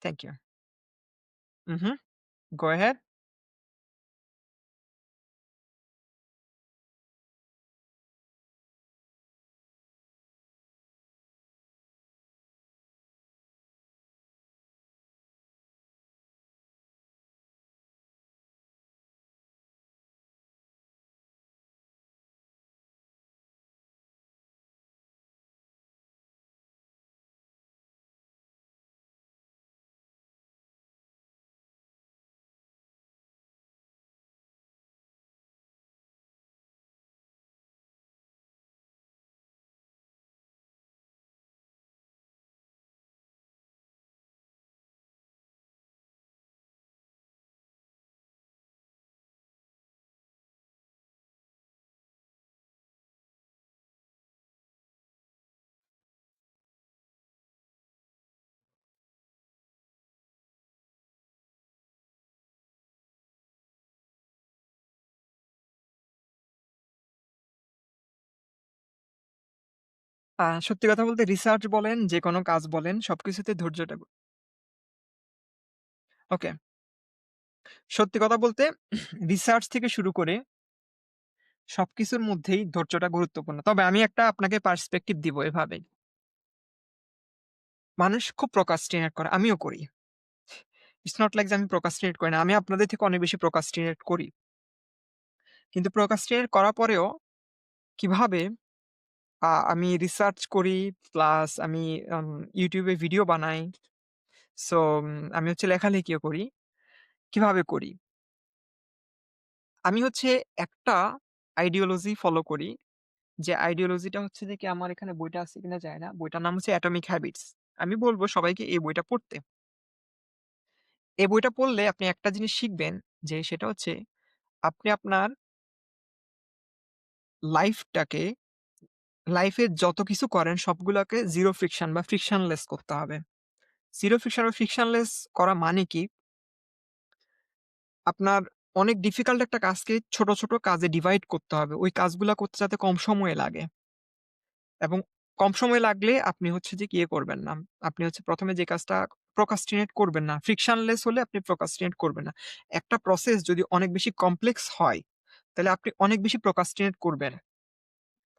Thank you. উহু, গো অ্যাহেড। সত্যি কথা বলতে রিসার্চ বলেন, যেকোনো কাজ বলেন সবকিছুতে ধৈর্যটা ওকে। সত্যি কথা বলতে রিসার্চ থেকে শুরু করে সবকিছুর মধ্যেই ধৈর্যটা গুরুত্বপূর্ণ। তবে আমি একটা আপনাকে পার্সপেক্টিভ দিব এভাবে। মানুষ খুব procrastinate করে। আমিও করি। ইটস নট লাইক যে আমি procrastinate করি না। আমি আপনাদের থেকে অনেক বেশি procrastinate করি। কিন্তু procrastinate করার পরেও কিভাবে আমি রিসার্চ করি প্লাস আমি আম YouTube এ ভিডিও বানাই। সো আমি হচ্ছে লেখালেখিও করি। কিভাবে করি? আমি হচ্ছে একটা আইডিওলজি ফলো করি। যে আইডিওলজিটা হচ্ছে যে কি আমার এখানে বইটা আছে কিনা যায় না। বইটার নাম হচ্ছে 'অ্যাটমিক হ্যাবিটস'। আমি বলব সবাইকে এই বইটা পড়তে। এই বইটা পড়লে আপনি একটা জিনিস শিখবেন যে সেটা হচ্ছে আপনি আপনার লাইফটাকে লাইফে যত কিছু করেন সবগুলাকে জিরো ফ্রিকশন বা ফ্রিকশনলেস করতে হবে। জিরো ফ্রিকশন বা ফ্রিকশনলেস করা মানে কি? আপনার অনেক ডিফিকাল্ট একটা কাজকে ছোট কাজে ডিভাইড করতে হবে। ওই কাজগুলা করতে যাতে কম সময় লাগে এবং কম সময় লাগলে আপনি হচ্ছে যে কি ইয়ে করবেন না। আপনি হচ্ছে ১ম এ যে কাজটা procrastinate করবেন না। frictionless হলে আপনি procrastinate করবেন না। একটা প্রসেস যদি অনেক বেশি কমপ্লেক্স হয়, তাহলে আপনি অনেক বেশি procrastinate করবেন।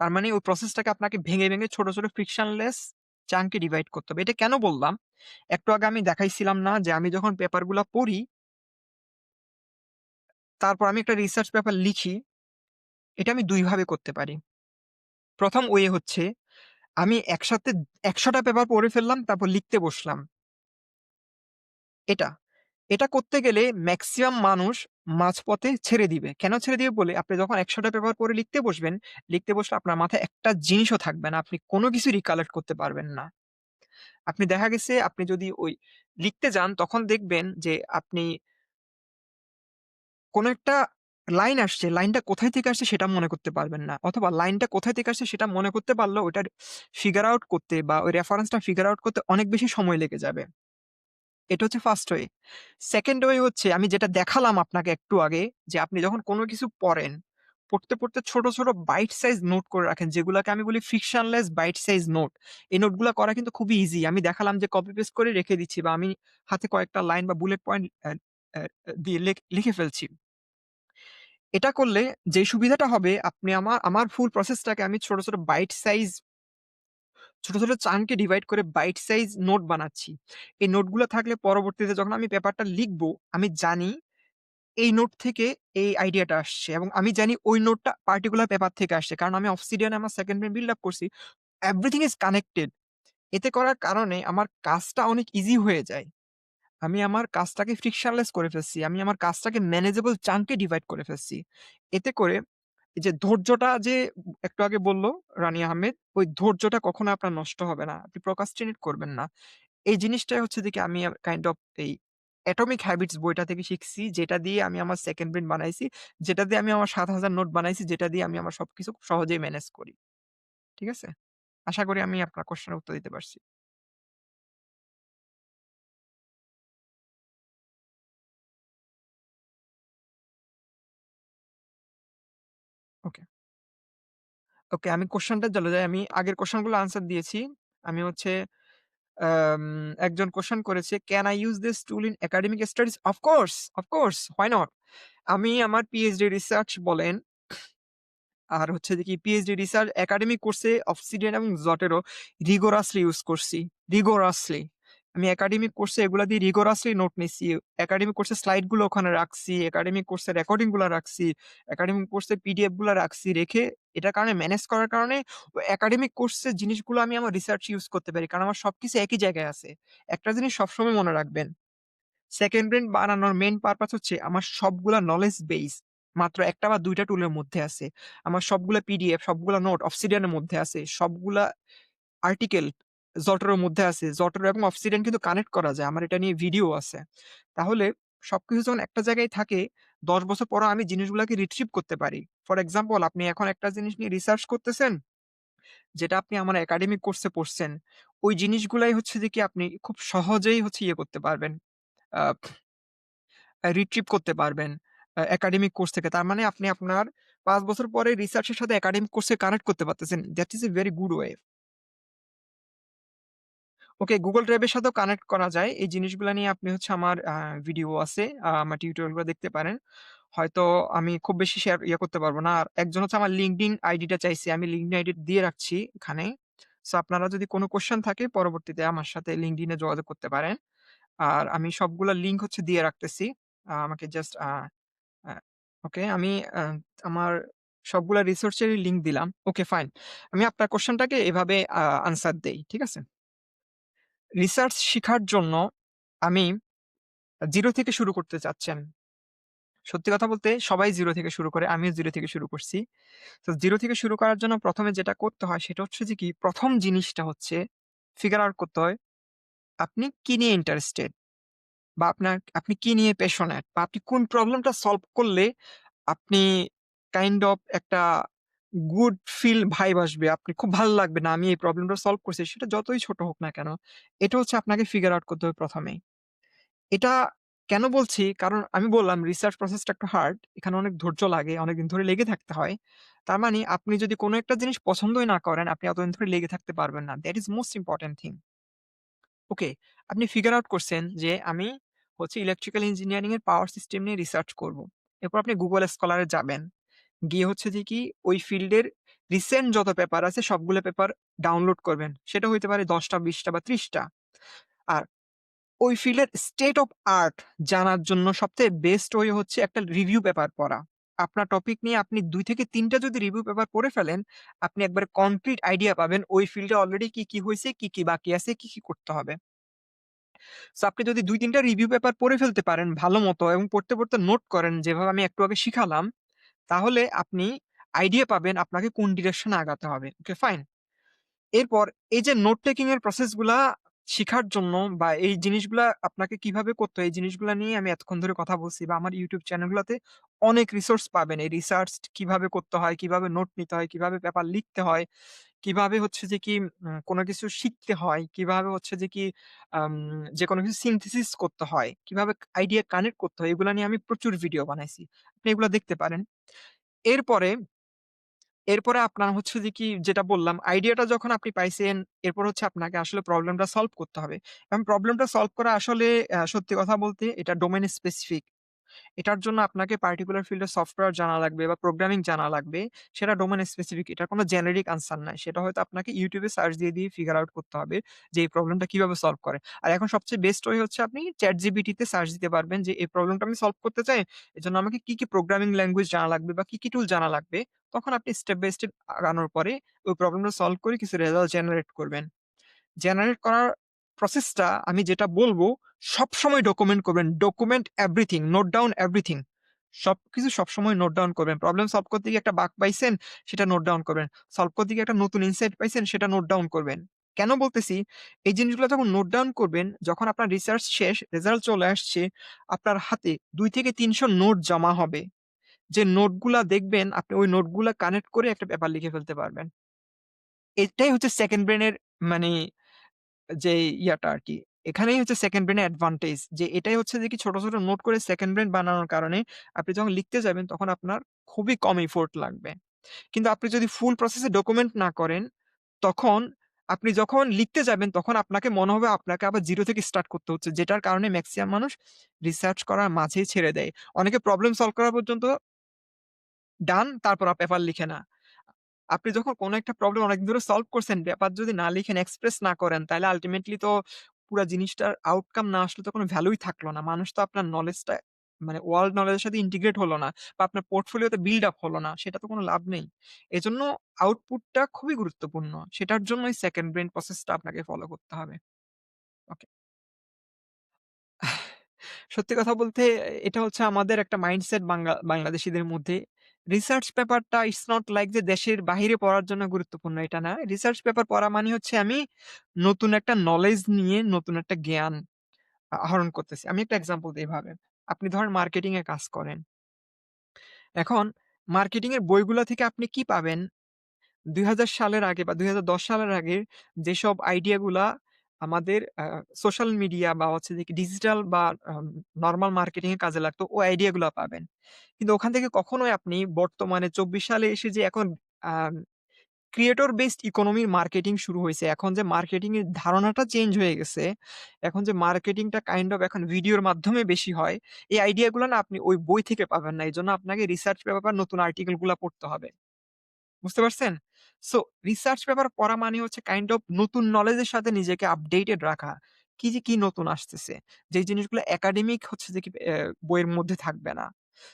তার মানে ওই প্রসেসটাকে আপনাকে ভেঙে ছোট, ছোট frictionless chunk এ ডিভাইড করতে হবে। এটা কেন বললাম? একটু আগে আমি দেখাইছিলাম না যে আমি যখন পেপারগুলা পড়ি, তারপর আমি একটা রিসার্চ পেপার লিখি, এটা আমি ২ ভাবে করতে পারি। ১ম ওয়ে হচ্ছে আমি একসাথে ১০০ টা পেপার পড়ে ফেললাম, তারপর লিখতে বসলাম। এটা। এটা করতে গেলে মেক্সিমাম মানুষ মাঝপথে ছেড়ে দিবে। কেন ছেড়ে দিবে বলে, আপনি যখন ১০০ টা পেপার পড়ে লিখতে বসবেন, লিখতে বসলে আপনার মাথায় একটা জিনিসও থাকবে না। আপনি কোন কিছু রিকালেক্ট করতে পারবেন না। আপনি দেখা গেছে আপনি যদি ওই লিখতে যান তখন দেখবেন যে আপনি কোন একটা লাইন আসছে, লাইনটা কোথায় থেকে আসছে সেটা মনে করতে পারবেন না। অথবা লাইনটা কোথায় থেকে আসছে সেটা মনে করতে পারলেও ওইটার ফিগার আউট করতে বা ওই রেফারেন্সটা ফিগার আউট করতে অনেক বেশি সময় লেগে যাবে। এটা হচ্ছে ফার্স্ট ওয়ে। সেকেন্ড ওয়ে হচ্ছে আমি যেটা দেখালাম আপনাকে একটু আগে যে আপনি যখন কোন কিছু পড়েন, পড়তে ছোট, ছোট বাইট সাইজ নোট করে রাখেন যেগুলাকে আমি বলি ফ্রিকশনলেস বাইট সাইজ নোট। এই নোটগুলা করা কিন্তু খুবই ইজি। আমি দেখালাম যে কপি পেস্ট করে রেখে দিচ্ছি বা আমি হাতে কয়েকটা লাইন বা বুলেট পয়েন্ট দিয়ে লিখে ফেলছি। এটা করলে যে সুবিধাটা হবে আপনি আমার ফুল প্রসেসটাকে আমি ছোট, ছোট বাইট সাইজ ছোট চাঙ্কে ডিভাইড করে বাইট সাইজ নোট বানাচ্ছি। এই নোটগুলো থাকলে পরবর্তীতে যখন আমি পেপারটা লিখবো, আমি জানি এই নোট থেকে এই আইডিয়াটা আসছে এবং আমি জানি ওই নোটটা পার্টিকুলার পেপার থেকে আসছে। কারণ আমি Obsidian এ আমার 2nd পেন বিল্ড আপ করছি। এভরিথিং ইস কানেক্টেড। এতে করার কারণে আমার কাজটা অনেক ইজি হয়ে যায়। আমি আমার কাজটাকে ফ্রিকশনলেস করে ফেলছি। আমি আমার কাজটাকে ম্যানেজেবল চাঙ্ক এ ডিভাইড করে ফেলছি। এতে করে এই যে ধৈর্যটা যে একটু আগে বলল রানী আহমেদ, ওই ধৈর্যটা কখনো আপনার নষ্ট হবে না। আপনি procrastinate করবেন না। এই জিনিসটাই হচ্ছে যে কি আমি কাইন্ড অফ এই অ্যাটমিক হ্যাবিটস বইটা থেকে শিখছি। যেটা দিয়ে আমি আমার 2nd ব্রেইন বানাইছি। যেটা দিয়ে আমি আমার ৭,০০০ নোট বানাইছি। যেটা দিয়ে আমি আমার সবকিছু খুব সহজেই ম্যানেজ করি। ঠিক আছে? আশা করি আমি আপনার কোয়েশ্চেনের উত্তর দিতে পারছি। ওকে। ওকে, আমি কোয়েশ্চেনটা চলে যাই। আমি আগের কোয়েশ্চেন গুলো আনসার দিয়েছি। আমি হচ্ছে আম একজন কোয়েশ্চেন করেছে, "can I use this tool in academic studies?" Of course, why not? আমি আমার পিএইচডি রিসার্চ বলেন আর হচ্ছে যে কি পিএইচডি রিসার্চ একাডেমিক কোর্সে অবসিডিয়ান এবং জটেরো রিগোরাসলি ইউজ করছি। রিগোরাসলি। আমি একাডেমিক কোর্সে এগুলা দিয়ে রিগোরাসলি নোট নিছি। একাডেমিক কোর্সের স্লাইড গুলো ওখানে রাখছি। একাডেমিক কোর্সের রেকর্ডিং গুলা রাখছি। একাডেমিক কোর্সের পিডিএফ গুলা রাখছি। রেখে এটার কারণে ম্যানেজ করার কারণে একাডেমিক কোর্সের জিনিসগুলো আমি আমার রিসার্চ ইউজ করতে পারি। কারণ আমার সবকিছু একই জায়গায় আছে। একটা জিনিস সবসময় মনে রাখবেন। সেকেন্ড ব্রেইন বানানোর মেইন পারপাস হচ্ছে আমার সবগুলা নলেজ বেইস মাত্র ১ টা বা ২ টা টুলের মধ্যে আছে। আমার সবগুলা পিডিএফ, সবগুলা নোট Obsidian এর মধ্যে আছে। সবগুলা আর্টিকেল Zotero এর মধ্যে আছে। Zotero এবং Obsidian কিন্তু কানেক্ট করা যায়। আমার এটা নিয়ে ভিডিও আছে। তাহলে সবকিছু যখন একটা জায়গায় থাকে, ১০ বছর পরেও আমি জিনিসগুলাকে রিট্রিভ করতে পারি। ফর এক্সাম্পল আপনি এখন একটা জিনিস নিয়ে রিসার্চ করতেছেন, যেটা আপনি আমার একাডেমিক কোর্সে পড়ছেন। ওই জিনিসগুলাই হচ্ছে যে কি আপনি খুব সহজেই হচ্ছে ইয়ে করতে পারবেন। আ রিট্রিভ করতে পারবেন একাডেমিক কোর্স থেকে। তার মানে আপনি আপনার ৫ বছর পরে রিসার্চ এর সাথে একাডেমিক কোর্সে কানেক্ট করতে পারতেছেন। That is a very good way. Okay, Google Drive এর সাথেও কানেক্ট করা যায়। এই জিনিসগুলা নিয়ে আপনি হচ্ছে আমার ভিডিও আছে। আমার টিউটোরিয়াল গুলো দেখতে পারেন। হয়তো আমি খুব বেশি শেয়ার করতে পারব না। আর একজন হচ্ছে আমার LinkedIn আইডিটা চাইছে। আমি LinkedIn আইডি দিয়ে রাখছি এখানে। সো আপনারা যদি কোন কোয়েশ্চেন থাকে পরবর্তীতে আমার সাথে LinkedIn এ যোগাযোগ করতে পারেন। আর আমি সবগুলা লিঙ্ক হচ্ছে দিয়ে রাখতেছি। আমাকে জাস্ট আ ওকে, আমি আ আমার সবগুলা রিসোর্স এরই লিঙ্ক দিলাম। ওকে, ফাইন। আমি আপনার কোয়েশ্চেনটাকে এভাবে আনসার দেই। ঠিক আছে? রিসার্চ শিখার জন্য আমি 0 থেকে শুরু করতে চাচ্ছেন। সত্যি কথা বলতে সবাই 0 থেকে শুরু করে। আমিও 0 থেকে শুরু করছি। তো 0 থেকে শুরু করার জন্য ১ম এ যেটা করতে হয় সেটা হচ্ছে যে কি ১ম জিনিসটা হচ্ছে ফিগার আউট করতে হয় আপনি কি নিয়ে ইন্টারেস্টেড বা আপনি কি নিয়ে প্যাশনেট বা আপনি কোন প্রবলেমটা সলভ করলে আপনি কাইন্ড অফ একটা গুড ফিল ভাইব আসবে। আপনি খুব ভাল লাগবে না আমি এই প্রবলেমটা সলভ করছি। সেটা যতই ছোট হোক না কেন। এটা হচ্ছে আপনাকে ফিগার আউট করতে হবে ১ম এই। এটা কেন বলছি? কারণ আমি বললাম রিসার্চ প্রসেসটা একটু হার্ড। এখানে অনেক ধৈর্য লাগে, অনেকদিন ধরে লেগে থাকতে হয়। তার মানে আপনি যদি কোন একটা জিনিস পছন্দই না করেন, আপনি অতদিন ধরে লেগে থাকতে পারবেন না। That is most important thing. Okay, আপনি ফিগার আউট করছেন যে আমি হচ্ছে ইলেকট্রিক্যাল ইঞ্জিনিয়ারিং এর পাওয়ার সিস্টেম নিয়ে রিসার্চ করব। এরপর আপনি Google Scholar এ যাবেন। গিয়ে হচ্ছে যে কি ওই ফিল্ডের রিসেন্ট যত পেপার আছে সবগুলো পেপার ডাউনলোড করবেন। সেটা হইতে পারে ১০ টা, ২০ টা বা ৩০ টা। আর ওই ফিল্ডের স্টেট অফ আর্ট জানার জন্য সবচেয়ে বেস্ট ওয়ে হচ্ছে একটা রিভিউ পেপার পড়া। আপনার টপিক নিয়ে আপনি ২ থেকে ৩ টা যদি রিভিউ পেপার পড়ে ফেলেন, আপনি একবারে কমপ্লিট আইডিয়া পাবেন ওই ফিল্ডে অলরেডি কি হইছে, কি বাকি আছে, কি করতে হবে। সো আপনি যদি ২-৩ টা রিভিউ পেপার পড়ে ফেলতে পারেন ভালোমতো এবং পড়তে নোট করেন যেভাবে আমি একটু আগে শিখালাম, তাহলে আপনি আইডিয়া পাবেন আপনাকে কোন ডিরেকশন এ আগাতে হবে। Okay fine. এরপর এই যে নোট টেকিং এর প্রসেস গুলা শিখার জন্য বা এই জিনিসগুলা আপনাকে কিভাবে করতে হয়, এই জিনিসগুলা নিয়ে আমি এতক্ষণ ধরে কথা বলছি বা আমার YouTube চ্যানেলগুলাতে অনেক রিসোর্স পাবেন। এই রিসার্চ কিভাবে করতে হয়, কিভাবে নোট নিতে হয়, কিভাবে পেপার লিখতে হয়, কিভাবে হচ্ছে যে কি কোন কিছু শিখতে হয়, কিভাবে হচ্ছে যে কি আম যেকোনো কিছু সিনথেসিস করতে হয়, কিভাবে আইডিয়া কানেক্ট করতে হয়, এগুলা নিয়ে আমি প্রচুর ভিডিও বানাইছি। আপনি এগুলা দেখতে পারেন। এরপরে এরপরে আপনার হচ্ছে যে কি যেটা বললাম, আইডিয়াটা যখন আপনি পাইছেন, এরপর হচ্ছে আপনাকে আসলে প্রবলেমটা সলভ করতে হবে। এবং প্রবলেমটা সলভ করা আসলে সত্যি কথা বলতে এটা ডোমেইন স্পেসিফিক। এটার জন্য আপনাকে পার্টিকুলার ফিল্ডের সফটওয়্যার জানা লাগবে বা প্রোগ্রামিং জানা লাগবে। সেটা ডোমেইন স্পেসিফিক। এটার কোনো জেনেরিক আনসার নাই। সেটা হয়তো আপনাকে YouTube এ সার্চ দিয়ে ফিগার আউট করতে হবে যে এই প্রবলেমটা কিভাবে সলভ করে। আর এখন সবচেয়ে বেস্ট ওয়ে হচ্ছে আপনি ChatGPT তে সার্চ দিতে পারবেন যে এই প্রবলেমটা আমি সলভ করতে চাই। এজন্য আমাকে কি প্রোগ্রামিং ল্যাঙ্গুয়েজ জানা লাগবে বা কি টুল জানা লাগবে। তখন আপনি স্টেপ বাই স্টেপ আগানোর পরে ওই প্রবলেমটা সলভ করে কিছু রেজাল্ট জেনারেট করবেন। জেনারেট করার প্রসেসটা আমি যেটা বলব, সবসময় ডকুমেন্ট করবেন। Document everything, note down everything. সবকিছু সবসময় নোট ডাউন করবেন। প্রবলেম সলভ করতে গিয়ে একটা বাগ পাইছেন, সেটা নোট ডাউন করবেন। সলভ করতে গিয়ে একটা নতুন ইনসাইট পাইছেন, সেটা নোট ডাউন করবেন। কেন বলতেছি? এই জিনিসগুলো যখন নোট ডাউন করবেন, যখন আপনার রিসার্চ শেষ, রেজাল্ট চলে আসছে, আপনার হাতে ২ থেকে ৩০০ নোট জমা হবে। যে নোটগুলা দেখবেন, আপনি ওই নোটগুলা কানেক্ট করে একটা পেপার লিখে ফেলতে পারবেন। এটাই হচ্ছে সেকেন্ড ব্রেইন এর মানে যে ইয়াটা আরকি। এখানেই হচ্ছে সেকেন্ড ব্রেইন এর অ্যাডভান্টেজ যে এটাই হচ্ছে যে কি ছোট নোট করে সেকেন্ড ব্রেইন বানানোর কারণে আপনি যখন লিখতে যাবেন তখন আপনার খুবই কম এফোর্ট লাগবে। কিন্তু আপনি যদি ফুল প্রসেস এ ডকুমেন্ট না করেন, তখন আপনি যখন লিখতে যাবেন তখন আপনাকে মনে হবে আপনাকে আবার 0 থেকে স্টার্ট করতে হচ্ছে। যেটার কারণে মেক্সিমাম মানুষ রিসার্চ করার মাঝেই ছেড়ে দেয়। অনেকে প্রবলেম সলভ করা পর্যন্ত ডান, তারপর আর পেপার লিখে না। আপনি যখন কোন একটা প্রবলেম অনেকদিন ধরে সলভ করছেন, পেপার যদি না লিখেন, এক্সপ্রেস না করেন, তাইলে আল্টিমেটলি তো পুরা জিনিসটার আউটকাম না আসলে তো কোন ভ্যালুই থাকলো না। মানুষ তো আপনার নলেজটা মানে ওয়ার্ল্ড নলেজ এর সাথে ইন্টিগ্রেট হলো না বা আপনার পোর্টফোলিওতে বিল্ড আপ হলো না। সেটা তো কোন লাভ নেই। এজন্য আউটপুটটা খুবই গুরুত্বপূর্ণ। সেটার জন্যই সেকেন্ড ব্রেইন প্রসেসটা আপনাকে ফলো করতে হবে। ওকে। সত্যি কথা বলতে এটা হচ্ছে আমাদের একটা মাইন্ডসেট বাংলাদেশীদের মধ্যে। রিসার্চ পেপারটা ইটস নট লাইক যে দেশের বাহিরে পড়ার জন্য গুরুত্বপূর্ণ এটা না। রিসার্চ পেপার পড়া মানে হচ্ছে আমি নতুন একটা নলেজ নিয়ে নতুন একটা জ্ঞান আহরণ করতেছি। আমি একটা এক্সাম্পল দেই ভাবেন। আপনি ধরেন মার্কেটিং এ কাজ করেন। এখন মার্কেটিং এর বইগুলা থেকে আপনি কি পাবেন? ২০০০ সালের আগে বা ২০১০ সালের আগে যেসব আইডিয়া গুলা আমাদের সোশ্যাল মিডিয়া বা হচ্ছে যে ডিজিটাল বা নরমাল মার্কেটিং এ কাজে লাগতো, ওই আইডিয়া গুলা পাবেন। কিন্তু ওখান থেকে কখনোই আপনি বর্তমানে ২৪ সালে এসে যে এখন আ ক্রিয়েটর বেসড ইকোনমির মার্কেটিং শুরু হইছে। এখন যে মার্কেটিং এর ধারণাটা চেঞ্জ হয়ে গেছে। এখন যে মার্কেটিংটা কাইন্ড অফ এখন ভিডিওর মাধ্যমে বেশি হয়। এই আইডিয়া গুলা না আপনি ওই বই থেকে পাবেন না। এজন্য আপনাকে রিসার্চ পেপার বা নতুন আর্টিকেল গুলা পড়তে হবে। বুঝতে পারছেন? সো রিসার্চ পেপার পড়া মানে হচ্ছে কাইন্ড অফ নতুন নলেজ এর সাথে নিজেকে আপডেটেড রাখা। কি নতুন আসতেছে। যেই জিনিসগুলো একাডেমিক হচ্ছে যে কি বইয়ের মধ্যে থাকবে না।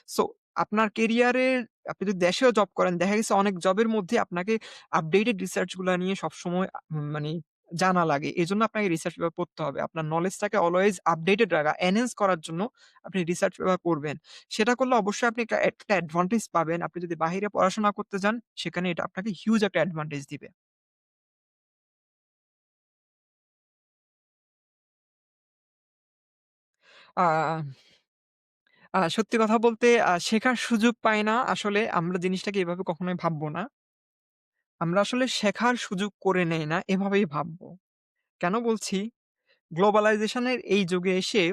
সো আপনার কেরিয়ারের আপনি যদি দেশেও জব করেন, দেখা গেছে অনেক জবের মধ্যে আপনাকে আপডেটেড রিসার্চ গুলা নিয়ে সবসময় মানে জানা লাগে। এজন্য আপনাকে রিসার্চ পেপার পড়তে হবে। আপনার নলেজটাকে অলওয়েজ আপডেটেড রাখা, এনহান্স করার জন্য আপনি রিসার্চ পেপার পড়বেন। সেটা করলে অবশ্যই আপনি একটা অ্যাডভান্টেজ পাবেন। আপনি যদি বাহিরে পড়াশোনা করতে যান, সেখানে এটা আপনাকে হিউজ একটা অ্যাডভান্টেজ দিবে। আ সত্যি কথা বলতে শেখার সুযোগ পাই না। আসলে আমরা জিনিসটাকে এভাবে কখনোই ভাববো না। আমরা আসলে শেখার সুযোগ করে নেই না, এভাবেই ভাববো। কেন বলছি? গ্লোবালাইজেশন এর এই যুগে এসে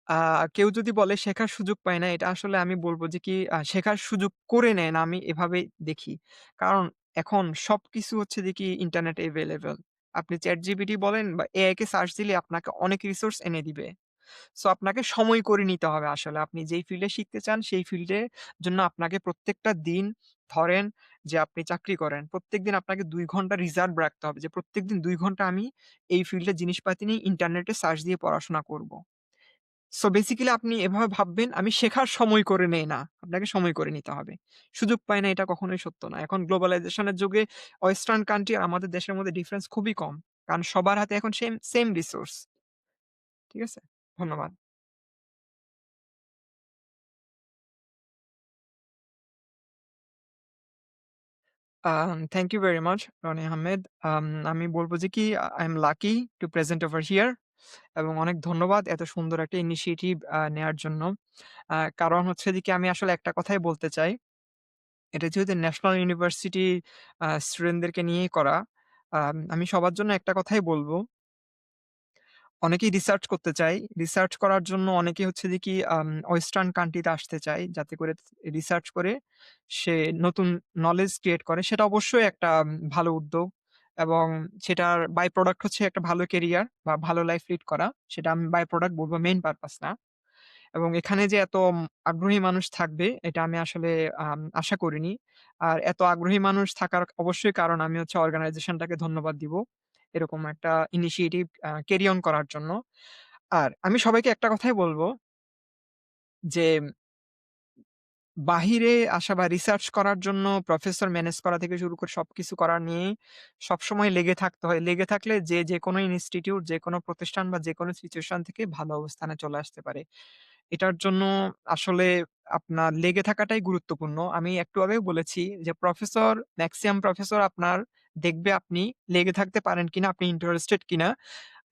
আ কেউ যদি বলে শেখার সুযোগ পায় না, এটা আসলে আমি বলব যে কি শেখার সুযোগ করে নেয় না, আমি এভাবে দেখি। কারণ এখন সবকিছু হচ্ছে যে কি ইন্টারনেটে এভেইলেবল। আপনি ChatGPT বলেন বা AI কে সার্চ দিলে আপনাকে অনেক রিসোর্স এনে দিবে। সো আপনাকে সময় করে নিতে হবে আসলে। আপনি যেই ফিল্ডে শিখতে চান সেই ফিল্ডের জন্য আপনাকে প্রত্যেকটা দিন ধরেন যে আপনি চাকরি করেন। প্রত্যেকদিন আপনাকে ২ ঘন্টা রিজার্ভ রাখতে হবে যে প্রত্যেকদিন ২ ঘন্টা আমি এই ফিল্ডের জিনিসপাতি নিয়ে ইন্টারনেটে সার্চ দিয়ে পড়াশোনা করব। সো বেসিক্যালি আপনি এভাবে ভাববেন, আমি শেখার সময় করে নেই না। আপনাকে সময় করে নিতে হবে। সুযোগ পাই না এটা কখনোই সত্য না। এখন গ্লোবালাইজেশন এর যুগে ওয়েস্টার্ন কান্ট্রি আর আমাদের দেশের মধ্যে ডিফারেন্স খুবই কম। কারণ সবার হাতে এখন সেম রিসোর্স। ঠিক আছে? ধন্যবাদ। Thank you very much, Roni Ahmed. আমি বলব যে কি I am lucky to present over here এবং অনেক ধন্যবাদ এত সুন্দর একটা ইনিশিয়েটিভ নেয়ার জন্য। কারণ হচ্ছে যে কি আমি আসলে একটা কথাই বলতে চাই। এটা যেহেতু ন্যাশনাল ইউনিভার্সিটি স্টুডেন্টদেরকে নিয়েই করা। আমি সবার জন্য একটা কথাই বলব অনেকেই রিসার্চ করতে চায়। রিসার্চ করার জন্য অনেকে হচ্ছে যে কি ওয়েস্টার্ন কান্ট্রি তে আসতে চায়। যাতে করে রিসার্চ করে সে নতুন নলেজ ক্রিয়েট করে। সেটা অবশ্যই একটা ভালো উদ্যোগ এবং সেটার বাই প্রোডাক্ট হচ্ছে একটা ভালো ক্যারিয়ার বা ভালো লাইফ লিড করা। সেটা আমি বাই প্রোডাক্ট বলব, মেইন পারপাস না। এবং এখানে যে এত আগ্রহী মানুষ থাকবে এটা আমি আসলে আশা করিনি। আর এত আগ্রহী মানুষ থাকার অবশ্যই কারণ আমি হচ্ছে অর্গানাইজেশনটাকে ধন্যবাদ দিব। এরকম একটা ইনিশিয়েটিভ ক্যারি অন করার জন্য। আর আমি সবাইকে একটা কথাই বলব যে বাহিরে আসা বা রিসার্চ করার জন্য প্রফেসর ম্যানেজ করা থেকে শুরু করে সবকিছু করা নিয়েই সবসময় লেগে থাকতে হয়। লেগে থাকলে যেকোনো ইনস্টিটিউট, যেকোনো প্রতিষ্ঠান বা যেকোনো সিচুয়েশন থেকে ভালো অবস্থানে চলে আসতে পারে। এটার জন্য আসলে আপনার লেগে থাকাটাই গুরুত্বপূর্ণ। আমি একটু আগেও বলেছি যে মেক্সিমাম প্রফেসর আপনার দেখবে আপনি লেগে থাকতে পারেন কিনা, আপনি ইন্টারেস্টেড কিনা,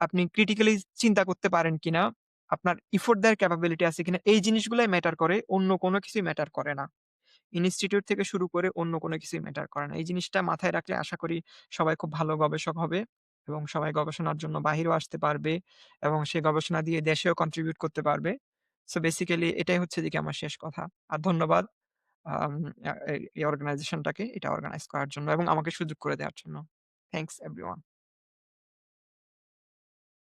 আপনি ক্রিটিক্যালি চিন্তা করতে পারেন কিনা, আপনার এফোর্ট দেওয়ার ক্যাপাবিলিটি আছে কিনা, এই জিনিসগুলাই ম্যাটার করে। অন্য কোনো কিছুই ম্যাটার করে না। ইনস্টিটিউট থেকে শুরু করে অন্য কোনো কিছুই ম্যাটার করে না। এই জিনিসটা মাথায় রাখলে আশা করি সবাই খুব ভালো গবেষক হবে এবং সবাই গবেষণার জন্য বাহিরেও আসতে পারবে এবং সে গবেষণা দিয়ে দেশেও কন্ট্রিবিউট করতে পারবে। সো বেসিক্যালি এটাই হচ্ছে দিকে আমার শেষ কথা। আর ধন্যবাদ আম এই অর্গানাইজেশনটাকে এটা অর্গানাইজ করার জন্য এবং আমাকে সুযোগ করে দেওয়ার জন্য। Thanks everyone.